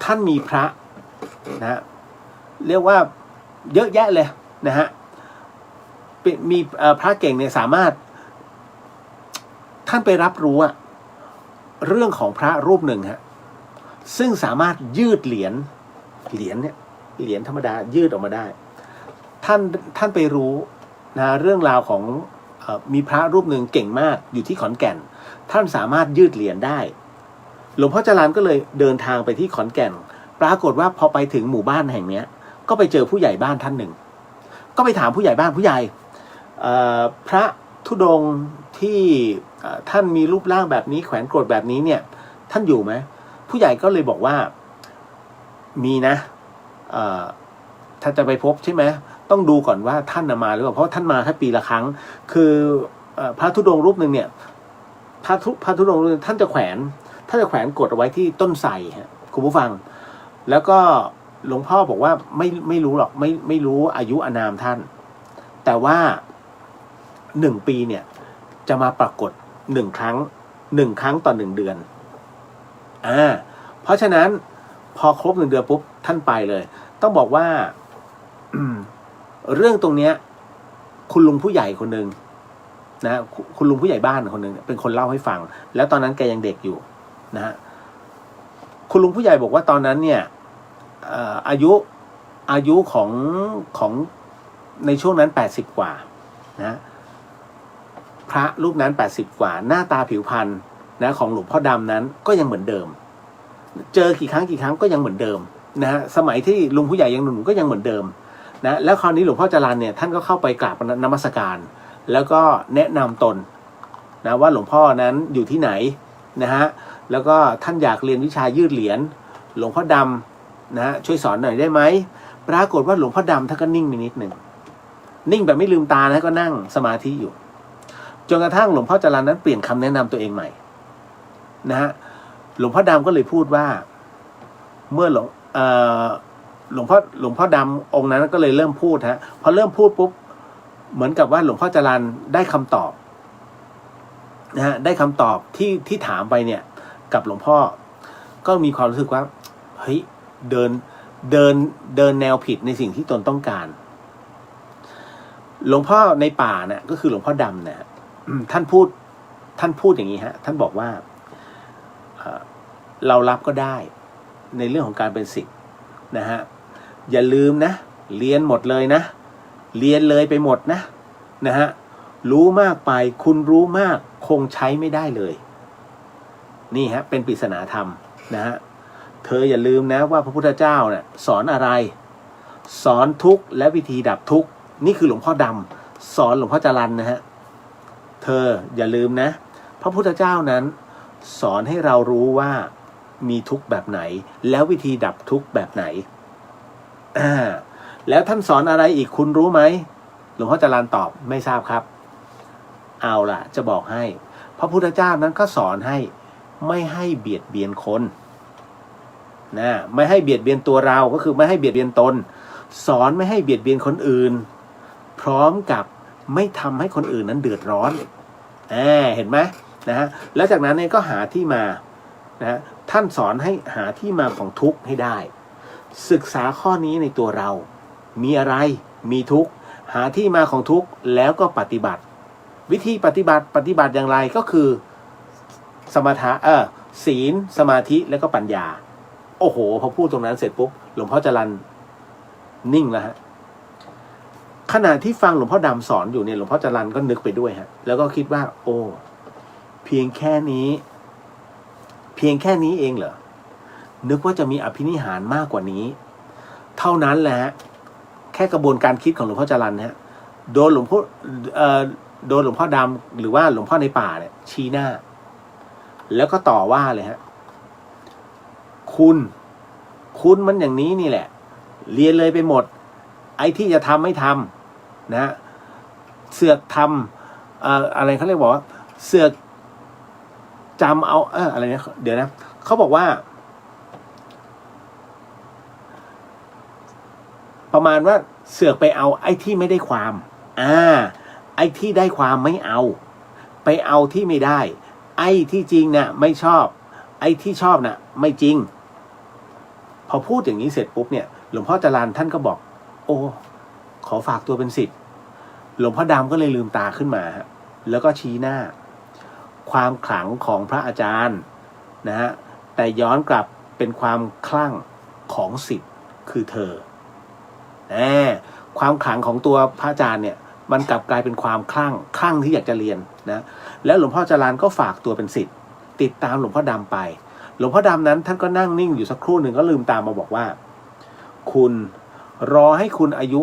ท่านมีพระนะเรียกว่าเยอะแยะเลยนะฮะมีพระเก่งเนี่ยสามารถท่านไปรับรู้เรื่องของพระรูปหนึ่งฮะซึ่งสามารถยืดเหรียญเนี่ยเหรียญธรรมดายืดออกมาได้ท่านไปรู้นะเรื่องราวของมีพระรูปหนึ่งเก่งมากอยู่ที่ขอนแก่นท่านสามารถยืดเหรียญได้หลวงพ่อจรัญก็เลยเดินทางไปที่ขอนแก่นปรากฏว่าพอไปถึงหมู่บ้านแห่งเนี้ยก็ไปเจอผู้ใหญ่บ้านท่านหนึ่งก็ไปถามผู้ใหญ่บ้านผู้ใหญ่พระธุดงค์ที่ท่านมีรูปร่างแบบนี้แขวนกรดแบบนี้เนี่ยท่านอยู่ไหมผู้ใหญ่ก็เลยบอกว่ามีนะถ้าจะไปพบใช่ไหมต้องดูก่อนว่าท่านมาหรือเปล่าเพราะท่านมาแค่ปีละครั้งคือพระธุดงค์รูปหนึ่งเนี่ยพระธุดงค์ท่านจะแขวนกดเอาไว้ที่ต้นไทรฮะคุณผู้ฟังแล้วก็หลวงพ่อบอกว่าไม่รู้หรอกไม่รู้อายุอานามท่านแต่ว่า1 ปีเนี่ยจะมาปรากฏ1 ครั้งต่อ1 เดือนเพราะฉะนั้นพอครบ1 เดือนปุ๊บท่านไปเลยต้องบอกว่า เรื่องตรงเนี้ยคุณลุงผู้ใหญ่คนหนึ่งนะคุณลุงผู้ใหญ่บ้านคนหนึ่งเป็นคนเล่าให้ฟังแล้วตอนนั้นแกยังเด็กอยู่นะฮะคุณลุงผู้ใหญ่บอกว่าตอนนั้นเนี่ยอายุของในช่วงนั้น80 กว่านะพระรูปนั้น80 กว่าหน้าตาผิวพรรณนะของหลวงพ่อดำนั้นก็ยังเหมือนเดิมเจอกี่ครั้งก็ยังเหมือนเดิมนะฮะสมัยที่ลุงผู้ใหญ่ยังหนุ่มก็ยังเหมือนเดิมนะแล้วคราวนี้หลวงพ่อจรัญเนี่ยท่านก็เข้าไปกราบนมัสการแล้วก็แนะนำตนนะว่าหลวงพ่อนั้นอยู่ที่ไหนนะฮะแล้วก็ท่านอยากเรียนวิชายืดเหรียญหลวงพ่อดำนะฮะช่วยสอนหน่อยได้ไหมปรากฏว่าหลวงพ่อดำท่านก็นิ่งไปนิดหนึ่งนิ่งแบบไม่ลืมตานะก็นั่งสมาธิอยู่จนกระทั่งหลวงพ่อจรัญนั้นเปลี่ยนคำแนะนำตัวเองใหม่นะฮะหลวงพ่อดำก็เลยพูดว่าเมื่อหลวงพ่อดำองค์นั้นก็เลยเริ่มพูดฮะพอเริ่มพูดปุ๊บเหมือนกับว่าหลวงพ่อจรัญได้คำตอบนะฮะได้คำตอบที่ถามไปเนี่ยกับหลวงพ่อก็มีความรู้สึกว่าเฮ้ยเดินแนวผิดในสิ่งที่ตนต้องการหลวงพ่อในป่าเนี่ยก็คือหลวงพ่อดำเนี่ยท่านพูดอย่างนี้ฮะท่านบอกว่าเรารับก็ได้ในเรื่องของการเป็นศิษย์นะฮะอย่าลืมนะเรียนหมดเลยนะเรียนเลยไปหมดนะฮะรู้มากไปคุณรู้มากคงใช้ไม่ได้เลยนี่ฮะเป็นปริศนาธรรมนะฮะเธออย่าลืมนะว่าพระพุทธเจ้าเนี่ยสอนอะไรสอนทุกข์และวิธีดับทุกข์นี่คือหลวงพ่อดำสอนหลวงพ่อจรัญนะฮะเธออย่าลืมนะพระพุทธเจ้านั้นสอนให้เรารู้ว่ามีทุกข์แบบไหนแล้ววิธีดับทุกข์แบบไหนแล้วท่านสอนอะไรอีกคุณรู้ไหมหลวงพ่อจรัญตอบไม่ทราบครับเอาล่ะจะบอกให้พระพุทธเจ้านั้นก็สอนให้ไม่ให้เบียดเบียนคนนะไม่ให้เบียดเบียนตัวเราก็คือไม่ให้เบียดเบียนตนสอนไม่ให้เบียดเบียนคนอื่นพร้อมกับไม่ทำให้คนอื่นนั้นเดือดร้อนเห็นไหมนะฮะแล้วจากนั้นเนี่ยก็หาที่มานะท่านสอนให้หาที่มาของทุกข์ให้ได้ศึกษาข้อนี้ในตัวเรามีอะไรมีทุกข์หาที่มาของทุกข์แล้วก็ปฏิบัติวิธีปฏิบัติอย่างไรก็คือสมถะ ศีลสมาธิแล้วก็ปัญญาโอ้โหพอพูดตรงนั้นเสร็จปุ๊บหลวงพ่อจรัญนิ่งแล้วฮะขณะที่ฟังหลวงพ่อดำสอนอยู่เนี่ยหลวงพ่อจรัญก็นึกไปด้วยฮะแล้วก็คิดว่าโอ้เพียงแค่นี้เองเหรอนึกว่าจะมีอภินิหารมากกว่านี้เท่านั้นแหละฮะแค่กระบวนการคิดของหลวงพ่อจรัญฮะโดนหลวงพ่อดำหรือว่าหลวงพ่อในป่าเนี่ยชี้หน้าแล้วก็ต่อว่าเลยฮะคุณมันอย่างนี้นี่แหละเรียนเลยไปหมดไอ้ที่จะทำไม่ทำนะเสือกทำอะไรเขาเรียกบอกว่าเสือกจำเอาอะไรเนี่ยเดี๋ยวนะเขาบอกว่าประมาณว่าเสือกไปเอาไอ้ที่ไม่ได้ความไอ้ที่ได้ความไม่เอาไปเอาที่ไม่ได้ไอ้ที่จริงเนี่ยไม่ชอบไอ้ที่ชอบน่ะไม่จริงพอพูดอย่างนี้เสร็จปุ๊บเนี่ยหลวงพ่อจรัญท่านก็บอกโอ้ขอฝากตัวเป็นศิษย์หลวงพ่อดำก็เลยลืมตาขึ้นมาแล้วก็ชี้หน้าความขลังของพระอาจารย์นะฮะแต่ย้อนกลับเป็นความคลั่งของศิษย์คือเธอความขลังของตัวพระอาจารย์เนี่ยมันกลับกลายเป็นความคลั่งที่อยากจะเรียนนะแล้วหลวงพ่อจรัญก็ฝากตัวเป็นศิษย์ติดตามหลวงพ่อดำไปหลวงพ่อดำนั้นท่านก็นั่งนิ่งอยู่สักครู่หนึ่งก็ลืมตามาบอกว่าคุณรอให้คุณอายุ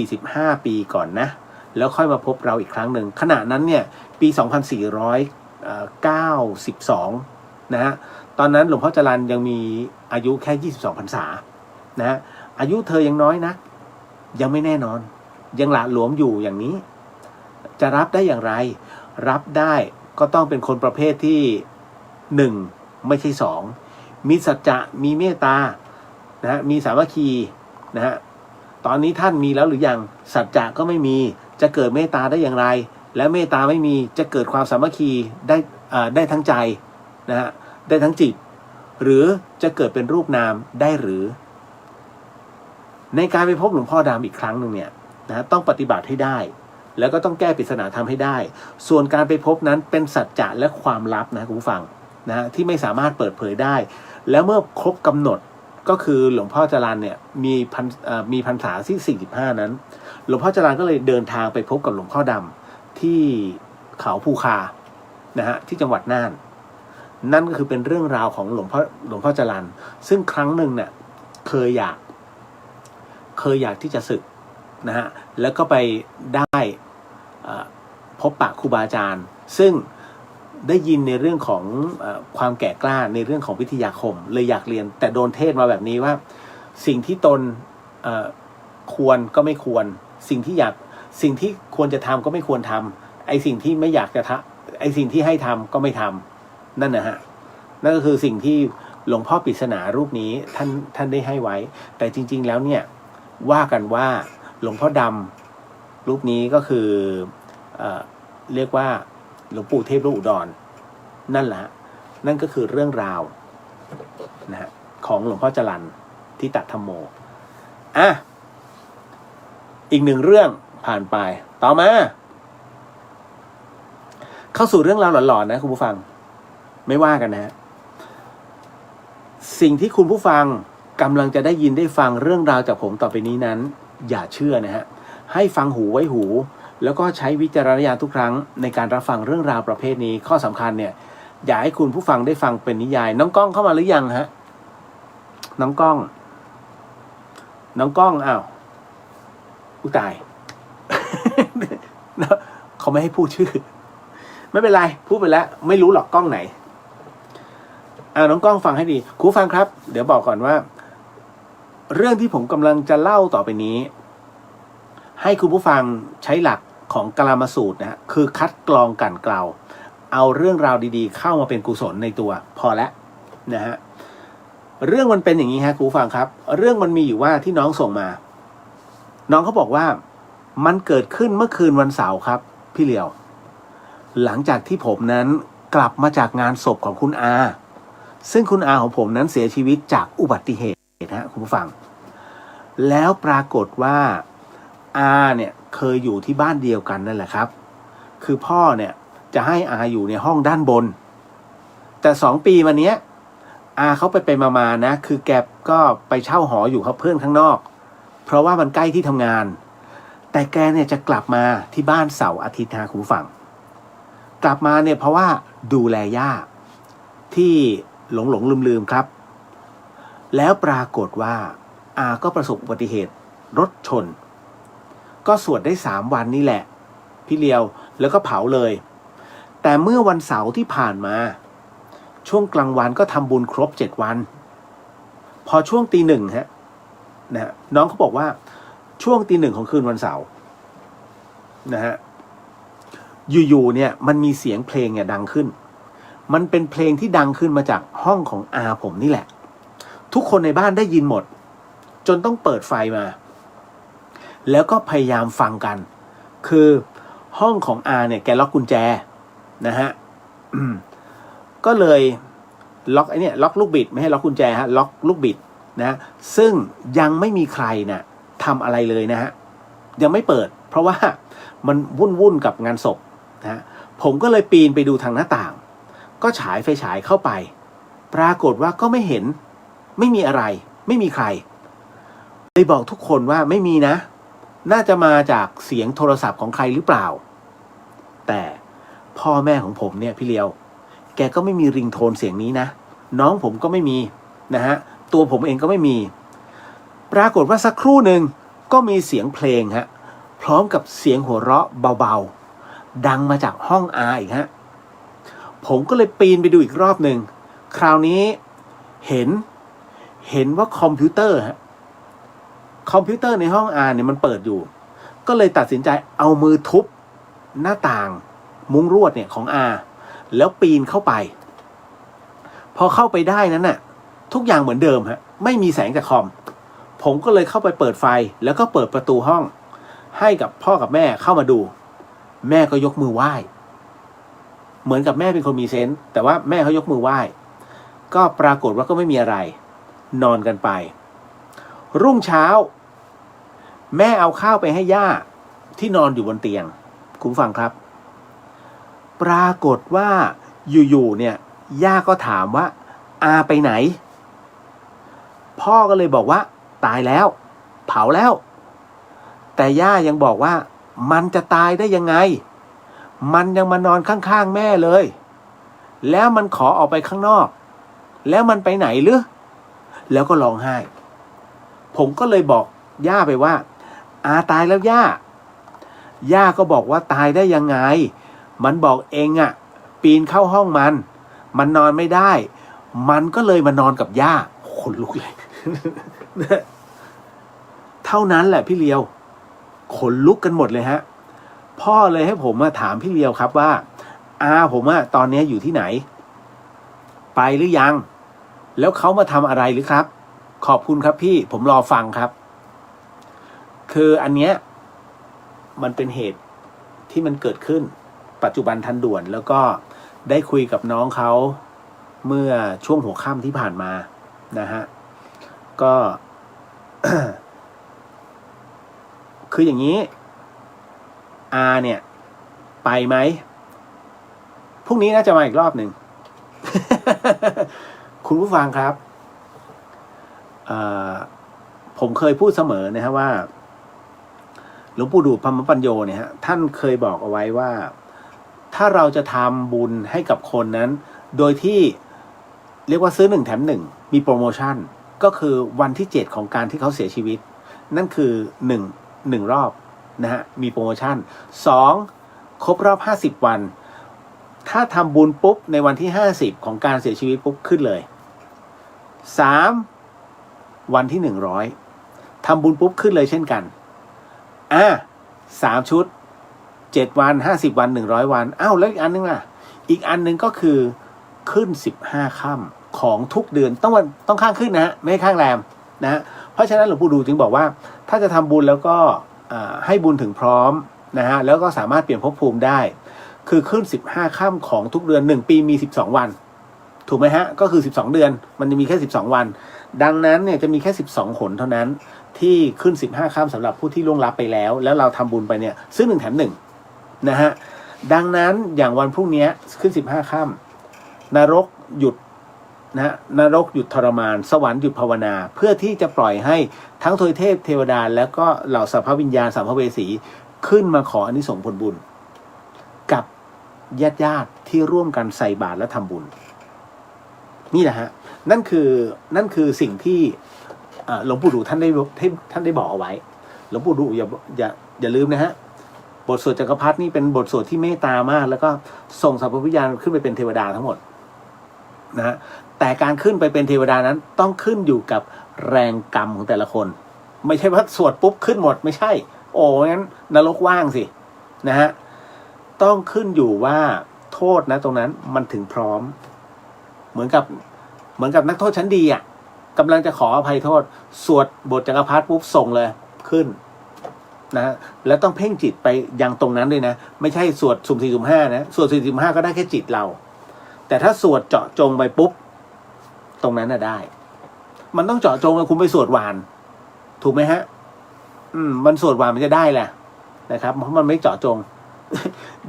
45ปีก่อนนะแล้วค่อยมาพบเราอีกครั้งหนึ่งขณะนั้นเนี่ยปี2492นะฮะตอนนั้นหลวงพ่อจรัญยังมีอายุแค่22พรรษานะฮะอายุเธอยังน้อยนะยังไม่แน่นอนยังหละหลวมอยู่อย่างนี้จะรับได้อย่างไรรับได้ก็ต้องเป็นคนประเภทที่1ไม่ใช่2มีสัจจะมีเมตตานะฮะมีสามัคคีนะฮะตอนนี้ท่านมีแล้วหรือยังสัจจะก็ไม่มีจะเกิดเมตตาได้อย่างไรและเมตตาไม่มีจะเกิดความสามัคคีได้ทั้งใจนะฮะได้ทั้งจิตหรือจะเกิดเป็นรูปนามได้หรือในการไปพบหลวงพ่อดำอีกครั้งหนึ่งเนี่ยนะต้องปฏิบัติให้ได้แล้วก็ต้องแก้ปริศนาธรรมให้ได้ส่วนการไปพบนั้นเป็นสัจจะและความลับนะคุณผู้ฟังนะที่ไม่สามารถเปิดเผยได้แล้วเมื่อครบกำหนดก็คือหลวงพ่อจรัญเนี่ยมีพรรษาที่45นั้นหลวงพ่อจรัญก็เลยเดินทางไปพบกับหลวงพ่อดำที่เขาภูคานะฮะที่จังหวัดน่านนั่นก็คือเป็นเรื่องราวของหลวงพ่อจรัญซึ่งครั้งหนึ่งเนี่ยเคยอยากที่จะศึกนะฮะแล้วก็ไปได้พบปะครูบาอาจารย์ซึ่งได้ยินในเรื่องของความแก่กล้าในเรื่องของวิทยาคมเลยอยากเรียนแต่โดนเทศมาแบบนี้ว่าสิ่งที่ตนควรก็ไม่ควรสิ่งที่ควรจะทำก็ไม่ควรทำไอ้สิ่งที่ไม่อยากจะทำไอ้สิ่งที่ให้ทำก็ไม่ทำนั่นนะฮะนั่นก็คือสิ่งที่หลวงพ่อปริศนารูปนี้ท่านได้ให้ไว้แต่จริงๆแล้วเนี่ยว่ากันว่าหลวงพ่อดำรูปนี้ก็คือเรียกว่าหลวงปู่เทพรุ่งอุดรนั่นแหละนั่นก็คือเรื่องราวนะฮะของหลวงพ่อจรัญทิตธรรมโมอีกหนึ่งเรื่องผ่านไปต่อมาเข้าสู่เรื่องราวหลอนๆนะคุณผู้ฟังไม่ว่ากันนะฮะสิ่งที่คุณผู้ฟังกำลังจะได้ยินได้ฟังเรื่องราวจากผมต่อไปนี้นั้นอย่าเชื่อนะฮะให้ฟังหูไว้หูแล้วก็ใช้วิจารณญาณทุกครั้งในการรับฟังเรื่องราวประเภทนี้ข้อสำคัญเนี่ยอย่าให้คุณผู้ฟังได้ฟังเป็นนิยายน้องก้องเข้ามาหรือยังฮะน้องก้องอ้าวอุ๊ยตาย เขาไม่ให้พูดชื่อไม่เป็นไรพูดไปแล้วไม่รู้หรอกกล้องไหนน้องก้องฟังให้ดีครูฟังครับเดี๋ยวบอกก่อนว่าเรื่องที่ผมกำลังจะเล่าต่อไปนี้ให้คุณผู้ฟังใช้หลักของกลามสูตรนะฮะคือคัดกรองกลั่นเกลาเอาเรื่องราวดีๆเข้ามาเป็นกุศลในตัวพอแล้วนะฮะเรื่องมันเป็นอย่างนี้ฮะคุณผู้ฟังครับเรื่องมันมีอยู่ว่าที่น้องส่งมาน้องเขาบอกว่ามันเกิดขึ้นเมื่อคืนวันเสาร์ครับพี่เหลียวหลังจากที่ผมนั้นกลับมาจากงานศพของคุณอาซึ่งคุณอาของผมนั้นเสียชีวิตจากอุบัติเหตุนะคุณผู้ฟังแล้วปรากฏว่าอาเนี่ยเคยอยู่ที่บ้านเดียวกันนั่นแหละครับคือพ่อเนี่ยจะให้อาอยู่ในห้องด้านบน แต่2 ปีมาเนี้ยอาเขาไปมานะคือแกก็ไปเช่าหออยู่กับเพื่อนข้างนอกเพราะว่ามันใกล้ที่ทำงานแต่แกเนี่ยจะกลับมาที่บ้านเสาร์อาทิตย์นะคุณผู้ฟังกลับมาเนี่ยเพราะว่าดูแลย่าที่หลงลืมครับแล้วปรากฏว่าอาก็ประสบอุบัติเหตุรถชนก็สวดได้3 วันนี่แหละพี่เลียวแล้วก็เผาเลยแต่เมื่อวันเสาร์ที่ผ่านมาช่วงกลางวันก็ทำบุญครบ7 วันพอช่วงตี 1ฮะนะน้องเขาบอกว่าช่วงตี 1ของคืนวันเสาร์นะฮะอยู่เนี่ยมันมีเสียงเพลงเนี่ยดังขึ้นมันเป็นเพลงที่ดังขึ้นมาจากห้องของอาผมนี่แหละทุกคนในบ้านได้ยินหมดจนต้องเปิดไฟมาแล้วก็พยายามฟังกันคือห้องของอาเนี่ยแกล็อกกุญแจนะฮะ ก็เลยล็อกล็อกลูกบิดไม่ให้ล็อกกุญแจฮะล็อกลูกบิดนะซึ่งยังไม่มีใครนะทำอะไรเลยนะฮะยังไม่เปิดเพราะว่ามันวุ่นกับงานศพนะผมก็เลยปีนไปดูทางหน้าต่างก็ฉายไฟฉายเข้าไปปรากฏว่าก็ไม่เห็นไม่มีอะไรไม่มีใครเลยบอกทุกคนว่าไม่มีนะน่าจะมาจากเสียงโทรศัพท์ของใครหรือเปล่าแต่พ่อแม่ของผมเนี่ยพี่เลียวแกก็ไม่มีริงโทนเสียงนี้นะน้องผมก็ไม่มีนะฮะตัวผมเองก็ไม่มีปรากฏว่าสักครู่หนึ่งก็มีเสียงเพลงฮะพร้อมกับเสียงหัวเราะเบาๆดังมาจากห้องอาอีกฮะผมก็เลยปีนไปดูอีกรอบหนึ่งคราวนี้เห็นว่าคอมพิวเตอร์ในห้องอาเนี่ยมันเปิดอยู่ก็เลยตัดสินใจเอามือทุบหน้าต่างมุ้งลวดเนี่ยของอาแล้วปีนเข้าไปพอเข้าไปได้นั้นน่ะทุกอย่างเหมือนเดิมฮะไม่มีแสงจากคอมผมก็เลยเข้าไปเปิดไฟแล้วก็เปิดประตูห้องให้กับพ่อกับแม่เข้ามาดูแม่ก็ยกมือไหว้เหมือนกับแม่เป็นคนมีเซนส์แต่ว่าแม่เขายกมือไหว้ก็ปรากฏว่าก็ไม่มีอะไรนอนกันไปรุ่งเช้าแม่เอาข้าวไปให้ย่าที่นอนอยู่บนเตียงคุณฟังครับปรากฏว่าอยู่เนี่ยย่าก็ถามว่าอาไปไหนพ่อก็เลยบอกว่าตายแล้วเผาแล้วแต่ย่ายังบอกว่ามันจะตายได้ยังไงมันยังมานอนข้างๆแม่เลยแล้วมันขอออกไปข้างนอกแล้วมันไปไหนหรือแล้วก็ร้องไห้ผมก็เลยบอกย่าไปว่าอาตายแล้วย่าก็บอกว่าตายได้ยังไงมันบอกเองอ่ะปีนเข้าห้องมันนอนไม่ได้มันก็เลยมานอนกับย่าขนลุกเลย เท่านั้นแหละพี่เลียวขนลุกกันหมดเลยฮะพ่อเลยให้ผมมาถามพี่เลียวครับว่าอาผมตอนนี้อยู่ที่ไหนไปหรือยังแล้วเขามาทำอะไรหรือครับขอบคุณครับพี่ผมรอฟังครับคืออันเนี้ยมันเป็นเหตุที่มันเกิดขึ้นปัจจุบันทันด่วนแล้วก็ได้คุยกับน้องเขาเมื่อช่วงหัวค่ำที่ผ่านมานะฮะก็ คืออย่างนี้อาเนี่ยไปไหมพรุ่งนี้น่าจะมาอีกรอบหนึ่ง คุณผู้ฟังครับผมเคยพูดเสมอนะฮะว่าหลวงปู่ดูพรหมปัญโยเนี่ยฮะท่านเคยบอกเอาไว้ว่าถ้าเราจะทำบุญให้กับคนนั้นโดยที่เรียกว่าซื้อ1 แถม 1มีโปรโมชั่นก็คือวันที่7ของการที่เขาเสียชีวิตนั่นคือ1 รอบนะฮะมีโปรโมชั่น2ครบรอบ50 วันถ้าทำบุญปุ๊บในวันที่50ของการเสียชีวิตปุ๊บขึ้นเลย3วันที่100ทำบุญปุ๊บขึ้นเลยเช่นกัน3 ชุด7 วัน50 วัน100 วันอ้าวแล้วอีกอันนึงล่ะอีกอันนึงก็คือขึ้น15 ค่ำของทุกเดือนต้องข้างขึ้นนะฮะไม่ข้างแรมนะฮะเพราะฉะนั้นหลวงปู่ดูจึงบอกว่าถ้าจะทำบุญแล้วก็ให้บุญถึงพร้อมนะฮะแล้วก็สามารถเปลี่ยนภพภูมิได้คือขึ้น15 ค่ำของทุกเดือน1 ปีมี12 วันถูกไหมฮะก็คือ12 เดือนมันจะมีแค่12 วันดังนั้นเนี่ยจะมีแค่12 หนเท่านั้นที่ขึ้น15 ค่ำสำหรับผู้ที่ล่วงลับไปแล้วเราทำบุญไปเนี่ยซื้อ1 แถม 1นะฮะดังนั้นอย่างวันพรุ่งนี้ขึ้น15 ค่ นรกหยุดนะนรกหยุดทรมานสวรรค์หยุดภาวนาเพื่อที่จะปล่อยให้ทั้งทวยเทพเทวดาแล้วก็เหล่าสัพพวิญญาณสัมภเวสีขึ้นมาขออานิสงส์ผลบุญกับญาติที่ร่วมกันใส่บาตรและทำบุญนี่แหละฮะนั่นคือสิ่งที่หลวงปู่ดูท่านได้บอกเอาไว้หลวงปู่ดูอย่าลืมนะฮะบทสวดจักรพรรดินี่เป็นบทสวดที่เมตตามากแล้วก็ส่งสัพพวิญญาณขึ้นไปเป็นเทวดาทั้งหมดนะฮะแต่การขึ้นไปเป็นเทวดานั้นต้องขึ้นอยู่กับแรงกรรมของแต่ละคนไม่ใช่ว่าสวดปุ๊บขึ้นหมดไม่ใช่โอ้งั้นนรกว่างสินะฮะต้องขึ้นอยู่ว่าโทษนะตรงนั้นมันถึงพร้อมเหมือนกับนักโทษชั้นดีอ่ะกำลังจะขออภัยโทษสวดบทจักรพรรดิปุ๊บส่งเลยขึ้นนะแล้วต้องเพ่งจิตไปยังตรงนั้นด้วยนะไม่ใช่สวดสุ่มสี่สุ่มห้านะสวดสี่สุ่มห้าก็ได้แค่จิตเราแต่ถ้าสวดเจาะจงไปปุ๊บตรงนั้นน่ะได้มันต้องเจาะจงคุณไปสวดหวานถูกไหมฮะมันสวดหวานมันจะได้แหละนะครับเพราะมันไม่เจาะจง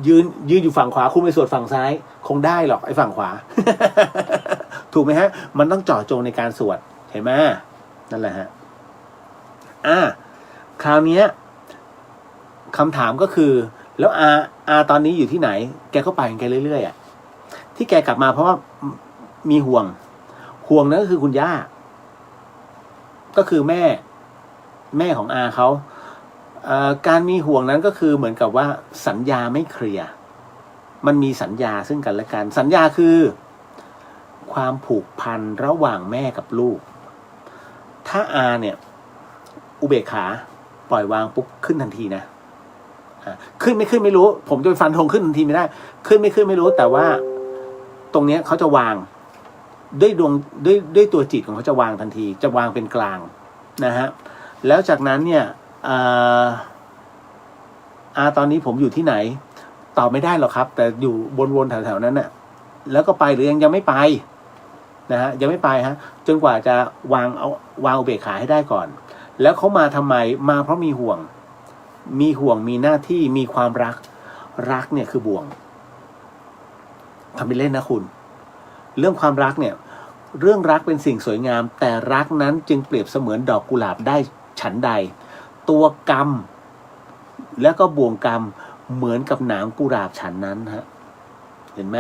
ยืนอยู่ฝั่งขวาคุณไปสวดฝั่งซ้ายคงได้หรอกไอ้ฝั่งขวา ถูกไหมฮะมันต้องเจาะจงในการสวดเห็นไหมนั่นแหละฮะคราวนี้คำถามก็คือแล้วอาตอนนี้อยู่ที่ไหนแกก็ไปของแกเรื่อยๆอ่ะที่แกกลับมาเพราะว่ามีห่วงนั้นก็คือคุณย่าก็คือแม่ของอาเขาการมีห่วงนั้นก็คือเหมือนกับว่าสัญญาไม่เคลียร์มันมีสัญญาซึ่งกันและกันสัญญาคือความผูกพันระหว่างแม่กับลูกถ้าอาเนี่ยอุเบกขาปล่อยวางปุ๊บขึ้นทันทีนะขึ้นไม่รู้ผมจะไปฟันธงขึ้นทันทีไม่ได้ขึ้นไม่รู้แต่ว่าตรงเนี้ยเขาจะวางด้วยตัวจิตของเขาจะวางทันทีจะวางเป็นกลางนะฮะแล้วจากนั้นเนี่ยตอนนี้ผมอยู่ที่ไหนตอบไม่ได้หรอกครับแต่อยู่วนๆแถวๆนั้นน่ะแล้วก็ไปหรือยังไม่ไปนะฮะยังไม่ไปฮะจนกว่าจะวางอุเบกขาให้ได้ก่อนแล้วเขามาทำไมมาเพราะมีห่วงมีหน้าที่มีความรักเนี่ยคือบ่วงทำเป็นเล่นนะคุณเรื่องความรักเนี่ยเรื่องรักเป็นสิ่งสวยงามแต่รักนั้นจึงเปรียบเสมือนดอกกุหลาบได้ฉันใดตัวกรรมแล้วก็บ่วงกรรมเหมือนกับหนามกุหลาบฉันนั้นฮะเห็นไหม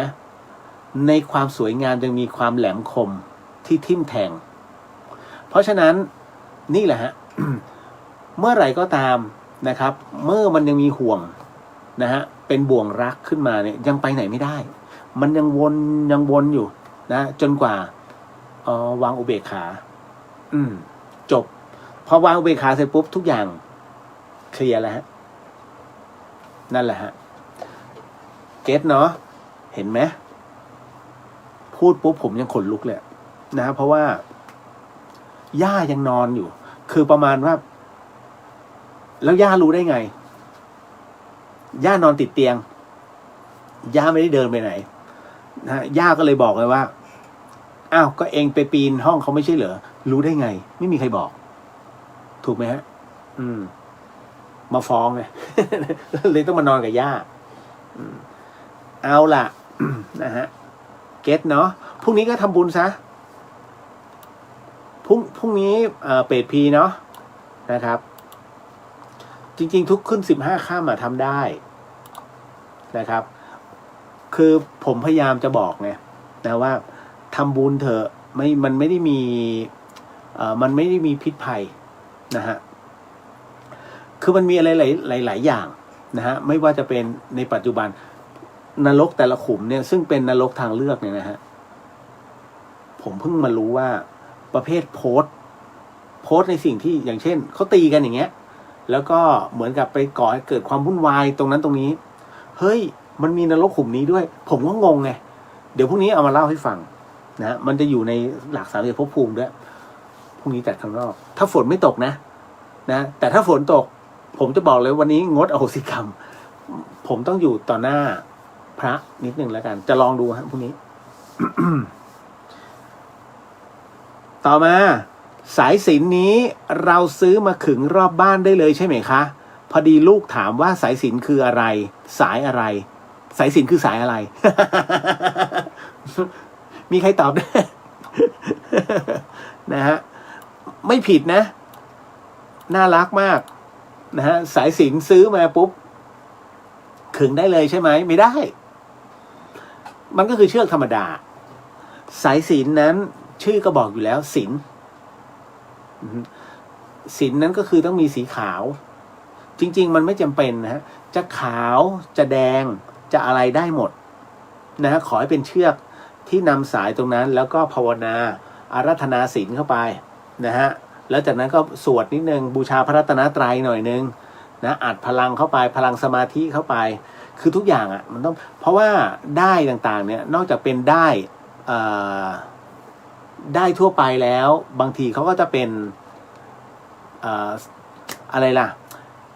ในความสวยงามยังมีความแหลมคมที่ทิ่มแทงเพราะฉะนั้นนี่แหละฮะ เมื่อไหร่ก็ตามนะครับเมื่อมันยังมีห่วงนะฮะเป็นบ่วงรักขึ้นมาเนี่ยยังไปไหนไม่ได้มันยังวนอยู่นะจนกว่าวางอุเบกขาจบพอวางอุเบกขาเสร็จปุ๊บทุกอย่างเคลียร์แล้วฮะนั่นแหละฮะเก็ตเนาะเห็นไหมพูดปุ๊บผมยังขนลุกเลยนะเพราะว่าย่ายังนอนอยู่คือประมาณว่าแล้วย่ารู้ได้ไงย่านอนติดเตียงย่าไม่ได้เดินไปไหนนะย่าก็เลยบอกเลยว่าอ้าวก็เองไปปีนห้องเขาไม่ใช่เหรอรู้ได้ไงไม่มีใครบอกถูกไหมฮะมาฟ้องไง เลยต้องมานอนกับย่าเอาล่ะ นะฮะเก็ตเนาะพรุ่งนี้ก็ทำบุญซะพรุ่งนี้เปรตพีเนาะนะครับจริงๆทุกขึ้น15 ค่ำทำได้นะครับคือผมพยายามจะบอกไงนะว่าทำบุญเถอะมันไม่ได้มีมันไม่ได้มีพิษภัยนะฮะคือมันมีอะไรหลายอย่างนะฮะไม่ว่าจะเป็นในปัจจุบันนรกแต่ละขุมเนี่ยซึ่งเป็นนรกทางเลือกเนี่ยนะฮะผมเพิ่งมารู้ว่าประเภทโพสต์ในสิ่งที่อย่างเช่นเขาตีกันอย่างเงี้ยแล้วก็เหมือนกับไปก่อให้เกิดความวุ่นวายตรงนั้นตรงนี้เฮ้ยมันมีนรกขุมนี้ด้วยผมก็งงไงเดี๋ยวพรุ่งนี้เอามาเล่าให้ฟังนะมันจะอยู่ในหลัก30ภพภูมิด้วยพรุ่งนี้จัดข้างนอกถ้าฝนไม่ตกนะแต่ถ้าฝนตกผมจะบอกเลยวันนี้งดอโหสิกรรมผมต้องอยู่ต่อหน้าพระนิดนึงแล้วกันจะลองดูฮะพรุ่งนี้ ต่อมาสายสิญจน์นี้เราซื้อมาขึงรอบบ้านได้เลยใช่ไหมคะพอดีลูกถามว่าสายสิญจน์คืออะไรสายอะไรสายสิญจน์คือสายอะไร มีใครตอบได้ นะฮะไม่ผิดนะน่ารักมากนะฮะสายสิญจน์ซื้อมาปุ๊บขึงได้เลยใช่ไหมไม่ได้มันก็คือเชือกธรรมดาสายสิญจน์นั้นชื่อก็บอกอยู่แล้วสิญจน์สิญจน์นั้นก็คือต้องมีสีขาวจริงๆมันไม่จำเป็นนะฮะจะขาวจะแดงจะอะไรได้หมดนะฮะขอให้เป็นเชือกที่นำสายตรงนั้นแล้วก็ภาวนาอาราธนาศีลเข้าไปนะฮะแล้วจากนั้นก็สวดนิดนึงบูชาพระรัตนตรัยหน่อยนึงนะอัดพลังเข้าไปพลังสมาธิเข้าไปคือทุกอย่างอ่ะมันต้องเพราะว่าได้ต่างๆเนี่ยนอกจากเป็นได้ได้ทั่วไปแล้วบางทีเขาก็จะเป็นอะไรล่ะ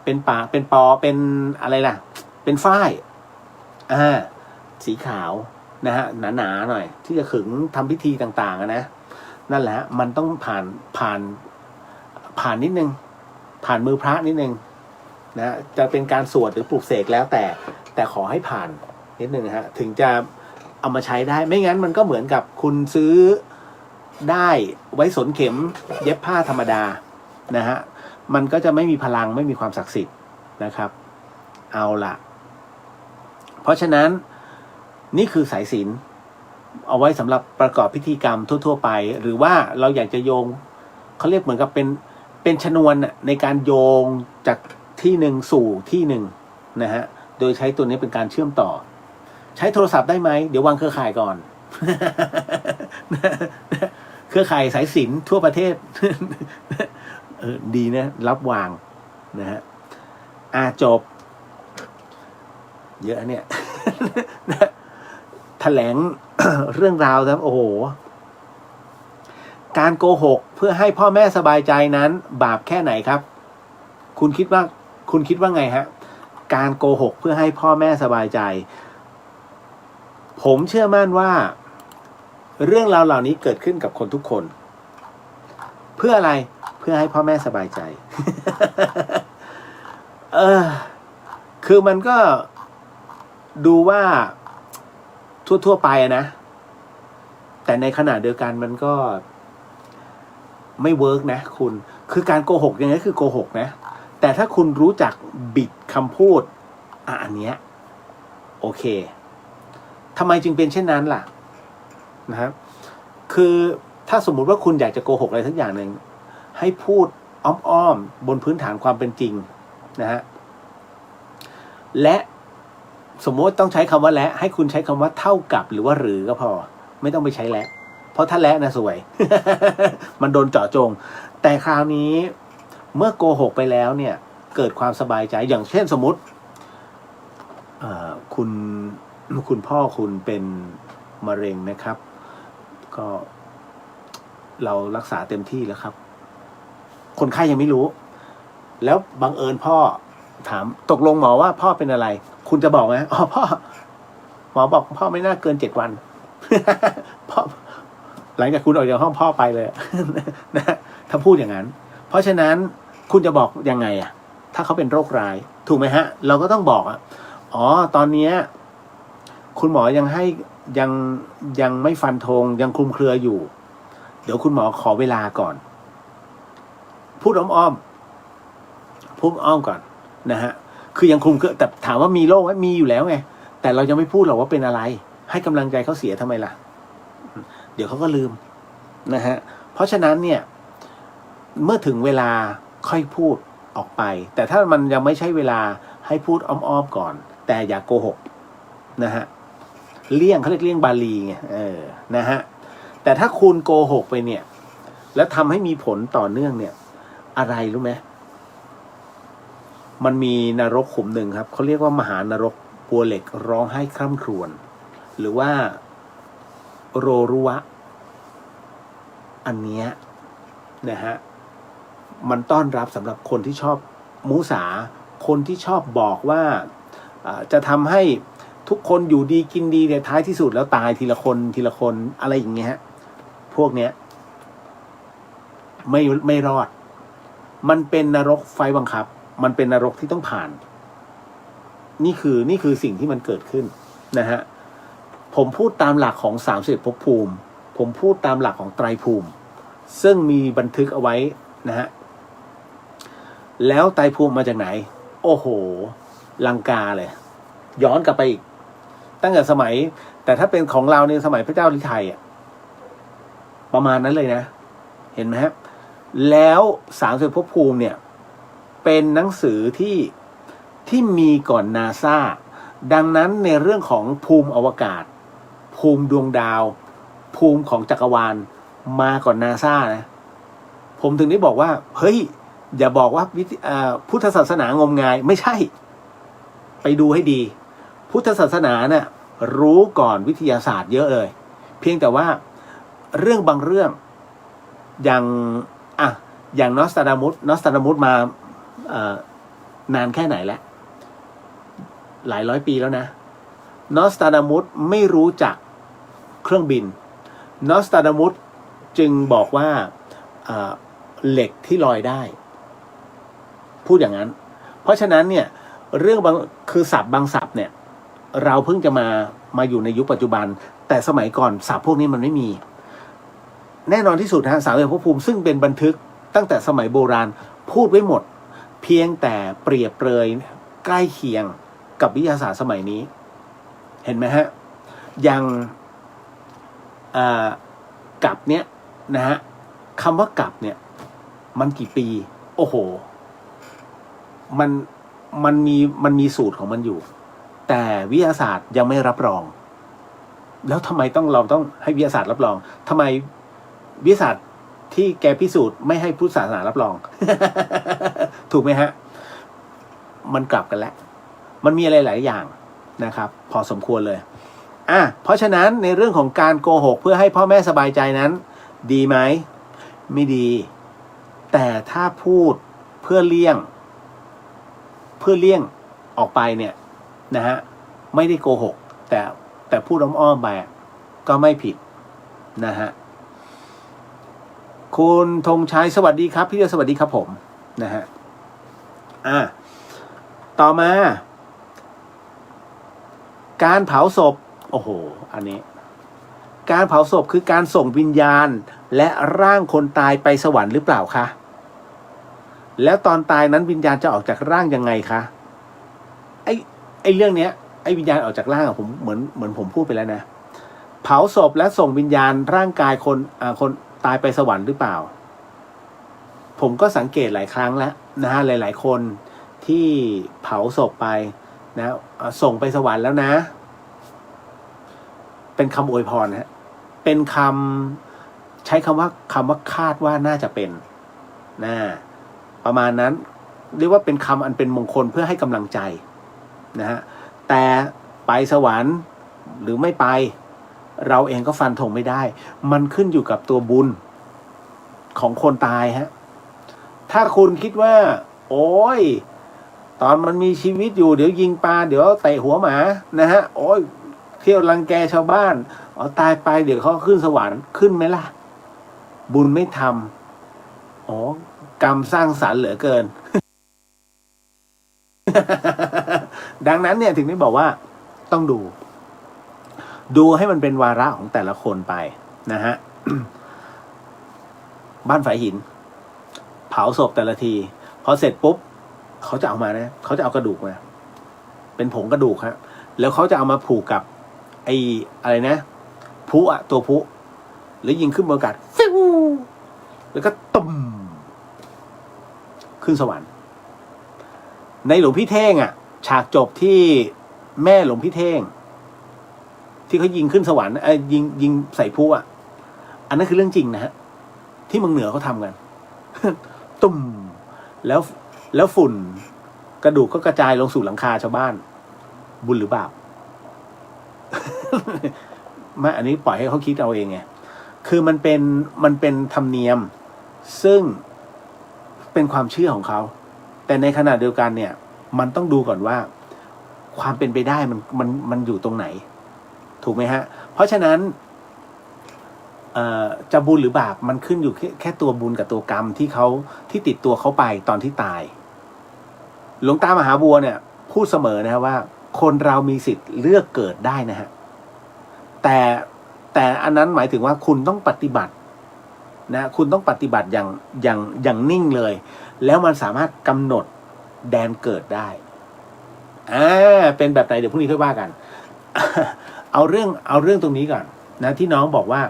เป็นป่าเป็นปอเป็นอะไรล่ะเป็นฝ้ายสีขาวนะฮะหนาๆหน่อยที่จะขึงทำพิธีต่างๆนะนั่นแหละมันต้องผ่านนิดนึงผ่านมือพระนิดนึงนะจะเป็นการสวดหรือปลุกเสกแล้วแต่ขอให้ผ่านนิดนึงฮะถึงจะเอามาใช้ได้ไม่งั้นมันก็เหมือนกับคุณซื้อได้ไว้สนเข็มเย็บผ้าธรรมดานะฮะมันก็จะไม่มีพลังไม่มีความศักดิ์สิทธิ์นะครับเอาล่ะเพราะฉะนั้นนี่คือสายศีลเอาไว้สำหรับประกอบพิธีกรรมทั่วๆไปหรือว่าเราอยากจะโยงเขาเรียกเหมือนกับเป็นชนวนในการโยงจากที่หนึ่งสู่ที่หนึ่งนะฮะโดยใช้ตัวนี้เป็นการเชื่อมต่อใช้โทรศัพท์ได้ไหมเดี๋ยววางเครือข่ายก่อน เครือข่ายสายสิญจน์ทั่วประเทศ ดีนะรับวางนะฮะจบเยอะเนี่ย แถลง เรื่องราวครับโอ้โหการโกหกเพื่อให้พ่อแม่สบายใจนั้นบาปแค่ไหนครับคุณคิดว่าไงฮะการโกหกเพื่อให้พ่อแม่สบายใจผมเชื่อมั่นว่าเรื่องราวเหล่านี้เกิดขึ้นกับคนทุกคนเพื่ออะไรเพื่อให้พ่อแม่สบายใจ คือมันก็ดูว่าทั่วไปนะแต่ในขณะเดียวกันมันก็ไม่เวิร์กนะคุณคือการโกหกยังไงคือโกหกนะแต่ถ้าคุณรู้จักบิดคำพูดอันเนี้ยโอเคทำไมจึงเป็นเช่นนั้นล่ะนะครับคือถ้าสมมุติว่าคุณอยากจะโกหกอะไรสักอย่างหนึ่งให้พูดอ้อมๆบนพื้นฐานความเป็นจริงนะฮะและสมมติต้องใช้คำว่าและให้คุณใช้คำว่าเท่ากับหรือว่าหรือก็พอไม่ต้องไปใช้และเพราะถ้าและนะสวย มันโดนเจาะจงแต่คราวนี้เมื่อโกหกไปแล้วเนี่ยเกิดความสบายใจอย่างเช่นสมมติคุณพ่อคุณเป็นมะเร็งนะครับก็เรารักษาเต็มที่แล้วครับคนไข้ยังไม่รู้แล้วบังเอิญพ่อถามตกลงหมอว่าพ่อเป็นอะไรคุณจะบอกไหมพ่อหมอบอกพ่อไม่น่าเกิน7 วัน พ่อหลังจากคุณออกจากห้องพ่อไปเลย นะถ้าพูดอย่างนั้นเพราะฉะนั้นคุณจะบอกยังไงถ้าเขาเป็นโรคร้ายถูกไหมฮะเราก็ต้องบอกตอนนี้คุณหมอยังไม่ฟันธงยังคลุมเครืออยู่เดี๋ยวคุณหมอขอเวลาก่อนพูดอ้อมก่อนนะฮะคือยังคลุมเครือแต่ถามว่ามีโรคไหมมีอยู่แล้วไงแต่เราจะไม่พูดหรอกว่าเป็นอะไรให้กำลังใจเขาเสียทำไมล่ะเดี๋ยวเขาก็ลืมนะฮะเพราะฉะนั้นเนี่ยเมื่อถึงเวลาค่อยพูดออกไปแต่ถ้ามันยังไม่ใช่เวลาให้พูดอ้อมๆก่อนแต่อย่าโกหกนะฮะเลี่ยงเขาเรียกเลี่ยงบาลีไงนะฮะแต่ถ้าคุณโกหกไปเนี่ยแล้วทำให้มีผลต่อเนื่องเนี่ยอะไรรู้ไหมมันมีนรกขุมหนึ่งครับเขาเรียกว่ามหานรกปัวเหล็กร้องไห้คร่ำครวญหรือว่าโรรุวะอันเนี้ยนะฮะมันต้อนรับสำหรับคนที่ชอบมุสาคนที่ชอบบอกว่าจะทำให้ทุกคนอยู่ดีกินดีแต่ท้ายที่สุดแล้วตายทีละคนอะไรอย่างเงี้ยพวกเนี้ยไม่รอดมันเป็นนรกไฟบังคับมันเป็นนรกที่ต้องผ่านนี่คือสิ่งที่มันเกิดขึ้นนะฮะ ผมพูดตามหลักของ30ภพภูมิผมพูดตามหลักของไตรภูมิซึ่งมีบันทึกเอาไว้นะฮะแล้วไตรภูมิมาจากไหนโอ้โหลังกาเลยย้อนกลับไปอีกตั้งแต่สมัยแต่ถ้าเป็นของเราในสมัยพระเจ้าลิไทยประมาณนั้นเลยนะเห็นไหมฮะแล้ว30ภพภูมิเนี่ยเป็นหนังสือที่มีก่อนนาซาดังนั้นในเรื่องของภูมิอวกาศภูมิดวงดาวภูมิของจักรวาลมาก่อนนาซานะผมถึงได้บอกว่าเฮ้ยอย่าบอกว่าพุทธศาสนางมงายไม่ใช่ไปดูให้ดีพุทธศาสนาเนี่ยรู้ก่อนวิทยาศาสตร์เยอะเลยเพียงแต่ว่าเรื่องบางเรื่องอย่างนอสตราดามุสมานานแค่ไหนแล้วหลายร้อยปีแล้วนะนอสตราดามุสไม่รู้จักเครื่องบินนอสตราดามุสจึงบอกว่าเหล็กที่ลอยได้พูดอย่างนั้นเพราะฉะนั้นเนี่ยเรื่องบางคือศัพท์บางศัพท์เนี่ยเราเพิ่งจะมาอยู่ในยุคปัจจุบันแต่สมัยก่อนศัพท์พวกนี้มันไม่มีแน่นอนที่สุด30ภพภูมิซึ่งเป็นบันทึกตั้งแต่สมัยโบราณพูดไว้หมดเพียงแต่เปรียบเปรยใกล้เคียงกับวิทยาศาสตร์สมัยนี้เห็นไหมฮะอย่างกับเนี้ยนะฮะคำว่ากับเนี่ยมันกี่ปีโอ้โหมันมีสูตรของมันอยู่แต่วิทยาศาสตร์ยังไม่รับรองแล้วทำไมเราต้องให้วิทยาศาสตร์รับรองทำไมวิทยาศาสตร์ที่แกพิสูจน์ไม่ให้พุทธศาสนารับรอง ถูกไหมฮะมันกลับกันแล้วมันมีอะไรหลายอย่างนะครับพอสมควรเลยเพราะฉะนั้นในเรื่องของการโกหกเพื่อให้พ่อแม่สบายใจนั้นดีไหมไม่ดีแต่ถ้าพูดเพื่อเลี่ยงออกไปเนี่ยนะฮะไม่ได้โกหกแต่พูดอ้อมๆไปก็ไม่ผิดนะฮะคุณธงชัยสวัสดีครับพี่เดียวสวัสดีครับผมนะฮะต่อมาการเผาศพโอ้โหอันนี้การเผาศพคือการส่งวิญญาณและร่างคนตายไปสวรรค์หรือเปล่าคะแล้วตอนตายนั้นวิญญาณจะออกจากร่างยังไงคะไอ้เรื่องเนี้ยไอ้วิญญาณออกจากร่างผมเหมือนผมพูดไปแล้วนะเผาศพและส่งวิญญาณร่างกายคนตายไปสวรรค์หรือเปล่าผมก็สังเกตหลายครั้งแล้วนะฮะหลายๆคนที่เผาศพไปนะส่งไปสวรรค์แล้วนะเป็นคำอวยพรฮะเป็นใช้คำว่าคาดว่าน่าจะเป็นนะประมาณนั้นเรียกว่าเป็นคำอันเป็นมงคลเพื่อให้กำลังใจนะฮะแต่ไปสวรรค์หรือไม่ไปเราเองก็ฟันธงไม่ได้มันขึ้นอยู่กับตัวบุญของคนตายฮะถ้าคุณคิดว่าโอ้ยตอนมันมีชีวิตอยู่เดี๋ยวยิงปลาเดี๋ยวเตะหัวหมานะฮะโอ้ยเที่ยวรังแกชาวบ้านตายไปเดี๋ยวเขาขึ้นสวรรค์ขึ้นไหมล่ะบุญไม่ทำกรรมสร้างสรรค์เหลือเกิน ดังนั้นเนี่ยถึงได้บอกว่าต้องดูให้มันเป็นวาระของแต่ละคนไปนะฮะ บ้านฝายหินเผาศพแต่ละทีพอเสร็จปุ๊บเขาจะเอามานะเขาจะเอากระดูกมาเป็นผงกระดูกครับแล้วเขาจะเอามาผูกกับไอ้อะไรนะพลุตัวพลุแล้วยิงขึ้นบนอากาศฟิวแล้วก็ตุ่มขึ้นสวรรค์ในหลวงพี่เท่งฉากจบที่แม่หลวงพี่เท่งที่เขายิงขึ้นสวรรค์ยิงใส่พลุอันนั้นคือเรื่องจริงนะฮะที่เมืองเหนือเขาทำกัน ตุ่มแล้วฝุ่นกระดูกก็กระจายลงสู่หลังคาชาวบ้านบุญหรือบาป ไม่อันนี้ปล่อยให้เขาคิดเอาเองไงคือมันเป็นธรรมเนียมซึ่งเป็นความเชื่อของเขาแต่ในขณะเดียวกันเนี่ยมันต้องดูก่อนว่าความเป็นไปได้มันอยู่ตรงไหนถูกไหมฮะเพราะฉะนั้นจะบุญหรือบาปมันขึ้นอยู่แค่ตัวบุญกับตัวกรรมที่ติดตัวเขาไปตอนที่ตายหลวงตามหาบัวเนี่ยพูดเสมอนะฮะว่าคนเรามีสิทธิ์เลือกเกิดได้นะฮะ แต่แต่อันนั้นหมายถึงว่าคุณต้องปฏิบัตินะคุณต้องปฏิบัติอย่างนิ่งเลย แล้วมันสามารถกำหนดแดนเกิดได้เป็นแบบไหนเดี๋ยวพรุ่งนี้ค่อยว่ากัน เอาเรื่องตรงนี้ก่อนนะที่น้องบอกว่า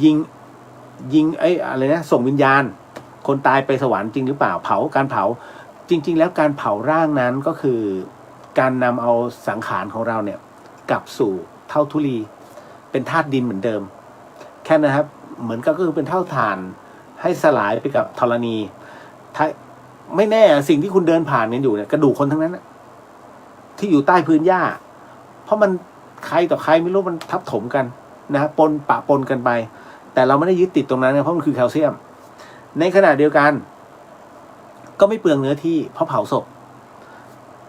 ยิงอะไรนะส่งวิญญาณคนตายไปสวรรค์จริงหรือเปล่าการเผาจริงๆแล้วการเผาร่างนั้นก็คือการนำเอาสังขารของเราเนี่ยกลับสู่เท่าธุลีเป็นธาตุดินเหมือนเดิมแค่นะครับเหมือนก็คือเป็นเท่าฐานให้สลายไปกับธรณีถ้าไม่แน่สิ่งที่คุณเดินผ่านกันอยู่เนี่ยกระดูกคนทั้งนั้นที่อยู่ใต้พื้นหญ้าเพราะมันใครต่อใครไม่รู้มันทับถมกันนะปนกันไปแต่เราไม่ได้ยึดติดตรงนั้นนะเพราะมันคือแคลเซียมในขณะเดียวกันก็ไม่เปลืองเนื้อที่เพราะเผาศพ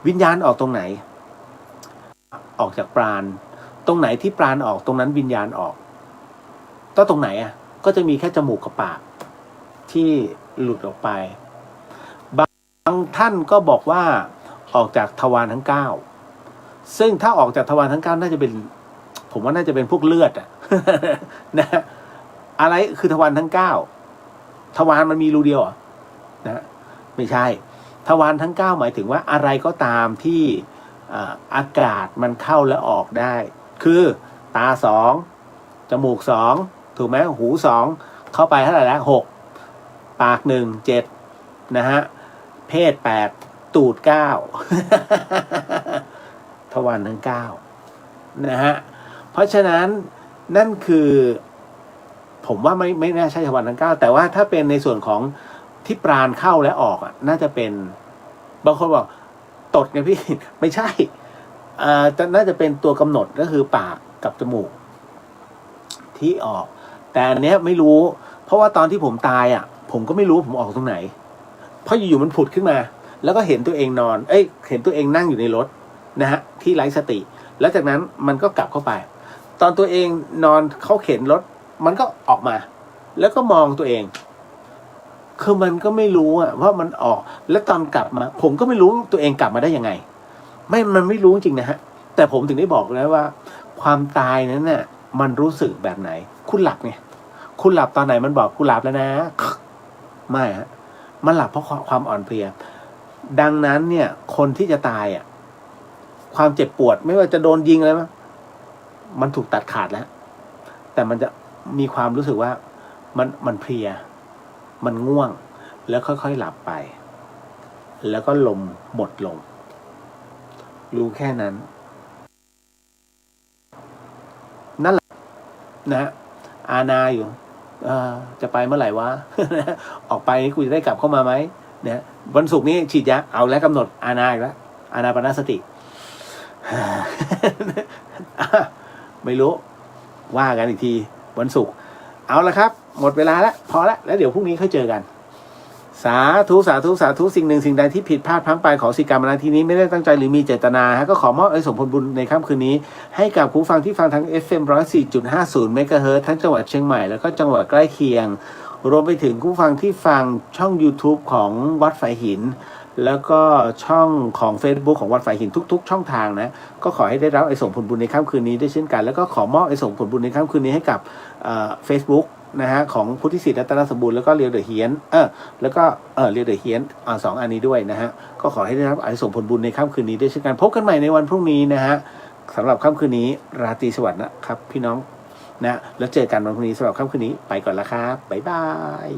วิญญาณออกตรงไหนออกจากปราณตรงไหนที่ปราณออกตรงนั้นวิญญาณออกตรงไหนก็จะมีแค่จมูกกับปากที่หลุดออกไปบางท่านก็บอกว่าออกจากทวารทั้ง9ซึ่งถ้าออกจากทวารทั้ง9น่าจะเป็นผมว่าน่าจะเป็นพวกเลือดนะอะไรคือทวารทั้ง9ทวารมันมีรูเดียวนะไม่ใช่ทวารทั้ง9หมายถึงว่าอะไรก็ตามที่อากาศมันเข้าและออกได้คือตา2จมูก2ถูกไหมหู2เข้าไปเท่าไหร่แล้ว6ปาก1 7นะฮะเพศ8ตูด9ทวารทั้ง9นะฮะเพราะฉะนั้นนั่นคือผมว่าไม่น่าใช่ทวารทั้ง9แต่ว่าถ้าเป็นในส่วนของที่ปราณเข้าและออกน่าจะเป็นบางคนบอกตดไงพี่ ไม่ใช่น่าจะเป็นตัวกำหนดก็คือปากกับจมูกที่ออกแต่อันเนี้ยไม่รู้เพราะว่าตอนที่ผมตายผมก็ไม่รู้ผมออกตรงไหนเพราะอยู่ๆมันผุดขึ้นมาแล้วก็เห็นตัวเองนอนเห็นตัวเองนั่งอยู่ในรถนะฮะที่ไร้สติแล้วจากนั้นมันก็กลับเข้าไปตอนตัวเองนอนเขาเข็นรถมันก็ออกมาแล้วก็มองตัวเองคือมันก็ไม่รู้ว่ามันออกแล้วตอนกลับมาผมก็ไม่รู้ตัวเองกลับมาได้ยังไงมันไม่รู้จริงนะฮะแต่ผมถึงได้บอกแล้วว่าความตายนั้นน่ะมันรู้สึกแบบไหนคุณหลับไงคุณหลับตอนไหนมันบอกคุณหลับแล้วนะไม่ฮะมันหลับเพราะความอ่อนเพลียดังนั้นเนี่ยคนที่จะตายความเจ็บปวดไม่ว่าจะโดนยิงอะไรมั้ยมันถูกตัดขาดแล้วแต่มันจะมีความรู้สึกว่ามันเพลียมันง่วงแล้วค่อยๆหลับไปแล้วก็ลมหมดลงรู้แค่นั้นนั่นแหละนะอาณาอยู่จะไปเมื่อไหร่วะ ออกไปนี่กูจะได้กลับเข้ามาไหมเนี่ยวันศุกร์นี้ฉีดยาเอาแล้วกำหนดอาณาอีกแล้วอาณาปณสติ ไม่รู้ว่ากันอีกทีวันศุกร์เอาละครับหมดเวลาแล้วพอแล้วเดี๋ยวพรุ่งนี้ค่อยเจอกันสาธุสาธุสาธุสิ่งหนึ่งสิ่งใดที่ผิดพลาดพลั้งไปขอสิกรรมนาทีนี้ไม่ได้ตั้งใจหรือมีเจตนาก็ขอมอบส่งผลบุญในค่ำคืนนี้ให้กับผู้ฟังที่ฟังทั้ง FM 104.50 เมกะเฮิรตซ์ทั้งจังหวัดเชียงใหม่แล้วก็จังหวัดใกล้เคียงรวมไปถึงผู้ฟังที่ฟังช่อง YouTube ของวัดฝายหินแล้วก็ช่องของ Facebook ของวัดฝายหินทุกๆช่องทางนะก็ขอให้ได้รับส่งผลบุญในค่ำคืนนี้ด้วยเช่นกันแล้วก็ขอมอบส่งผลบุญในค่ำคืนนี้ให้กับFacebookนะฮะของพุทธิสิทธิ์รัตนสมบูรณ์แล้วก็เรียวเดอะเฮียนแล้วก็เรียวเดอะเฮียน2อันนี้ด้วยนะฮะก็ขอให้ได้รับอานิสงส์ผลบุญในค่ำคืนนี้ด้วยเช่นกันพบกันใหม่ในวันพรุ่งนี้นะฮะสำหรับค่ำคืนนี้ราตรีสวัสดิ์นะครับพี่น้องนะแล้วเจอกันวันพรุ่งนี้สำหรับค่ำคืนนี้ไปก่อนละครับบ๊ายบาย